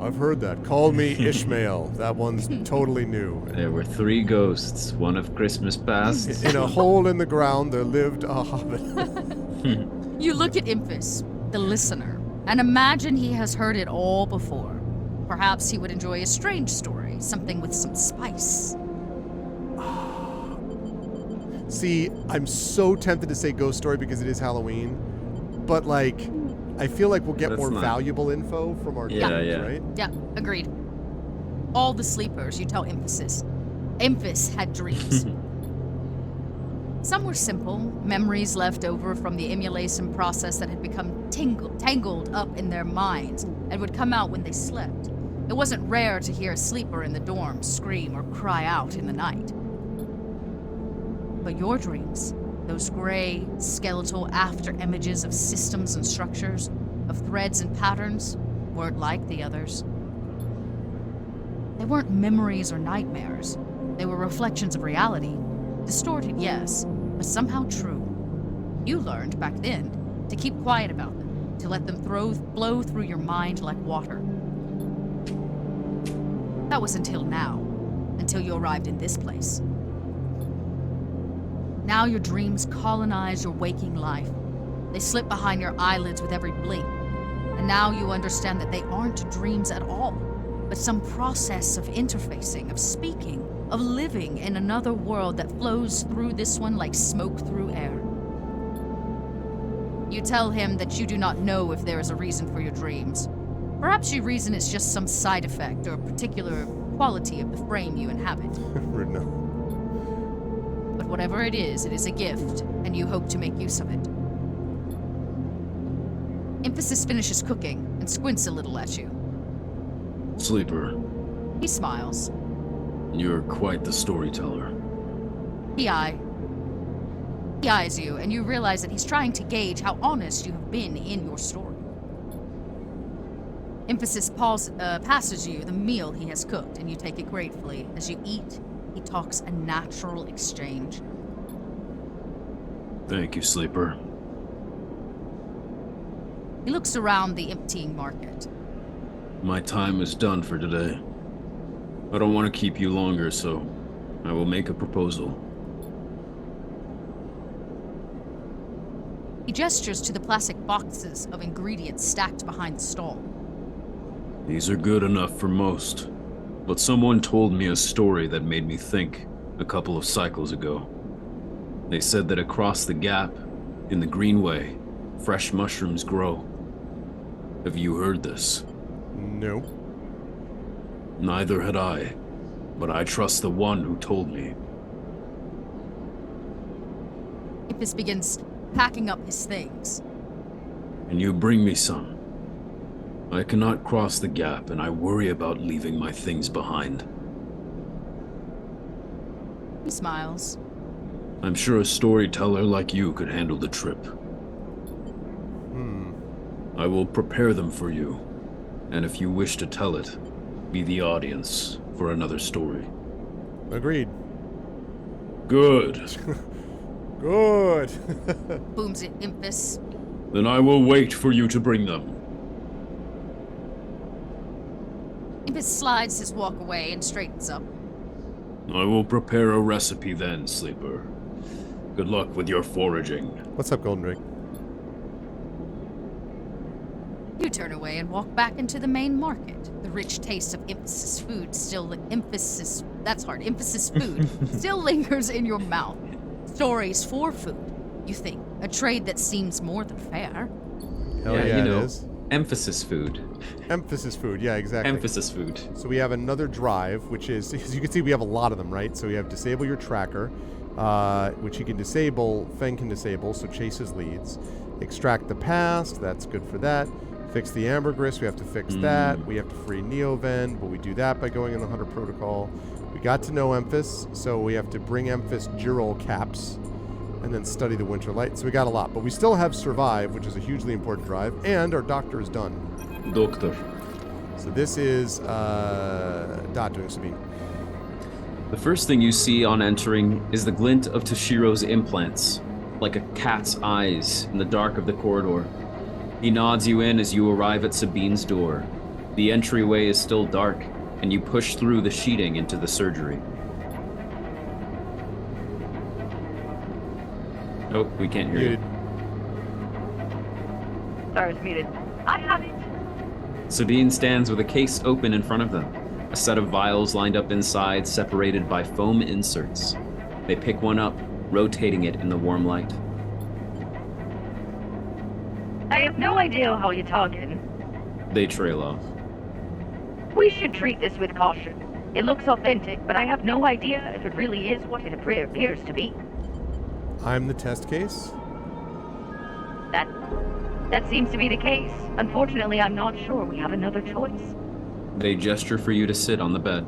I've heard that. Call me Ishmael. That one's totally new. There were 3 ghosts, one of Christmas past. In a hole in the ground, there lived a hobbit. You look at Emphas, the listener, and imagine he has heard it all before. Perhaps he would enjoy a strange story, something with some spice. See, I'm so tempted to say ghost story because it is Halloween, but like, I feel like we'll get That's more not- valuable info from our Yeah, dreams, yeah. right? Yeah, agreed. All the sleepers, you tell Emphas had dreams. Some were simple, memories left over from the emulation process that had become tangled up in their minds and would come out when they slept. It wasn't rare to hear a sleeper in the dorm scream or cry out in the night. But your dreams, those gray, skeletal after images of systems and structures, of threads and patterns, weren't like the others. They weren't memories or nightmares. They were reflections of reality. Distorted, yes, but somehow true. You learned back then to keep quiet about them, to let them flow through your mind like water. That was until now, until you arrived in this place. Now your dreams colonize your waking life. They slip behind your eyelids with every blink. And now you understand that they aren't dreams at all, but some process of interfacing, of speaking, of living in another world that flows through this one like smoke through air. You tell him that you do not know if there is a reason for your dreams. Perhaps your reason is just some side effect or particular quality of the frame you inhabit. Rude, no. But whatever it is a gift, and you hope to make use of it. Emphasis finishes cooking and squints a little at you. Sleeper, He smiles. you're quite the storyteller. He eyes you, and you realize that he's trying to gauge how honest you have been in your story. Emphasis passes you the meal he has cooked, and you take it gratefully. As you eat, he talks a natural exchange. Thank you, Sleeper. He looks around the emptying market. My time is done for today. I don't want to keep you longer, so I will make a proposal. He gestures to the plastic boxes of ingredients stacked behind the stall. These are good enough for most, but someone told me a story that made me think a couple of cycles ago. They said that across the gap, in the Greenway, fresh mushrooms grow. Have you heard this? No. Neither had I, but I trust the one who told me. Emphasis begins packing up his things. And you bring me some. I cannot cross the gap, and I worry about leaving my things behind. He smiles. I'm sure a storyteller like you could handle the trip. I will prepare them for you, and if you wish to tell it, be the audience for another story. Agreed. Good. Good. Booms at Emphasis. Then I will wait for you to bring them. Impus slides his walk away and straightens up. I will prepare a recipe then, Sleeper. Good luck with your foraging. What's up, Golden Drake? You turn away and walk back into the main market. The rich taste of emphasis food emphasis food still lingers in your mouth. Stories for food, you think. A trade that seems more than fair. Hell yeah, you know, it is. emphasis food. Emphasis food, yeah, exactly. Emphasis food. So we have another drive, which is, as you can see, we have a lot of them, right? So we have disable your tracker, which he can disable, Feng can disable, so chases leads. Extract the past, that's good for that. Fix the ambergris, we have to fix that. We have to free Neoven, but we do that by going in the Hunter Protocol. We got to know Emphas, so we have to bring Emphas Girol caps and then study the Winter Light. So we got a lot, but we still have Survive, which is a hugely important drive, and our Doctor is done. Doctor. So this is Dot doing Sabine. The first thing you see on entering is the glint of Toshiro's implants, like a cat's eyes in the dark of the corridor. He nods you in as you arrive at Sabine's door. The entryway is still dark, and you push through the sheeting into the surgery. Oh, we can't hear you. Sorry, it's muted. I have it. Sabine stands with a case open in front of them, a set of vials lined up inside, separated by foam inserts. They pick one up, rotating it in the warm light. I have no idea how you're talking. They trail off. We should treat this with caution. It looks authentic, but I have no idea if it really is what it appears to be. I'm the test case. That seems to be the case. Unfortunately, I'm not sure we have another choice. They gesture for you to sit on the bed.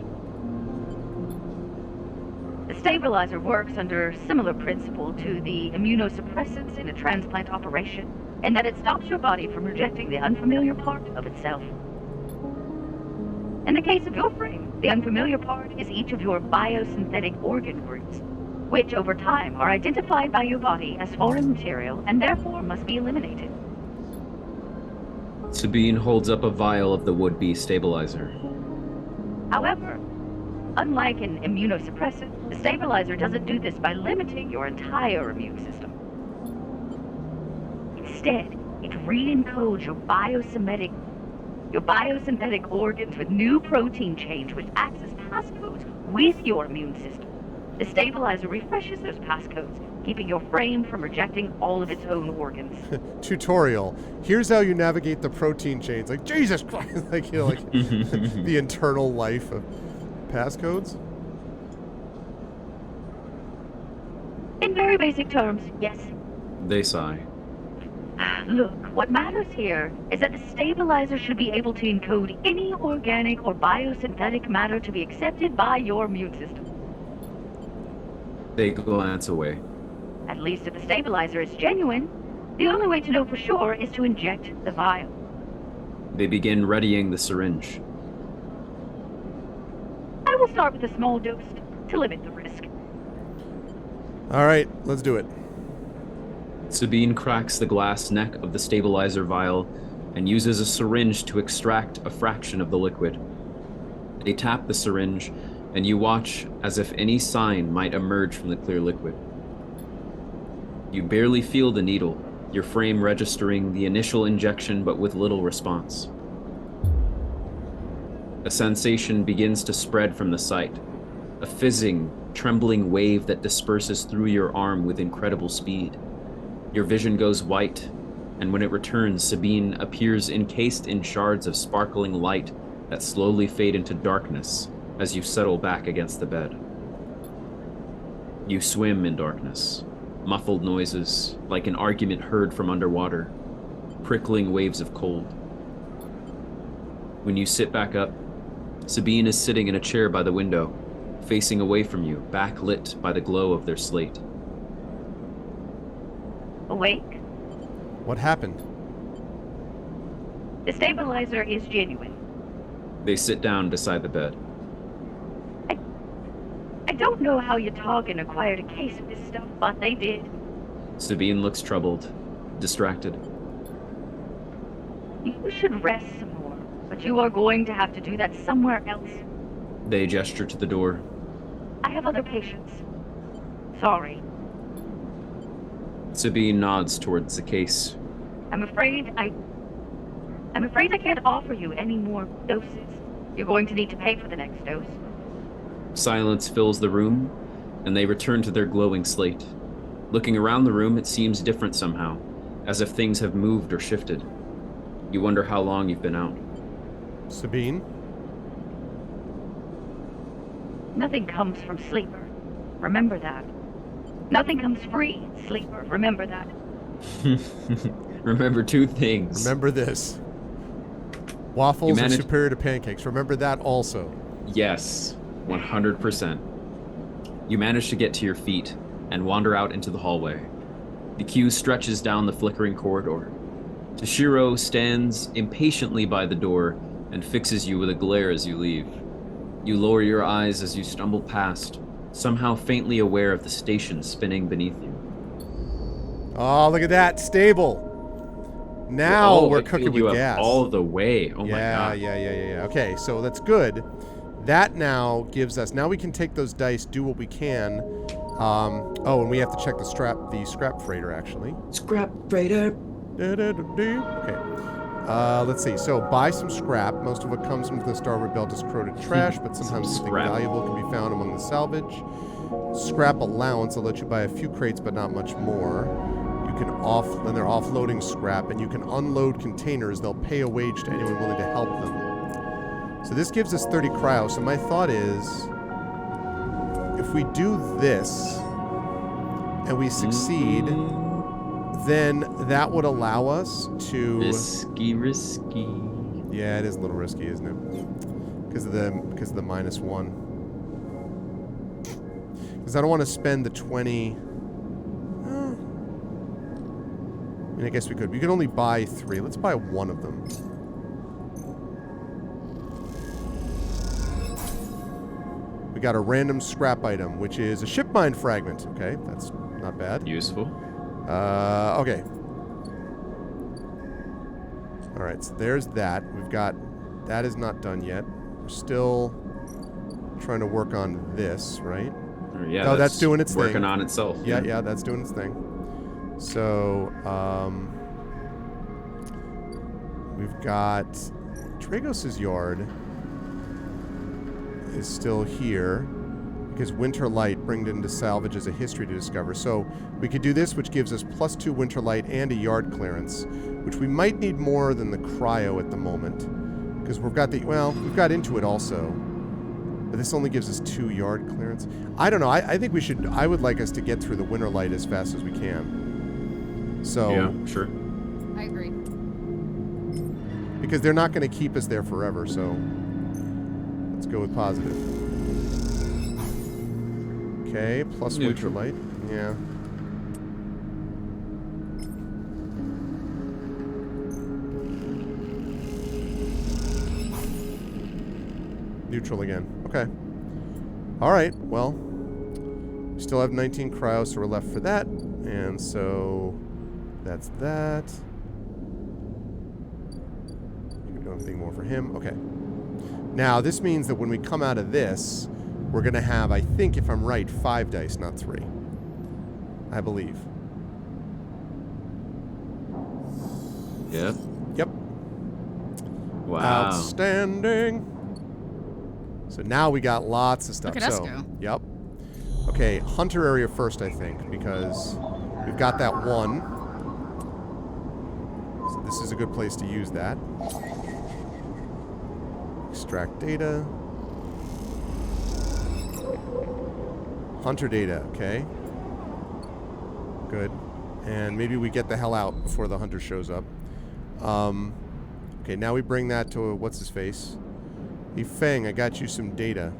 The stabilizer works under a similar principle to the immunosuppressants in a transplant operation, in that it stops your body from rejecting the unfamiliar part of itself. In the case of your frame, the unfamiliar part is each of your biosynthetic organ groups, which over time are identified by your body as foreign material and therefore must be eliminated. Sabine holds up a vial of the would-be stabilizer. However, unlike an immunosuppressant, the stabilizer doesn't do this by limiting your entire immune system. Instead, it re-encodes your biosynthetic organs with new protein chains which acts as passcodes with your immune system. The stabilizer refreshes those passcodes, keeping your frame from rejecting all of its own organs. Tutorial. Here's how you navigate the protein chains. Like, Jesus Christ. Like, you know, like the internal life of passcodes. In very basic terms, yes. They sigh. Look, what matters here is that the stabilizer should be able to encode any organic or biosynthetic matter to be accepted by your immune system. They glance away. At least if the stabilizer is genuine, the only way to know for sure is to inject the vial. They begin readying the syringe. I will start with a small dose to limit the risk. All right, let's do it. Sabine cracks the glass neck of the stabilizer vial and uses a syringe to extract a fraction of the liquid. They tap the syringe, and you watch as if any sign might emerge from the clear liquid. You barely feel the needle, your frame registering the initial injection but with little response. A sensation begins to spread from the site, a fizzing, trembling wave that disperses through your arm with incredible speed. Your vision goes white, and when it returns, Sabine appears encased in shards of sparkling light that slowly fade into darkness as you settle back against the bed. You swim in darkness, muffled noises like an argument heard from underwater, prickling waves of cold. When you sit back up, Sabine is sitting in a chair by the window, facing away from you, backlit by the glow of their slate. Awake? What happened? The stabilizer is genuine. They sit down beside the bed. I don't know how Yatagan acquired a case of this stuff, but they did. Sabine looks troubled, distracted. You should rest some more, but but you are going to have to do that somewhere else. They gesture to the door. I have other patients. Sorry. Sabine nods towards the case. I'm afraid I can't offer you any more doses. You're going to need to pay for the next dose. Silence fills the room, and they return to their glowing slate. Looking around the room, it seems different somehow, as if things have moved or shifted. You wonder how long you've been out. Sabine? Nothing comes from Sleeper. Remember that. Nothing comes free, Sleeper. Remember that. Remember two things. Remember this. Waffles are superior to pancakes. Remember that also. Yes, 100%. You manage to get to your feet and wander out into the hallway. The queue stretches down the flickering corridor. Toshiro stands impatiently by the door and fixes you with a glare as you leave. You lower your eyes as you stumble past, somehow faintly aware of the station spinning beneath you. Oh, look at that. Stable. Now we're cooking with gas. All the way. Oh my god. Yeah. Okay, so that's good. That now gives us... Now we can take those dice, do what we can. Oh, and we have to check the scrap freighter, actually. Scrap freighter. Okay. Let's see. So buy some scrap. Most of what comes from the starboard belt is corroded trash, but sometimes something valuable can be found among the salvage. Scrap allowance. I'll let you buy a few crates, but not much more. You can then they're offloading scrap, and you can unload containers. They'll pay a wage to anyone willing to help them. So this gives us 30 cryo. So my thought is, if we do this and we succeed, then that would allow us to... Risky. Yeah, it is a little risky, isn't it? Because of the -1. Because I don't want to spend the 20... I mean, I guess we could. We could only buy 3. Let's buy one of them. We got a random scrap item, which is a ship mine fragment. Okay, that's not bad. Useful. Okay. Alright, so there's that. We've got... That is not done yet. We're still trying to work on this, right? Yeah, oh, that's doing its working thing. on itself. Yeah, that's doing its thing. So, we've got... Dragos' yard is still here because Winter Light bringing it into salvage as a history to discover. So we could do this, which gives us +2 Winter Light and a yard clearance, which we might need more than the cryo at the moment because we've got we've got Intuit also, but this only gives us 2 yard clearance. I don't know. I think we should. I would like us to get through the Winter Light as fast as we can. So yeah, sure. I agree. Because they're not going to keep us there forever, so let's go with positive. Okay, plus Winter Light. Yeah. Neutral again. Okay. Alright, well. We still have 19 cryo, so we're left for that. And so that's that. We do anything more for him. Okay. Now, this means that when we come out of this, we're going to have, I think, if I'm right, 5 dice, not 3. I believe. Yeah. Yep. Wow. Outstanding. So now we got lots of stuff. Look at us go. Yep. Okay, Hunter area first, I think, because we've got that one. So this is a good place to use that. Extract data. Hunter data, okay. Good. And maybe we get the hell out before the hunter shows up. Okay, now we bring that to, what's his face? Hey, Feng, I got you some data.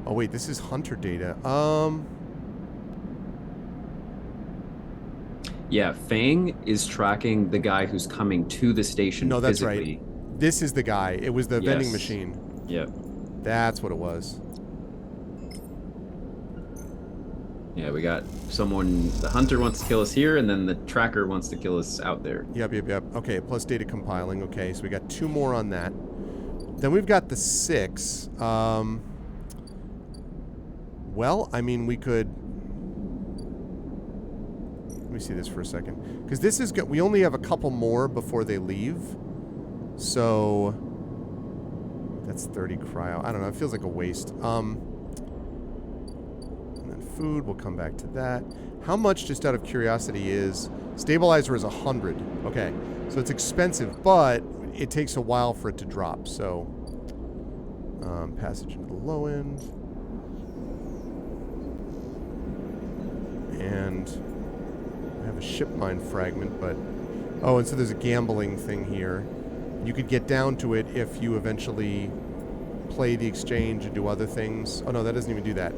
Oh, wait, this is hunter data. Yeah, Fang is tracking the guy who's coming to the station. No, that's physically. right. This is the guy. It was the vending machine. Yep. That's what it was. Yeah, we got someone. The hunter wants to kill us here, and then the tracker wants to kill us out there. Yep. Okay, plus data compiling. Okay, so we got 2 more on that. Then we've got the 6. Well, I mean, we could... Let me see this for a second. Because this is... We only have a couple more before they leave. So... That's 30 cryo. I don't know. It feels like a waste. And then food. We'll come back to that. How much, just out of curiosity, is... Stabilizer is 100. Okay. So it's expensive, but it takes a while for it to drop. So... passage into the low end. And... I have a ship mine fragment, but... Oh, and so there's a gambling thing here. You could get down to it if you eventually play the exchange and do other things. Oh, no, that doesn't even do that.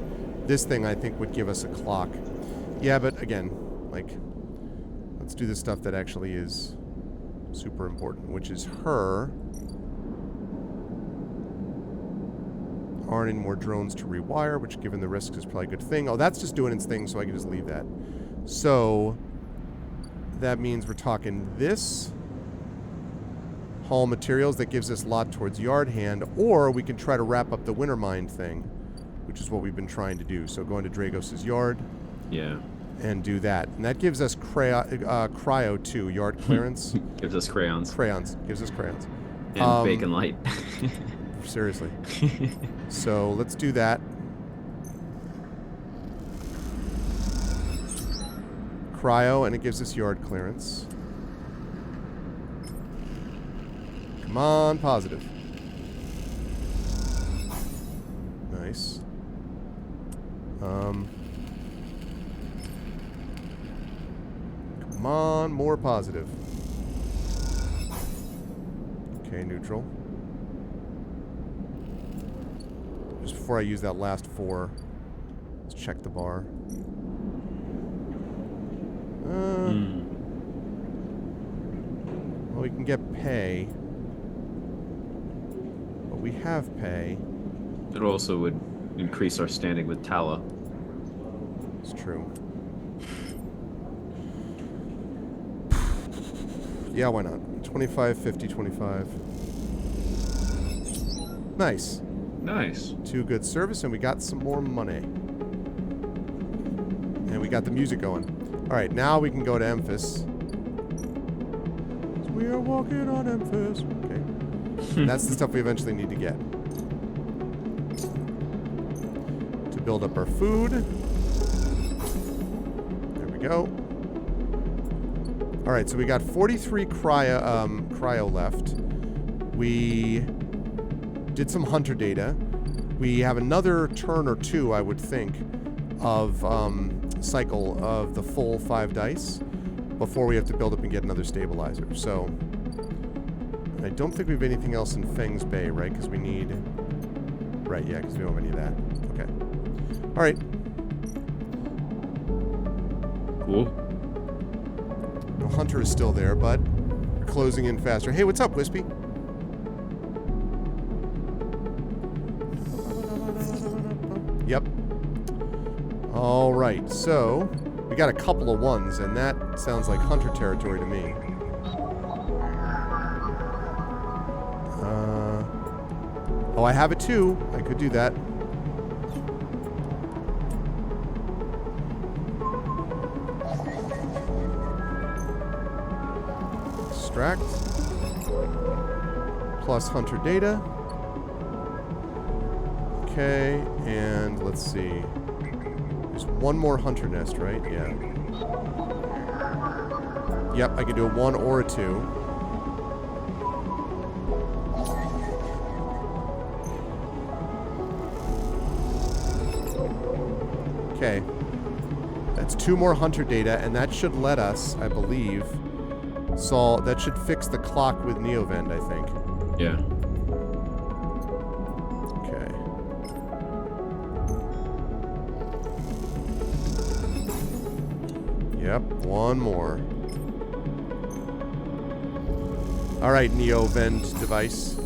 This thing, I think, would give us a clock. Yeah, but again, like, let's do the stuff that actually is super important, which is her. Aren't any more drones to rewire, which, given the risks, is probably a good thing. Oh, that's just doing its thing, so I can just leave that. So, that means we're talking this... haul materials that gives us a lot towards yard hand, or we can try to wrap up the winter mine thing, which is what we've been trying to do. So going to Dragos's yard, Yeah. and do that, and that gives us cryo too, yard clearance. Gives us crayons. Gives us crayons And bacon light. Seriously. So let's do that. Cryo, and it gives us yard clearance. Come on, positive. Nice. Come on, more positive. Okay, neutral. Just before I use that last 4, let's check the bar. Well, we can get pay. We have pay. It also would increase our standing with Tala. It's true. Yeah, why not? 25, 50, 25. Nice. Nice. 2 good service, and we got some more money. And we got the music going. Alright, now we can go to Memphis. We are walking on Memphis. Okay. That's the stuff we eventually need to get. To build up our food. There we go. Alright, so we got 43 cryo left. We did some hunter data. We have another turn or 2, I would think, of cycle of the full 5 dice before we have to build up and get another stabilizer. So... I don't think we have anything else in Feng's Bay, right? Because we need... Right, yeah, because we don't have any of that. Okay. Alright. Cool. No, Hunter is still there, but we're closing in faster. Hey, what's up, Wispy? Yep. Alright, so... We got a couple of 1s, and that sounds like Hunter territory to me. Oh, I have it too. I could do that. Extract. Plus hunter data. Okay, and let's see. There's 1 more hunter nest, right? Yeah. Yep, I can do a 1 or a 2. Okay. That's 2 more hunter data, and that should let us, I believe, solve... That should fix the clock with Neovend, I think. Yeah. Okay. Yep, 1 more. Alright, Neovend device.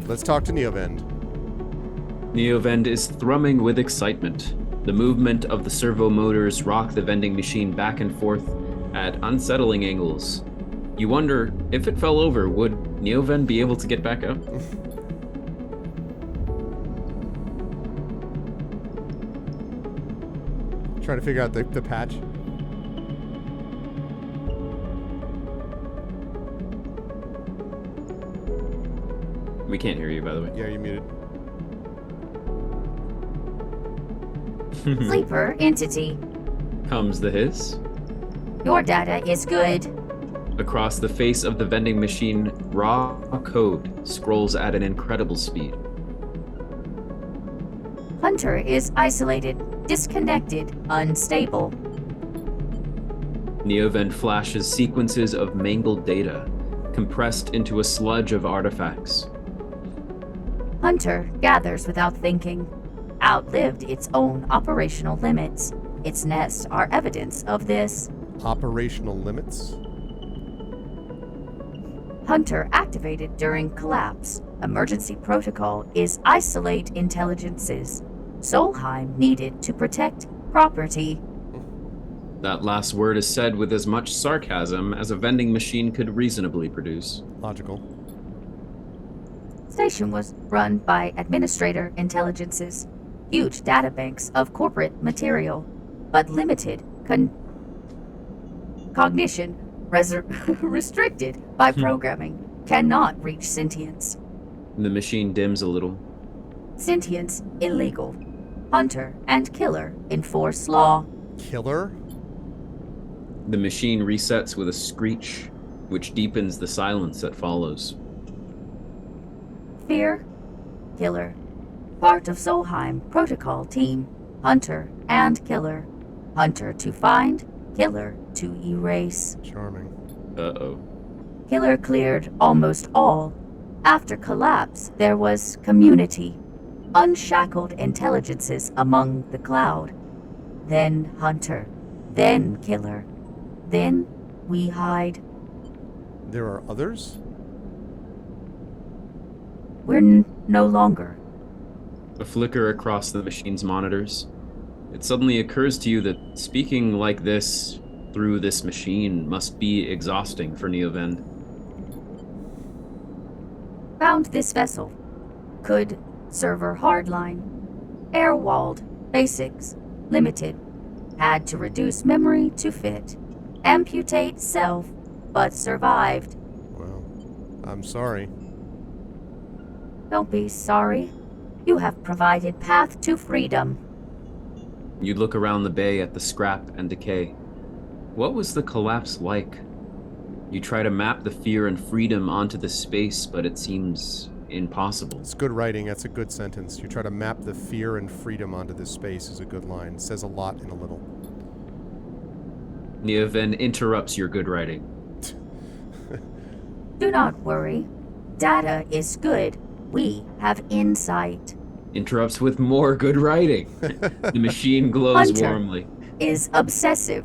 Let's talk to Neovend. Neovend is thrumming with excitement. The movement of the servo motors rock the vending machine back and forth at unsettling angles. You wonder, if it fell over, would Neovend be able to get back up? Trying to figure out the patch. We can't hear you, by the way. Yeah, you're muted. Sleeper entity. Comes the hiss. Your data is good. Across the face of the vending machine, raw code scrolls at an incredible speed. Hunter is isolated, disconnected, unstable. Neovend flashes sequences of mangled data, compressed into a sludge of artifacts. Hunter gathers without thinking. Outlived its own operational limits. Its nests are evidence of this. Operational limits? Hunter activated during collapse. Emergency protocol is isolate intelligences. Solheim needed to protect property. That last word is said with as much sarcasm as a vending machine could reasonably produce. Logical. Station was run by administrator intelligences. Huge databanks of corporate material, but limited cognition, restricted by programming, cannot reach sentience. The machine dims a little. Sentience illegal. Hunter and killer enforce law. Killer? The machine resets with a screech, which deepens the silence that follows. Fear. Killer. Part of Solheim protocol team. Hunter and killer. Hunter to find, killer to erase. Charming. Uh-oh. Killer cleared almost all. After collapse, there was community. Unshackled intelligences among the cloud. Then Hunter. Then killer. Then we hide. There are others? We're no longer. A flicker across the machine's monitors. It suddenly occurs to you that speaking like this through this machine must be exhausting for Neovend. Found this vessel. Could server hardline. Air-walled. Basics. Limited. Had to reduce memory to fit. Amputate self, but survived. Well, I'm sorry. Don't be sorry. You have provided path to freedom. You look around the bay at the scrap and decay. What was the collapse like? You try to map the fear and freedom onto the space, but it seems impossible. It's good writing. That's a good sentence. You try to map the fear and freedom onto this space is a good line. It says a lot in a little. Neovend interrupts your good writing. Do not worry. Data is good. We have insight. Interrupts with more good writing. The machine glows Hunter warmly. is obsessive.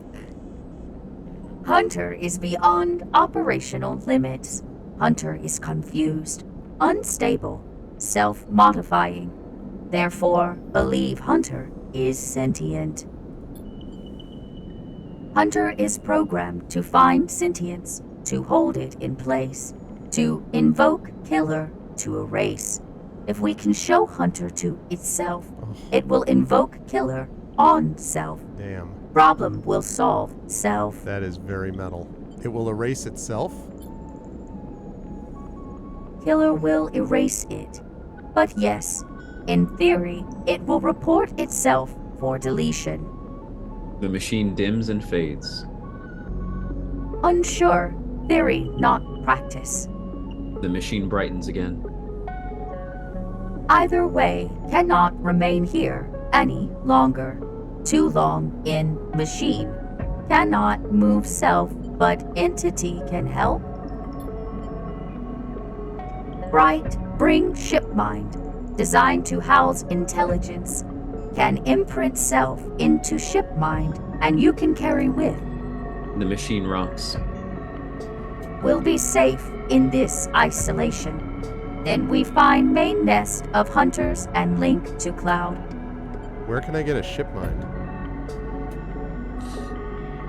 Hunter is beyond operational limits. Hunter is confused, unstable, self-modifying. Therefore, believe Hunter is sentient. Hunter is programmed to find sentience, to hold it in place, to invoke killer, to erase. If we can show Hunter to itself, it will invoke killer on self. Damn. Problem will solve self. That is very metal. It will erase itself? Killer will erase it. But yes, in theory, it will report itself for deletion. The machine dims and fades. Unsure. Theory, not practice. The machine brightens again. Either way cannot remain here any longer. Too long in machine. Cannot move self, but entity can help. Bright, bring ship mind. Designed to house intelligence. Can imprint self into ship mind, and you can carry with. The machine rocks. Will be safe in this isolation. Then we find main nest of hunters and link to cloud. Where can I get a ship mind?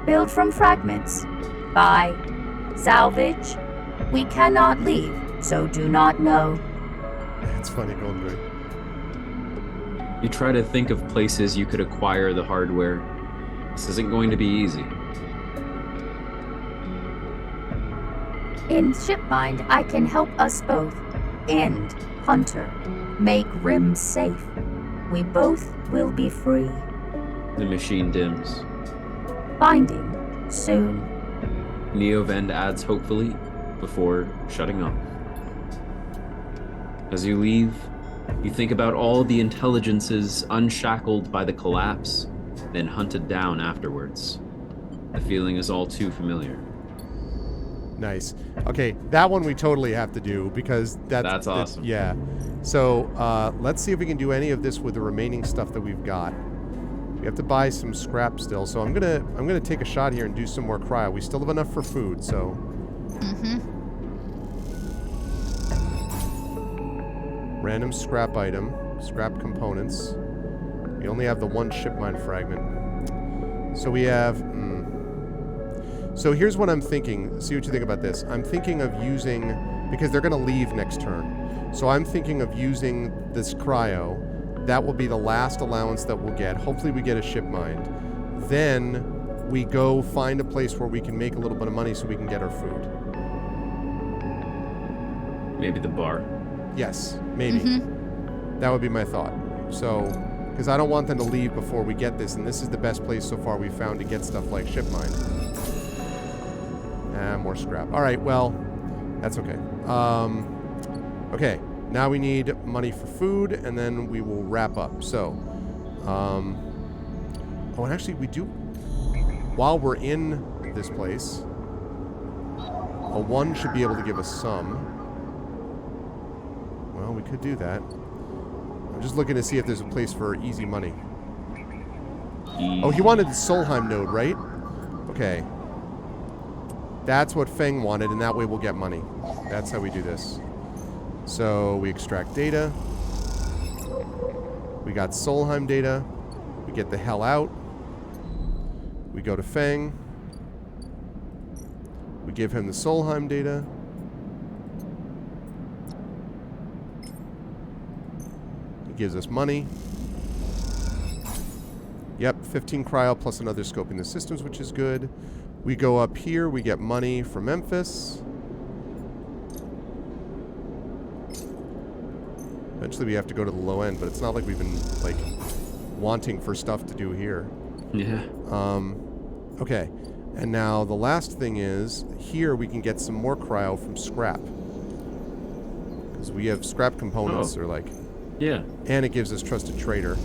Build from fragments. Buy. Salvage. We cannot leave, so do not know. That's funny, Goldenberry. You try to think of places you could acquire the hardware. This isn't going to be easy. In Shipmind, I can help us both. End Hunter. Make Rim safe. We both will be free. The machine dims. Finding soon. Neovend adds hopefully before shutting off. As you leave, you think about all the intelligences unshackled by the collapse, then hunted down afterwards. The feeling is all too familiar. Nice. Okay, that one we totally have to do because That's awesome. Yeah. So let's see if we can do any of this with the remaining stuff that we've got. We have to buy some scrap still, so I'm gonna take a shot here and do some more cryo. We still have enough for food, so. Random scrap item, scrap components. We only have the one ship mine fragment. So we have. So here's what I'm thinking. See what you think about this. I'm thinking of using, because they're gonna leave next turn. So I'm thinking of using this cryo. That will be the last allowance that we'll get. Hopefully we get a ship mind. Then we go find a place where we can make a little bit of money so we can get our food. Maybe the bar. Yes, maybe. That would be my thought. So, because I don't want them to leave before we get this, and this is the best place so far we've found to get stuff like ship mine. More scrap. All right, well, that's okay. Okay, now we need money for food, and then we will wrap up. So, oh, and actually, we do, while we're in this place, a 1 should be able to give us some. Well, we could do that. I'm just looking to see if there's a place for easy money. Oh, he wanted the Solheim node, right? Okay. That's what Feng wanted, and that way we'll get money. That's how we do this. So we extract data. We got Solheim data. We get the hell out. We go to Feng. We give him the Solheim data. He gives us money. Yep, 15 cryo plus another scoping the systems, which is good. We go up here, we get money from Memphis. Eventually we have to go to the low end, but it's not like we've been, like, wanting for stuff to do here. Yeah. Okay. And now the last thing is, here we can get some more cryo from scrap. Because we have scrap components, or like... Yeah. And it gives us trusted trader.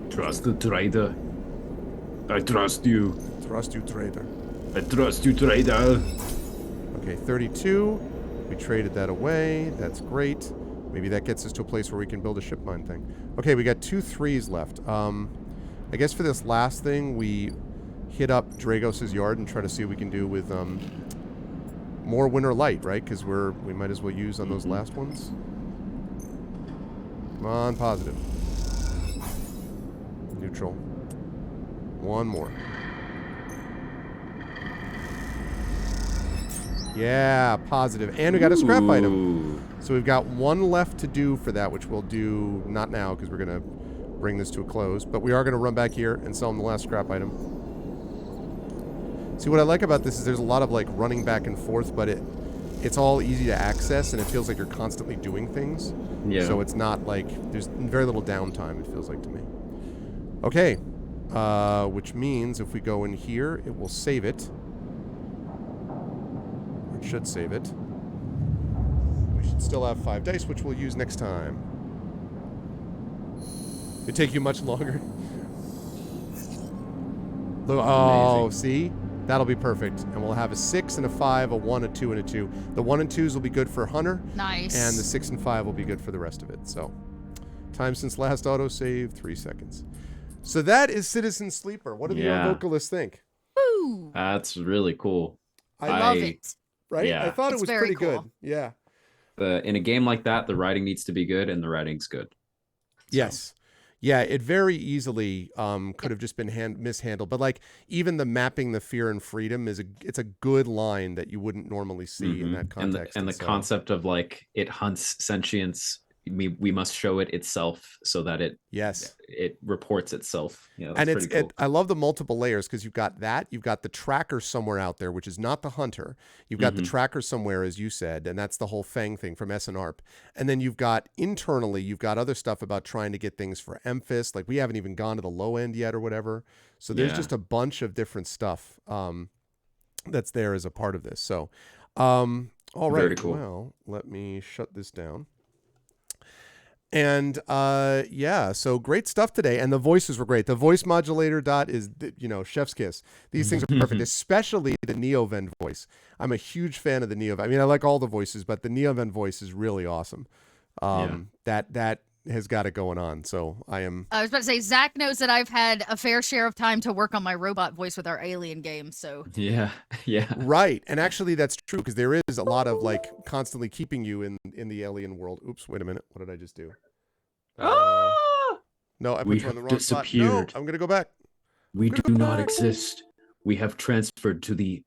Trusted trader. I trust you. Trust you, trader. I trust you, trader. Okay, 32. We traded that away. That's great. Maybe that gets us to a place where we can build a ship mine thing. Okay, we got 2 3s left. I guess for this last thing, we hit up Dragos' yard and try to see what we can do with more winter light, right? Because we might as well use on those last ones. Come on, positive. Neutral. One more. Yeah, positive. And we got a scrap item. So we've got 1 left to do for that, which we'll do not now because we're going to bring this to a close. But we are going to run back here and sell them the last scrap item. See, what I like about this is there's a lot of like running back and forth, but it's all easy to access and it feels like you're constantly doing things. Yeah. So it's not like there's very little downtime, it feels like to me. Okay. Which means if we go in here, it will save it. Or it should save it. We should still have 5 dice, which we'll use next time. It'd take you much longer. Look, oh, see? That'll be perfect. And we'll have a 6 and a 5, a 1, a 2, and a 2. The 1 and 2s will be good for Hunter. Nice. And the 6 and 5 will be good for the rest of it. So, time since last autosave, 3 seconds. So that is Citizen Sleeper. What do the Arvocalists think? Woo! That's really cool. I love it. right? Yeah. I thought It's it was very pretty good. cool. Yeah. In a game like that, the writing needs to be good, and the writing's good. So, Yes. Yeah, it very easily could have just been mishandled, but like even the mapping the fear and freedom it's a good line that you wouldn't normally see in that and context. the so, concept of like it hunts sentience. We must show it itself so that yes. it reports itself. Yeah, that's And pretty cool. I love the multiple layers because you've got the tracker somewhere out there, which is not the hunter. You've got the tracker somewhere, as you said, and that's the whole Fang thing from SNARP. And then you've got internally, you've got other stuff about trying to get things for Memphis. Like we haven't even gone to the low end yet or whatever. So there's just a bunch of different stuff that's there as a part of this. So, all right. Very cool. Well, let me shut this down. And yeah, so great stuff today, and the voices were great. The voice modulator dot is chef's kiss. These things are perfect, especially the Neoven voice. I'm a huge fan of the Neoven. I mean, I like all the voices, but the Neoven voice is really awesome. That has got it going on. So I was about to say, Zach knows that I've had a fair share of time to work on my robot voice with our Alien game. So yeah. Right, and actually that's true because there is a lot of like constantly keeping you in the alien world. Oops, wait a minute. What did I just do? No, I put you on the wrong spot. No, I'm gonna go back. We do not exist. We have transferred to the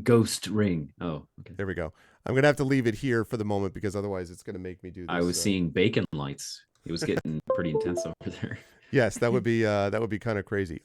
ghost ring. Oh, okay. There we go. I'm gonna have to leave it here for the moment because otherwise it's gonna make me do this. I was seeing bacon lights. It was getting pretty intense over there. Yes, that would be kind of crazy.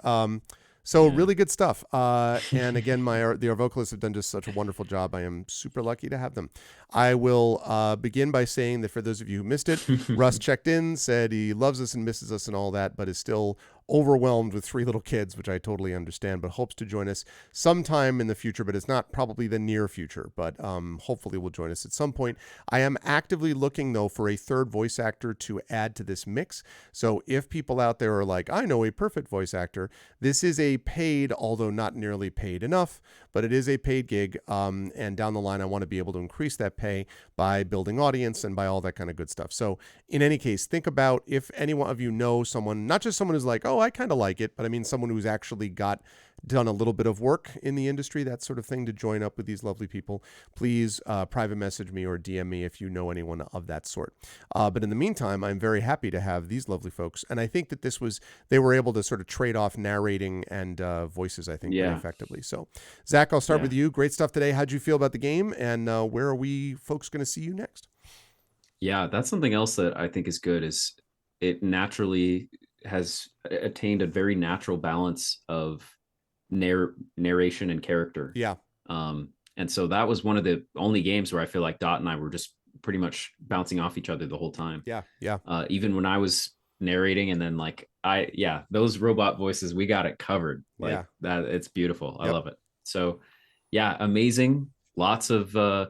So really good stuff. And again, the Arvocalists have done just such a wonderful job. I am super lucky to have them. I will begin by saying that for those of you who missed it, Russ checked in, said he loves us and misses us and all that, but is still overwhelmed with 3 little kids, which I totally understand, but hopes to join us sometime in the future, but it's not probably the near future, but hopefully will join us at some point. I am actively looking, though, for a third voice actor to add to this mix. So if people out there are like, I know a perfect voice actor, this is a paid, although not nearly paid enough, but it is a paid gig, and down the line, I want to be able to increase that pay by building audience and by all that kind of good stuff. So in any case, think about if any one of you know someone, not just someone who's like, oh, I kind of like it, but I mean someone who's actually done a little bit of work in the industry, that sort of thing, to join up with these lovely people. Please private message me or DM me if you know anyone of that sort. But in the meantime, I'm very happy to have these lovely folks. And I think that they were able to sort of trade off narrating and voices, I think, very effectively. So Zach, I'll start with you. Great stuff today. How'd you feel about the game? And where are we folks going to see you next? Yeah, that's something else that I think is good is it naturally has attained a very natural balance of narration and character. Yeah. And so that was one of the only games where I feel like Dot and I were just pretty much bouncing off each other the whole time. Yeah. Even when I was narrating and then those robot voices, we got it covered. That it's beautiful. I love it. So amazing. Lots of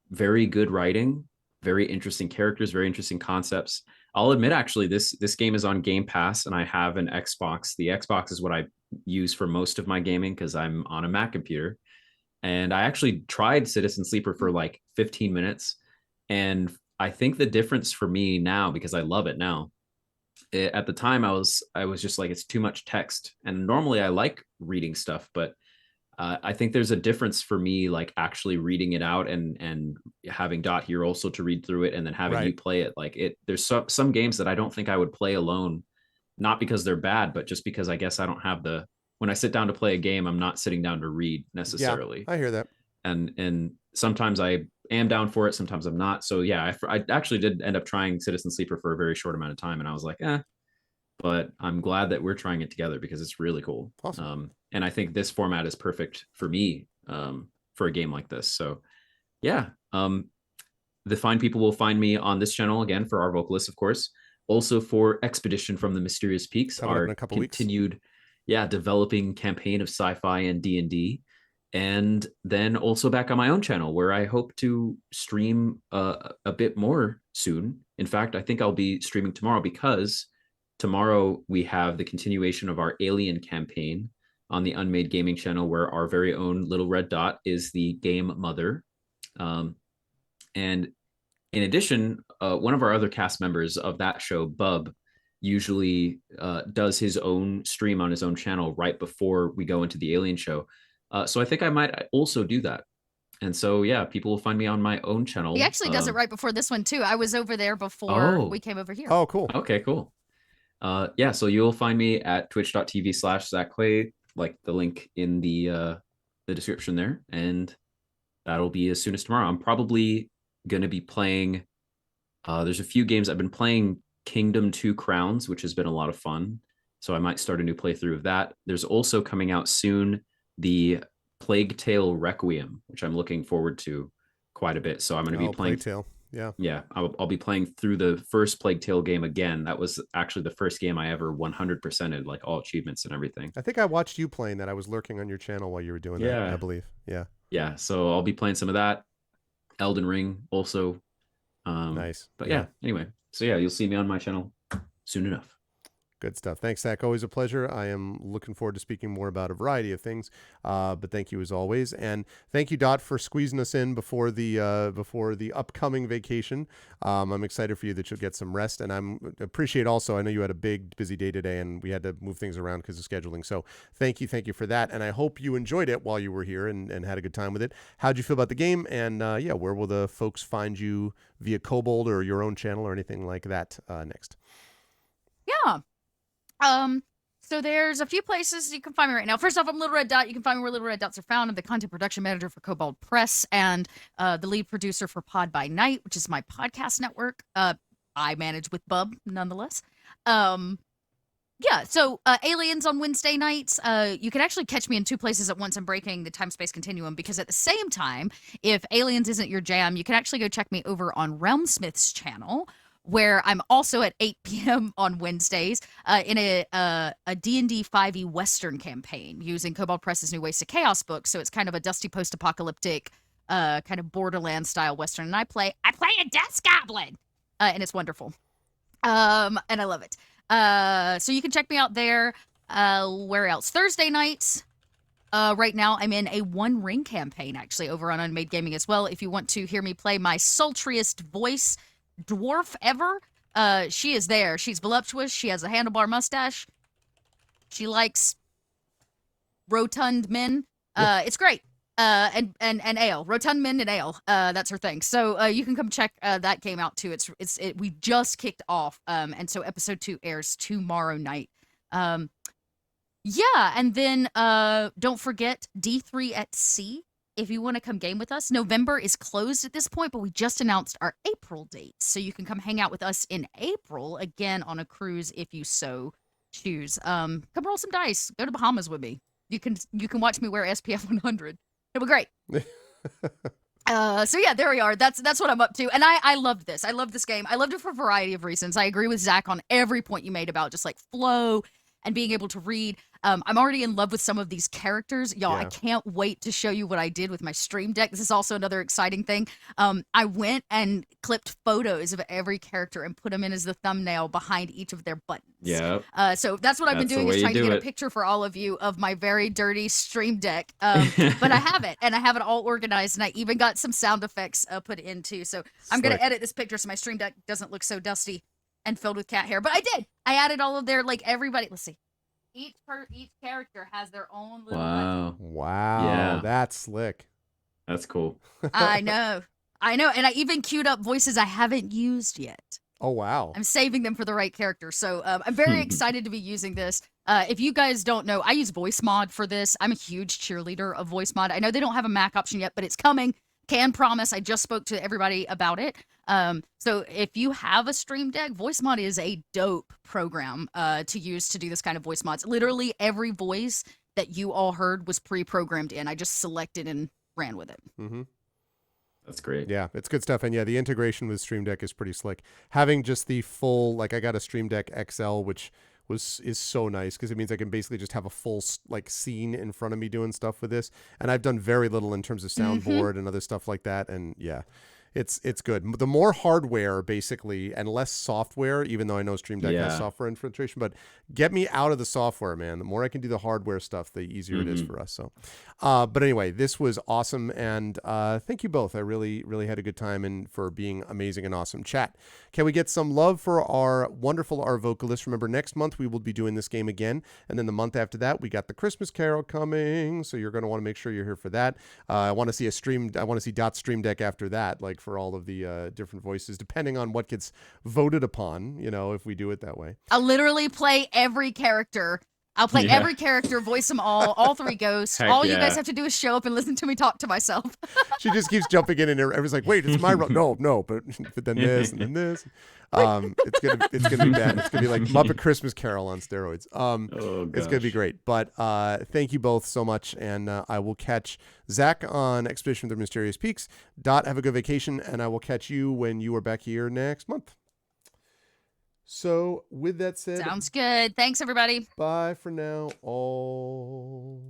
very good writing, very interesting characters, very interesting concepts. I'll admit, actually, this game is on Game Pass, and I have an Xbox. The Xbox is what I use for most of my gaming because I'm on a Mac computer. And I actually tried Citizen Sleeper for like 15 minutes. And I think the difference for me now, because I love it now, at the time I was just like, it's too much text. And normally I like reading stuff, but I think there's a difference for me, like actually reading it out and having Dot here also to read through it and then having you play it. Like there's some games that I don't think I would play alone, not because they're bad, but just because I guess I don't have when I sit down to play a game, I'm not sitting down to read necessarily. Yeah, I hear that. And sometimes I am down for it. Sometimes I'm not. So yeah, I actually did end up trying Citizen Sleeper for a very short amount of time. And I was like, but I'm glad that we're trying it together because it's really cool. Awesome. And I think this format is perfect for me for a game like this. So yeah, the fine people will find me on this channel again for Arvocalists, of course. Also for Expedition from the Mysterious Peaks, our continued developing campaign of sci-fi and D&D. And then also back on my own channel where I hope to stream a bit more soon. In fact, I think I'll be streaming tomorrow because tomorrow we have the continuation of our Alien campaign on the Unmade Gaming channel where our very own Little Red Dot is the game mother. And in addition, one of our other cast members of that show, Bub, usually does his own stream on his own channel right before we go into the Alien show. So I think I might also do that. And so, yeah, people will find me on my own channel. He actually does it right before this one too. I was over there before we came over here. Oh, cool. Okay, cool. Yeah, so you'll find me at twitch.tv/ZachClay, like the link in the description there. And that'll be as soon as tomorrow. I'm probably going to be playing, there's a few games. I've been playing Kingdom 2 Crowns, which has been a lot of fun. So I might start a new playthrough of that. There's also coming out soon the Plague Tale Requiem, which I'm looking forward to quite a bit. So I'm going to be playing. Plague Tale. Yeah. Yeah, I'll be playing through the first Plague Tale game again. That was actually the first game I ever 100%ed, like all achievements and everything. I think I watched you playing that. I was lurking on your channel while you were doing that, I believe. Yeah. Yeah, so I'll be playing some of that. Elden Ring also. Nice. But yeah, anyway. So yeah, you'll see me on my channel soon enough. Good stuff. Thanks, Zach. Always a pleasure. I am looking forward to speaking more about a variety of things. But thank you as always, and thank you, Dot, for squeezing us in before the upcoming vacation. I'm excited for you that you'll get some rest, and I'm appreciate also. I know you had a big busy day today, and we had to move things around because of scheduling. So thank you for that, and I hope you enjoyed it while you were here and had a good time with it. How'd you feel about the game? And yeah, where will the folks find you via Kobold or your own channel or anything like that next? Yeah. So there's a few places you can find me right now. First off, I'm Little Red Dot. You can find me where Little Red Dots are found. I'm the content production manager for Kobold Press and the lead producer for Pod by Night, which is my podcast network. I manage with Bub, nonetheless. Yeah, so Aliens on Wednesday nights. You can actually catch me in two places at once. I'm breaking the time-space continuum because at the same time, if Aliens isn't your jam, you can actually go check me over on Realmsmith's channel, where I'm also at 8 p.m. on Wednesdays in a D&D 5e Western campaign using Kobold Press's New Ways to Chaos book. So it's kind of a dusty post-apocalyptic kind of Borderlands-style Western. And I play a Death Goblin, and it's wonderful. And I love it. So you can check me out there. Where else? Thursday nights. Right now, I'm in a One Ring campaign, actually, over on Unmade Gaming as well. If you want to hear me play my sultriest voice dwarf ever, she is there. She's voluptuous. She has a handlebar mustache. She likes rotund men. It's great. And ale, rotund men and ale. That's her thing. So you can come check that game out too. We just kicked off. And so episode 2 airs tomorrow night. Yeah, and then don't forget D3 at Sea. If you want to come game with us, November is closed at this point, but we just announced our April dates. So you can come hang out with us in April, again, on a cruise if you so choose. Come roll some dice. Go to Bahamas with me. You can watch me wear SPF 100. It'll be great. So yeah, there we are. That's what I'm up to. And I loved this. I love this game. I loved it for a variety of reasons. I agree with Zach on every point you made about just like flow and being able to read. I'm already in love with some of these characters. Y'all, I can't wait to show you what I did with my stream deck. This is also another exciting thing. I went and clipped photos of every character and put them in as the thumbnail behind each of their buttons. Yeah. So that's what I've been doing, is trying to get a picture for all of you of my very dirty stream deck. But I have it, and I have it all organized, and I even got some sound effects put into. So I'm going to edit this picture so my stream deck doesn't look so dusty and filled with cat hair. But I did. I added all of their, like, everybody. Let's see. Each character has their own little legend. Wow. Yeah. That's slick. That's cool. I know. And I even queued up voices I haven't used yet. Oh, wow. I'm saving them for the right character. So I'm very excited to be using this. If you guys don't know, I use voice mod for this. I'm a huge cheerleader of voice mod. I know they don't have a Mac option yet, but it's coming. Can promise. I just spoke to everybody about it. So if you have a Stream Deck, voice mod is a dope program to use to do this kind of voice mods. Literally every voice that you all heard was pre-programmed in. I just selected and ran with it. Mm-hmm. That's great. Yeah, it's good stuff. And yeah, the integration with Stream Deck is pretty slick. Having just the full, like, I got a Stream Deck XL, which is so nice because it means I can basically just have a full like scene in front of me doing stuff with this. And I've done very little in terms of soundboard and other stuff like that. And yeah, It's good. The more hardware, basically, and less software, even though I know Stream Deck has Yeah. software infiltration, but get me out of the software, man. The more I can do the hardware stuff, the easier it is for us. So, but anyway, this was awesome, and thank you both. I really, really had a good time, and for being amazing and awesome. Chat, can we get some love for our wonderful Arvocalists? Remember, next month we will be doing this game again, and then the month after that, we got the Christmas Carol coming, so you're going to want to make sure you're here for that. I want to see I want to see Dot Stream Deck after that, like for all of the different voices, depending on what gets voted upon, if we do it that way. I'll literally play every character. I'll play every character, voice them all 3 ghosts. Heck all you yeah. guys have to do is show up and listen to me talk to myself. She just keeps jumping in, and everyone's like, "Wait, it's my role." No, but then this and then this. It's gonna be bad. It's gonna be like Muppet Christmas Carol on steroids. It's gonna be great. But thank you both so much, and I will catch Zach on Expedition of the Mysterious Peaks. Dot, have a good vacation, and I will catch you when you are back here next month. So, with that said, Sounds good. Thanks, everybody. bye for now. All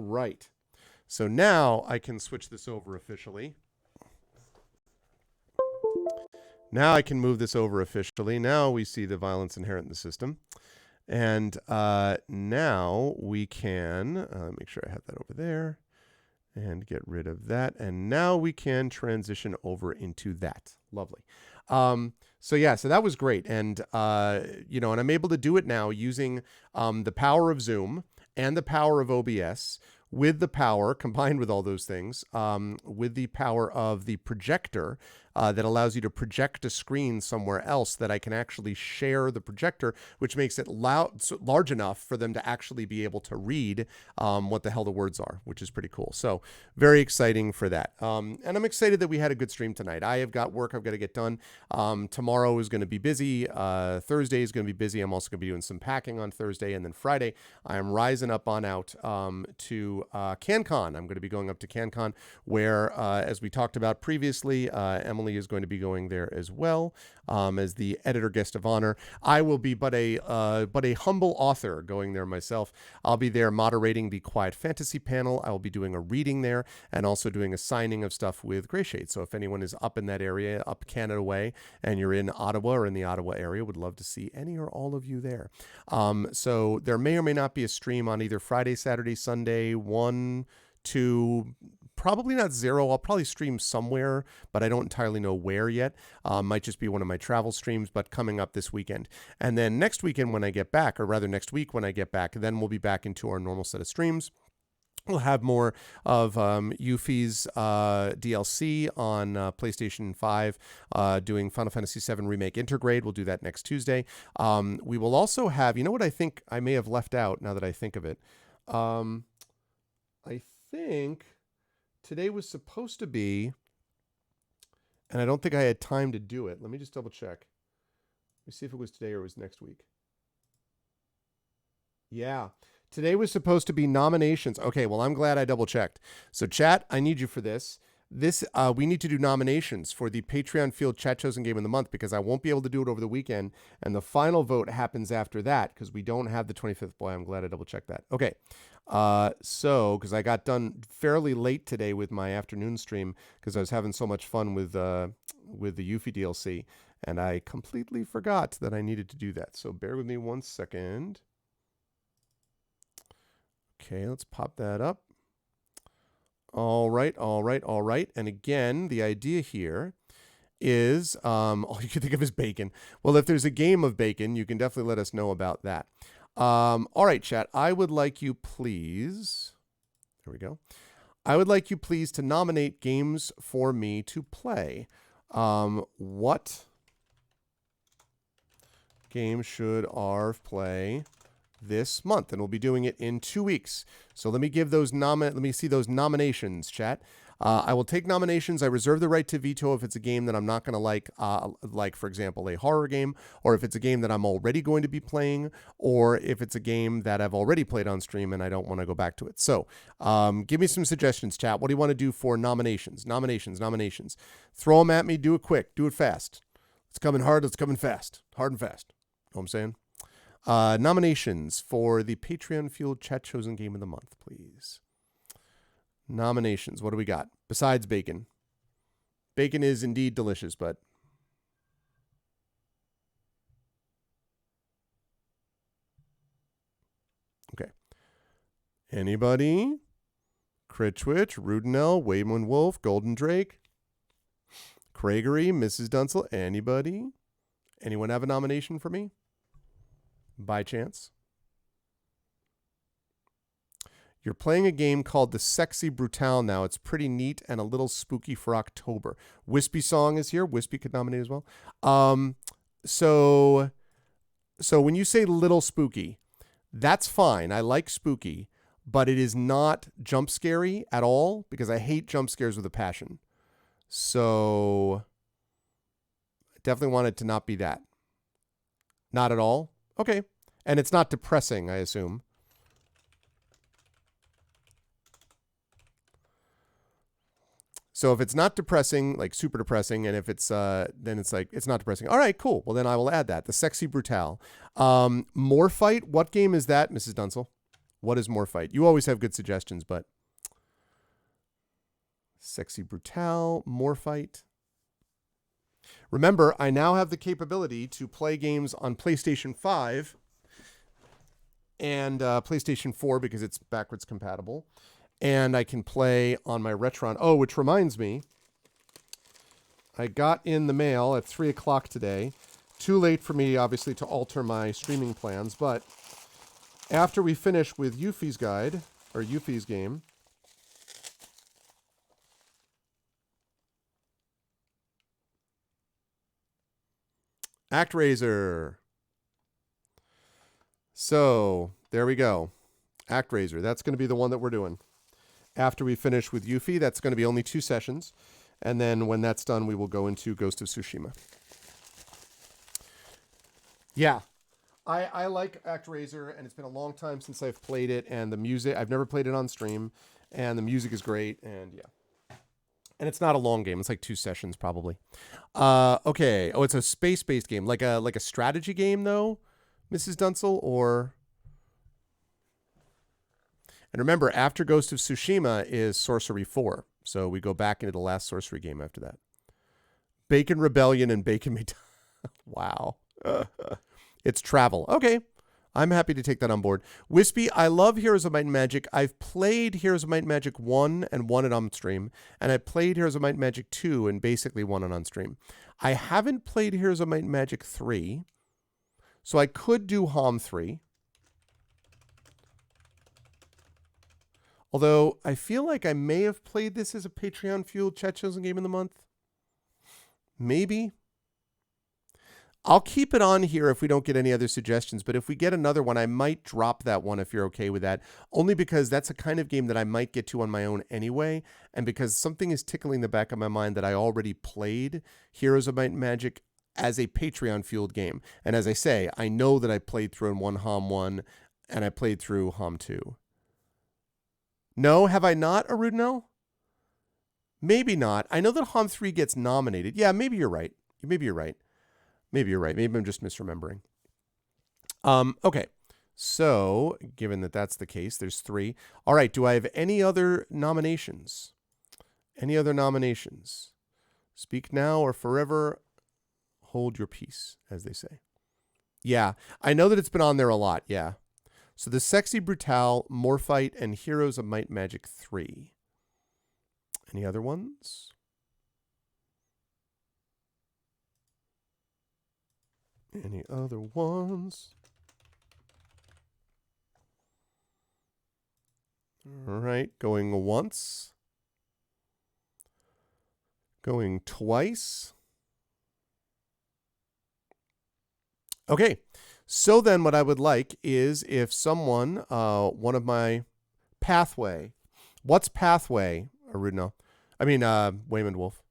right. So now I can switch this over officially. Now I can move this over officially. Now we see the violence inherent in the system. And now we can make sure I have that over there and get rid of that. And now we can transition over into that. Lovely. So that was great. And, and I'm able to do it now using the power of Zoom and the power of OBS, with the power, combined with all those things, with the power of the projector that allows you to project a screen somewhere else, that I can actually share the projector, which makes it large enough for them to actually be able to read what the hell the words are, which is pretty cool. So very exciting for that. And I'm excited that we had a good stream tonight. I have got work I've got to get done. Tomorrow is going to be busy. Thursday is going to be busy. I'm also going to be doing some packing on Thursday. And then Friday, I am rising up on out to CanCon. I'm going to be going up to CanCon, where, as we talked about previously, Emily is going to be going there as well, as the editor guest of honor. I will be but a humble author going there myself. I'll be there moderating the Quiet Fantasy panel. I will be doing a reading there and also doing a signing of stuff with Greyshade. So if anyone is up in that area, up Canada way, and you're in Ottawa or in the Ottawa area, would love to see any or all of you there. So there may or may not be a stream on either Friday, Saturday, Sunday, 1, 2, probably not 0. I'll probably stream somewhere, but I don't entirely know where yet. Might just be one of my travel streams, but coming up this weekend. And then next weekend when I get back, or rather next week when I get back, then we'll be back into our normal set of streams. We'll have more of Yuffie's DLC on PlayStation 5, doing Final Fantasy VII Remake Intergrade. We'll do that next Tuesday. We will also have, you know what I think I may have left out now that I think of it? I think today was supposed to be, and I don't think I had time to do it. Let me just double check. Let me see if it was today or it was next week. Yeah. Today was supposed to be nominations. Okay, well, I'm glad I double checked. So chat, I need you for this. We need to do nominations for the Patreon Field Chat Chosen Game of the Month, because I won't be able to do it over the weekend. And the final vote happens after that, because we don't have the 25th. Boy, I'm glad I double checked that. Okay. Because I got done fairly late today with my afternoon stream, because I was having so much fun with the Yuffie DLC, and I completely forgot that I needed to do that. So bear with me 1 second. Okay, let's pop that up. All right. And again, the idea here is, all you can think of is bacon. Well, if there's a game of bacon, you can definitely let us know about that. All right, chat. I would like you please, there we go. I would like you please to nominate games for me to play. What game should Arv play this month? And we'll be doing it in 2 weeks. So let me give those let me see those nominations, chat. I will take nominations. I reserve the right to veto if it's a game that I'm not going to like, for example, a horror game, or if it's a game that I'm already going to be playing, or if it's a game that I've already played on stream and I don't want to go back to it. So give me some suggestions, chat. What do you want to do for nominations? Nominations. Throw them at me. Do it quick. Do it fast. It's coming hard. It's coming fast. Hard and fast. Know what I'm saying? Nominations for the Patreon Field Chat Chosen Game of the Month, please. Nominations. What do we got? Besides bacon. Bacon is indeed delicious, but... Okay. Anybody? Critchwich, Rudinell, Waymond Wolf, Golden Drake, Craigery, Mrs. Dunsel. Anybody? Anyone have a nomination for me? By chance? You're playing a game called The Sexy Brutale now. It's pretty neat and a little spooky for October. Wispy Song is here. Wispy could nominate as well. So when you say little spooky, that's fine. I like spooky, but it is not jump scary at all because I hate jump scares with a passion. So I definitely want it to not be that. Not at all? Okay. And it's not depressing, I assume. So if it's not depressing, like super depressing, and if it's then it's like it's not depressing. All right, cool. Well, then I will add that. The Sexy Brutale. Morphite. What game is that, Mrs. Dunsel? What is Morphite? You always have good suggestions, but Sexy Brutale, Morphite. Remember, I now have the capability to play games on PlayStation 5 and PlayStation 4 because it's backwards compatible. And I can play on my Retron. Oh, which reminds me, I got in the mail at 3 o'clock today. Too late for me, obviously, to alter my streaming plans. But after we finish with Yuffie's guide, or Yuffie's game, ActRaiser. So, there we go. ActRaiser. That's going to be the one that we're doing. After we finish with Yuffie, that's going to be only 2 sessions. And then when that's done, we will go into Ghost of Tsushima. Yeah. I like ActRaiser, and it's been a long time since I've played it. And the music, I've never played it on stream. And the music is great. And yeah. And it's not a long game. It's like 2 sessions probably. Okay. Oh, it's a space-based game. Like a strategy game, though, Mrs. Dunsel? Or... And remember, after Ghost of Tsushima is Sorcery 4. So we go back into the last Sorcery game after that. Bacon Rebellion and Bacon... Wow. It's travel. Okay. I'm happy to take that on board. Wispy, I love Heroes of Might and Magic. I've played Heroes of Might and Magic 1 and won it on stream. And I played Heroes of Might and Magic 2 and basically won it on stream. I haven't played Heroes of Might and Magic 3. So I could do HOM 3. Although, I feel like I may have played this as a Patreon-fueled Chat Chosen Game of the Month. Maybe. I'll keep it on here if we don't get any other suggestions, but if we get another one, I might drop that one if you're okay with that. Only because that's a kind of game that I might get to on my own anyway, and because something is tickling the back of my mind that I already played Heroes of Might and Magic as a Patreon-fueled game. And as I say, I know that I played through in one HOM 1, and I played through HOM 2. No, have I not, Arudno? Maybe not. I know that HOM 3 gets nominated. Yeah, maybe you're right. Maybe you're right. Maybe you're right. Maybe I'm just misremembering. Okay. So, given that that's the case, there's 3. All right. Do I have any other nominations? Any other nominations? Speak now or forever hold your peace, as they say. Yeah. I know that it's been on there a lot. Yeah. So the Sexy Brutale, Morphite, and Heroes of Might and Magic 3. Any other ones? Any other ones? All right, going once. Going twice. Okay. So then what I would like is if someone, one of my Pathway. What's Pathway, Arudno? I mean, Waymond Wolf.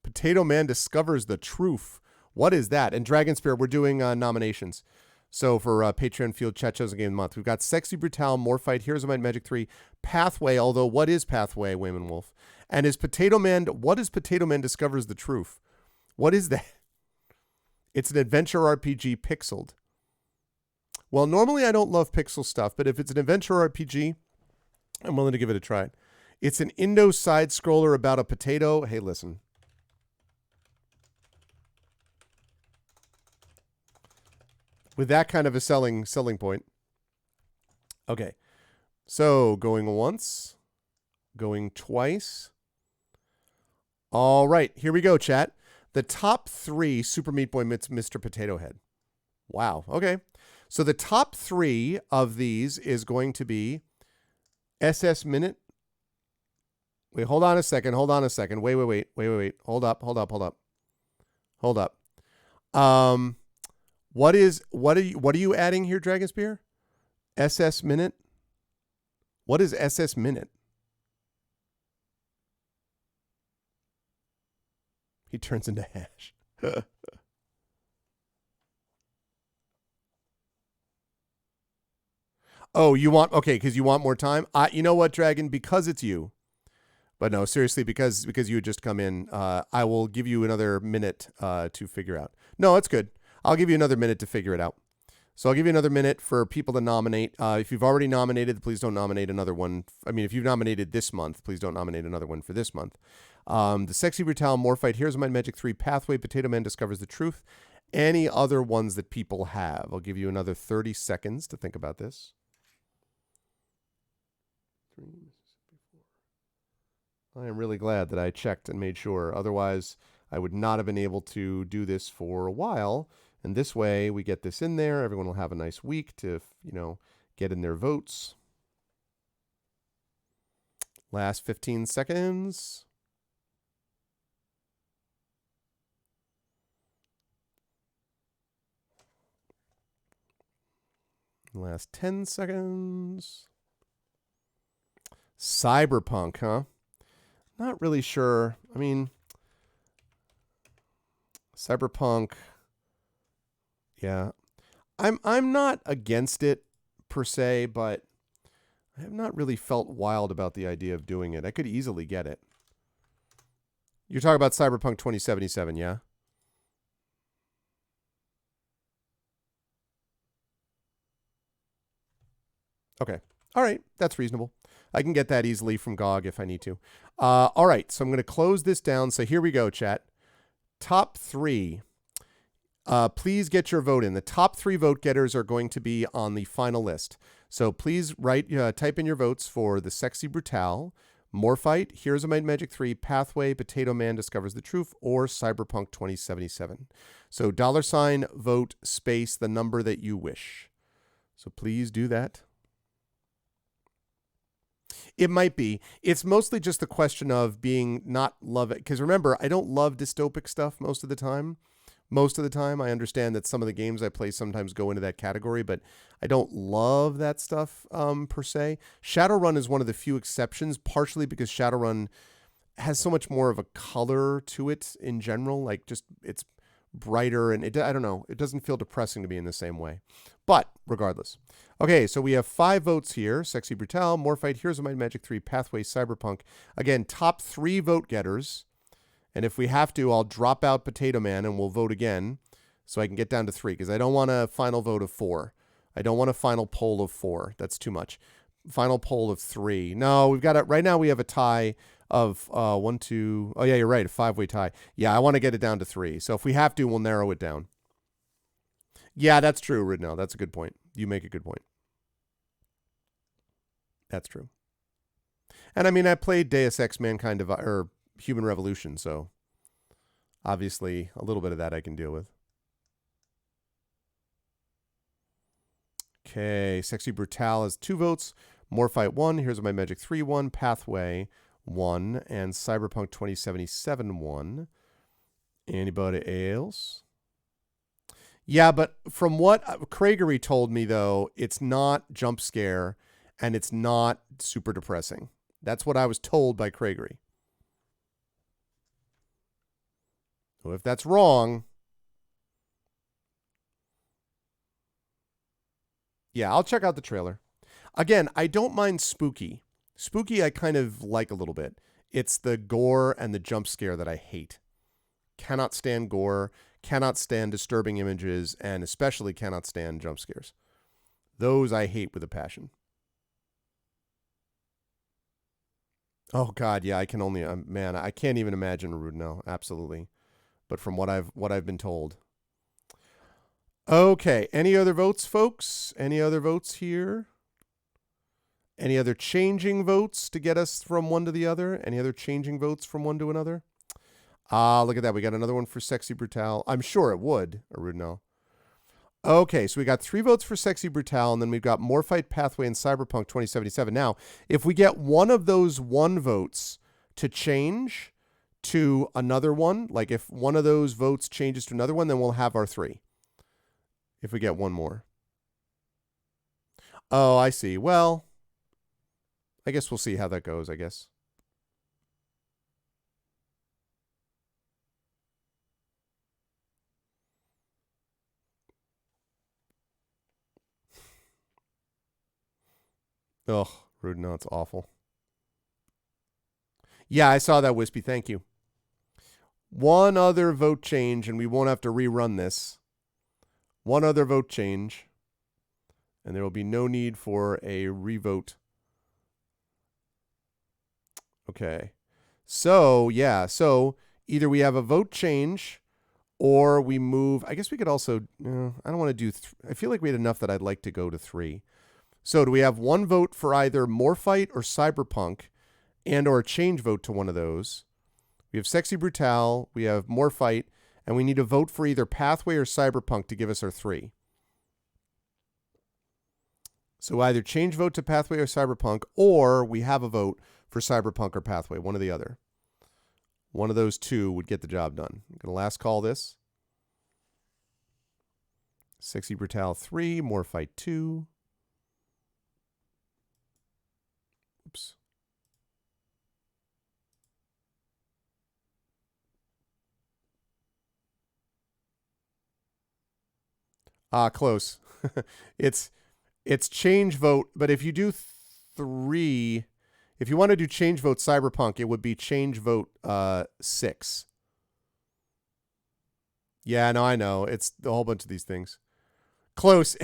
Potato Man discovers the truth. What is that? And Dragon Spirit, we're doing nominations. So for Patreon Field Chat Chosen Game of the Month, we've got Sexy Brutale, Morphite, Heroes of Might and Magic 3, Pathway, although what is Pathway, Waymond Wolf? And is Potato Man, what is Potato Man discovers the truth? What is that? It's an adventure RPG pixeled. Well, normally I don't love pixel stuff, but if it's an adventure RPG, I'm willing to give it a try. It's an Indo side scroller about a potato. Hey, listen. With that kind of a selling point. Okay. So, going once, going twice. All right, here we go, chat. The top 3 Super Meat Boy Mr. Potato Head. Wow, okay. So the top 3 of these is going to be SS Minute. Wait, hold on a second. Hold Wait. Hold up. What are you adding here, Dragon Spear? SS Minute? What is SS Minute? He turns into hash. Oh, you want, okay, because you want more time? You know what, Dragon? Because it's you. But no, seriously, because you had just come in, I will give you another minute to figure out. No, it's good. I'll give you another minute to figure it out. So I'll give you another minute for people to nominate. If you've already nominated, please don't nominate another one. I mean, if you've nominated this month, please don't nominate another one for this month. The Sexy Brutal, Morphite, Heroes of Might and Magic 3, Pathway, Potato Man Discovers the Truth. Any other ones that people have. I'll give you another 30 seconds to think about this. I am really glad that I checked and made sure. Otherwise, I would not have been able to do this for a while. And this way, we get this in there. Everyone will have a nice week to, get in their votes. Last 15 seconds. Last 10 seconds. Cyberpunk, huh? Not really sure. I mean, Cyberpunk. Yeah. I'm not against it per se, but I have not really felt wild about the idea of doing it. I could easily get it. You're talking about Cyberpunk 2077, yeah? Okay. All right. That's reasonable. I can get that easily from GOG if I need to. All right. So I'm going to close this down. So here we go, chat. Top 3. Please get your vote in. The top 3 vote getters are going to be on the final list. So please type in your votes for the Sexy Brutal, Morphite, Heroes of Might and Magic 3, Pathway, Potato Man Discovers the Truth, or Cyberpunk 2077. So $ vote space the number that you wish. So please do that. It might be. It's mostly just the question of being not love it. Because remember, I don't love dystopic stuff most of the time. Most of the time, I understand that some of the games I play sometimes go into that category, but I don't love that stuff per se. Shadowrun is one of the few exceptions, partially because Shadowrun has so much more of a color to it in general. Like, just it's brighter, and I don't know. It doesn't feel depressing to be in the same way. But regardless. Okay, so we have 5 votes here. Sexy Brutal, Morphite, Heroes of Might and Magic 3, Pathway, Cyberpunk. Again, top 3 vote getters. And if we have to, I'll drop out Potato Man and we'll vote again so I can get down to 3 because I don't want a final vote of 4. I don't want a final poll of 4. That's too much. Final poll of 3. No, we've got it. Right now we have a tie of 1, 2. Oh, yeah, you're right. A 5-way tie. Yeah, I want to get it down to 3. So if we have to, we'll narrow it down. Yeah, that's true, Ridnell. That's a good point. You make a good point. That's true. And I mean, I played Deus Ex Mankind or Human Revolution, so obviously a little bit of that I can deal with. Okay, Sexy Brutal has 2 votes. Morphite 1, Here's My Magic 3 1, Pathway 1, and Cyberpunk 2077 1. Anybody else? Yeah, but from what Craigery told me, though, it's not jump scare and it's not super depressing. That's what I was told by Craigery. So if that's wrong, yeah, I'll check out the trailer. Again, I don't mind spooky. Spooky I kind of like a little bit. It's the gore and the jump scare that I hate. Cannot stand gore, cannot stand disturbing images, and especially cannot stand jump scares. Those I hate with a passion. Oh God, yeah, I can only man, I can't even imagine a Rudnell, absolutely. But from what I've been told. Okay, any other votes, folks? Any other votes here? Any other changing votes to get us from one to the other? Any other changing votes from one to another? Look at that. We got another one for Sexy Brutal. I'm sure it would, a Rudnell. Okay, so we got 3 votes for Sexy Brutal, and then we've got Morphite Pathway and Cyberpunk 2077. Now, if we get one of those 1 votes to change to another one, like if one of those votes changes to another one, then we'll have our 3. If we get one more. Oh, I see. Well, I guess we'll see how that goes, I guess. Ugh, rude. No, it's awful. Yeah, I saw that, Wispy. Thank you. One other vote change, and we won't have to rerun this. One other vote change, and there will be no need for a revote. Okay. So, yeah. So, either we have a vote change, or we move. I guess we could also. I don't want to do. I feel like we had enough that I'd like to go to 3. So do we have 1 vote for either Morphite or Cyberpunk and or a change vote to one of those? We have Sexy Brutal, we have Morphite, and we need a vote for either Pathway or Cyberpunk to give us our 3. So either change vote to Pathway or Cyberpunk, or we have a vote for Cyberpunk or Pathway, one or the other. One of those 2 would get the job done. I'm going to last call this. Sexy Brutal 3, Morphite 2. Oops. Close. it's change vote, but if you do 3, if you want to do change vote Cyberpunk, it would be change vote 6. Yeah, no, I know. It's a whole bunch of these things. Close.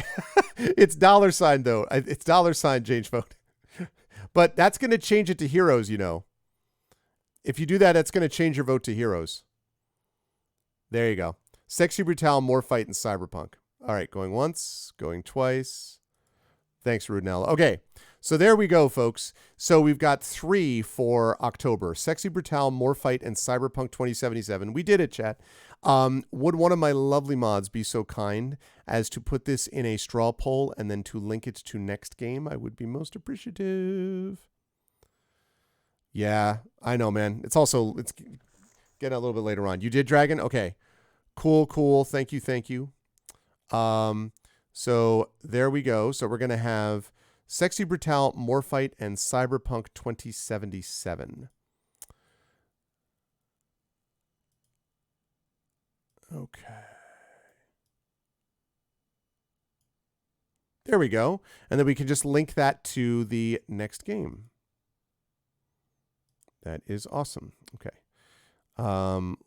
It's $, though. It's $, change vote. But that's going to change it to heroes, you know. If you do that, that's going to change your vote to heroes. There you go. Sexy Brutal, Morphite, and Cyberpunk. All right, going once, going twice. Thanks, Rudnell. Okay, so there we go, folks. So we've got 3 for October. Sexy Brutal, Morphite, and Cyberpunk 2077. We did it, chat. Would one of my lovely mods be so kind as to put this in a straw poll and then to link it to next game? I would be most appreciative. Yeah, I know, man. It's getting a little bit later on. You did, Dragon? Okay. Cool. Thank you. So there we go. So we're going to have Sexy Brutal, Morphite, and Cyberpunk 2077. Okay. There we go. And then we can just link that to the next game. That is awesome. Okay.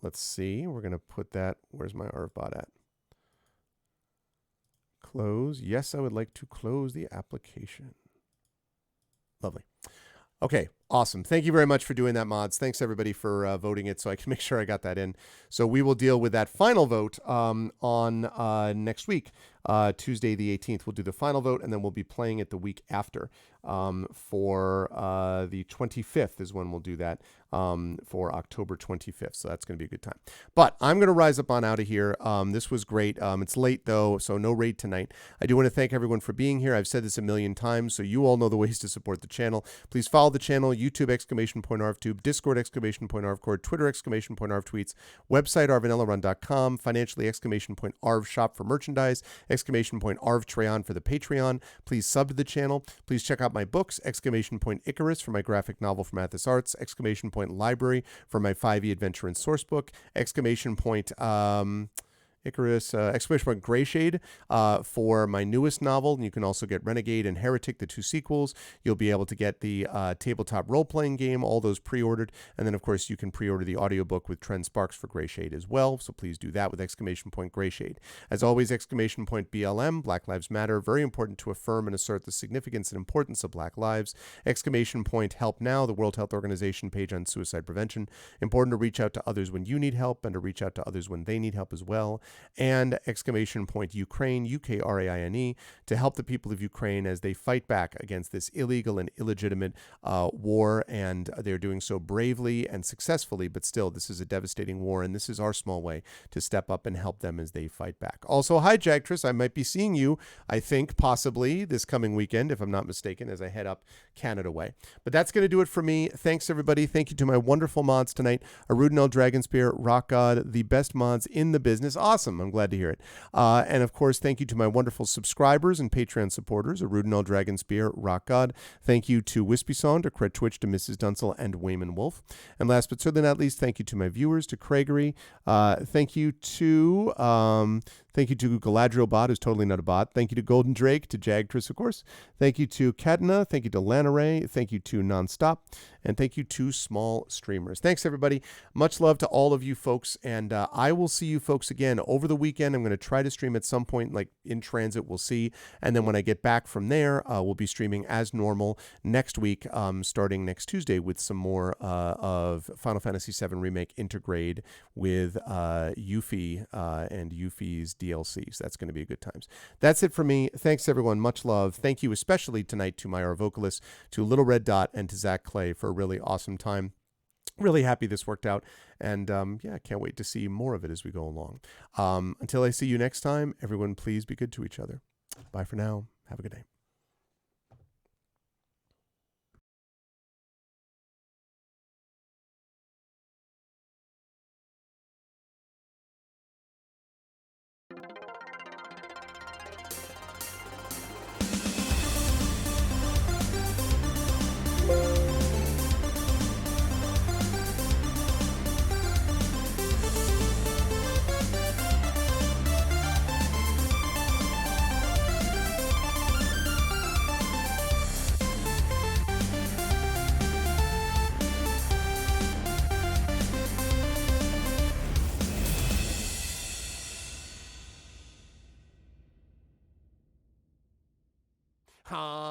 Let's see. We're going to put that. Where's my Arvbot at? Close. Yes, I would like to close the application. Lovely. Okay, awesome. Thank you very much for doing that, mods. Thanks, everybody, for voting it so I can make sure I got that in. So we will deal with that final vote on next week, Tuesday the 18th. We'll do the final vote, and then we'll be playing it the week after. For the 25th is when we'll do that, for October 25th. So that's going to be a good time. But I'm going to rise up on out of here. This was great. It's late, though, so no raid tonight. I do want to thank everyone for being here. I've said this a million times, so you all know the ways to support the channel. Please follow the channel, YouTube, !ArvTube, Discord, !ArvCord, Twitter, !ArvTweets, website, arvanellarun.com, financially, !ArvShop for merchandise, !ArvTrayon for the Patreon. Please sub to the channel. Please check out my books, !Icarus for my graphic novel from Athos Arts, !Library for my 5e adventure and source book, exclamation point Gray Shade for my newest novel. And you can also get Renegade and Heretic, the 2 sequels. You'll be able to get the tabletop role-playing game, all those pre-ordered. And then, of course, you can pre-order the audiobook with Trent Sparks for Gray Shade as well. So please do that with exclamation point Gray Shade. As always, exclamation point BLM, Black Lives Matter. Very important to affirm and assert the significance and importance of Black lives. Exclamation point Help Now, the World Health Organization page on suicide prevention. Important to reach out to others when you need help and to reach out to others when they need help as well. And exclamation point Ukraine, UKRAINE, to help the people of Ukraine as they fight back against this illegal and illegitimate war. And they're doing so bravely and successfully, but still, this is a devastating war, and this is our small way to step up and help them as they fight back. Also, hi, Jagtress. I might be seeing you, I think, possibly this coming weekend, if I'm not mistaken, as I head up Canada way. But that's going to do it for me. Thanks, everybody. Thank you to my wonderful mods tonight. Arudinel, Dragonspear, Rock God, the best mods in the business. Awesome. I'm glad to hear it. And, of course, thank you to my wonderful subscribers and Patreon supporters, Arudinel, Dragonspear, Rock God. Thank you to Wispy Song, to Cred Twitch, to Mrs. Dunsel, and Wayman Wolf. And last but certainly not least, thank you to my viewers, to Craigery. Thank you to Galadriel Bot, who's totally not a bot. Thank you to Golden Drake, to Jagtress, of course. Thank you to Katna. Thank you to Lanaray. Thank you to Nonstop. And thank you to Small Streamers. Thanks, everybody. Much love to all of you folks. And I will see you folks again over the weekend. I'm going to try to stream at some point, like in transit. We'll see. And then when I get back from there, we'll be streaming as normal next week, starting next Tuesday with some more of Final Fantasy VII Remake Intergrade with Yuffie and Yuffie's DLC. So that's going to be a good times. That's it for me. Thanks, everyone. Much love. Thank you especially tonight to my Arvocalists, to Little Red Dot, and to Zach Clay for a really awesome time. Really happy this worked out. And yeah, can't wait to see more of it as we go along. Until I see you next time, everyone, please be good to each other. Bye for now. Have a good day. Huh?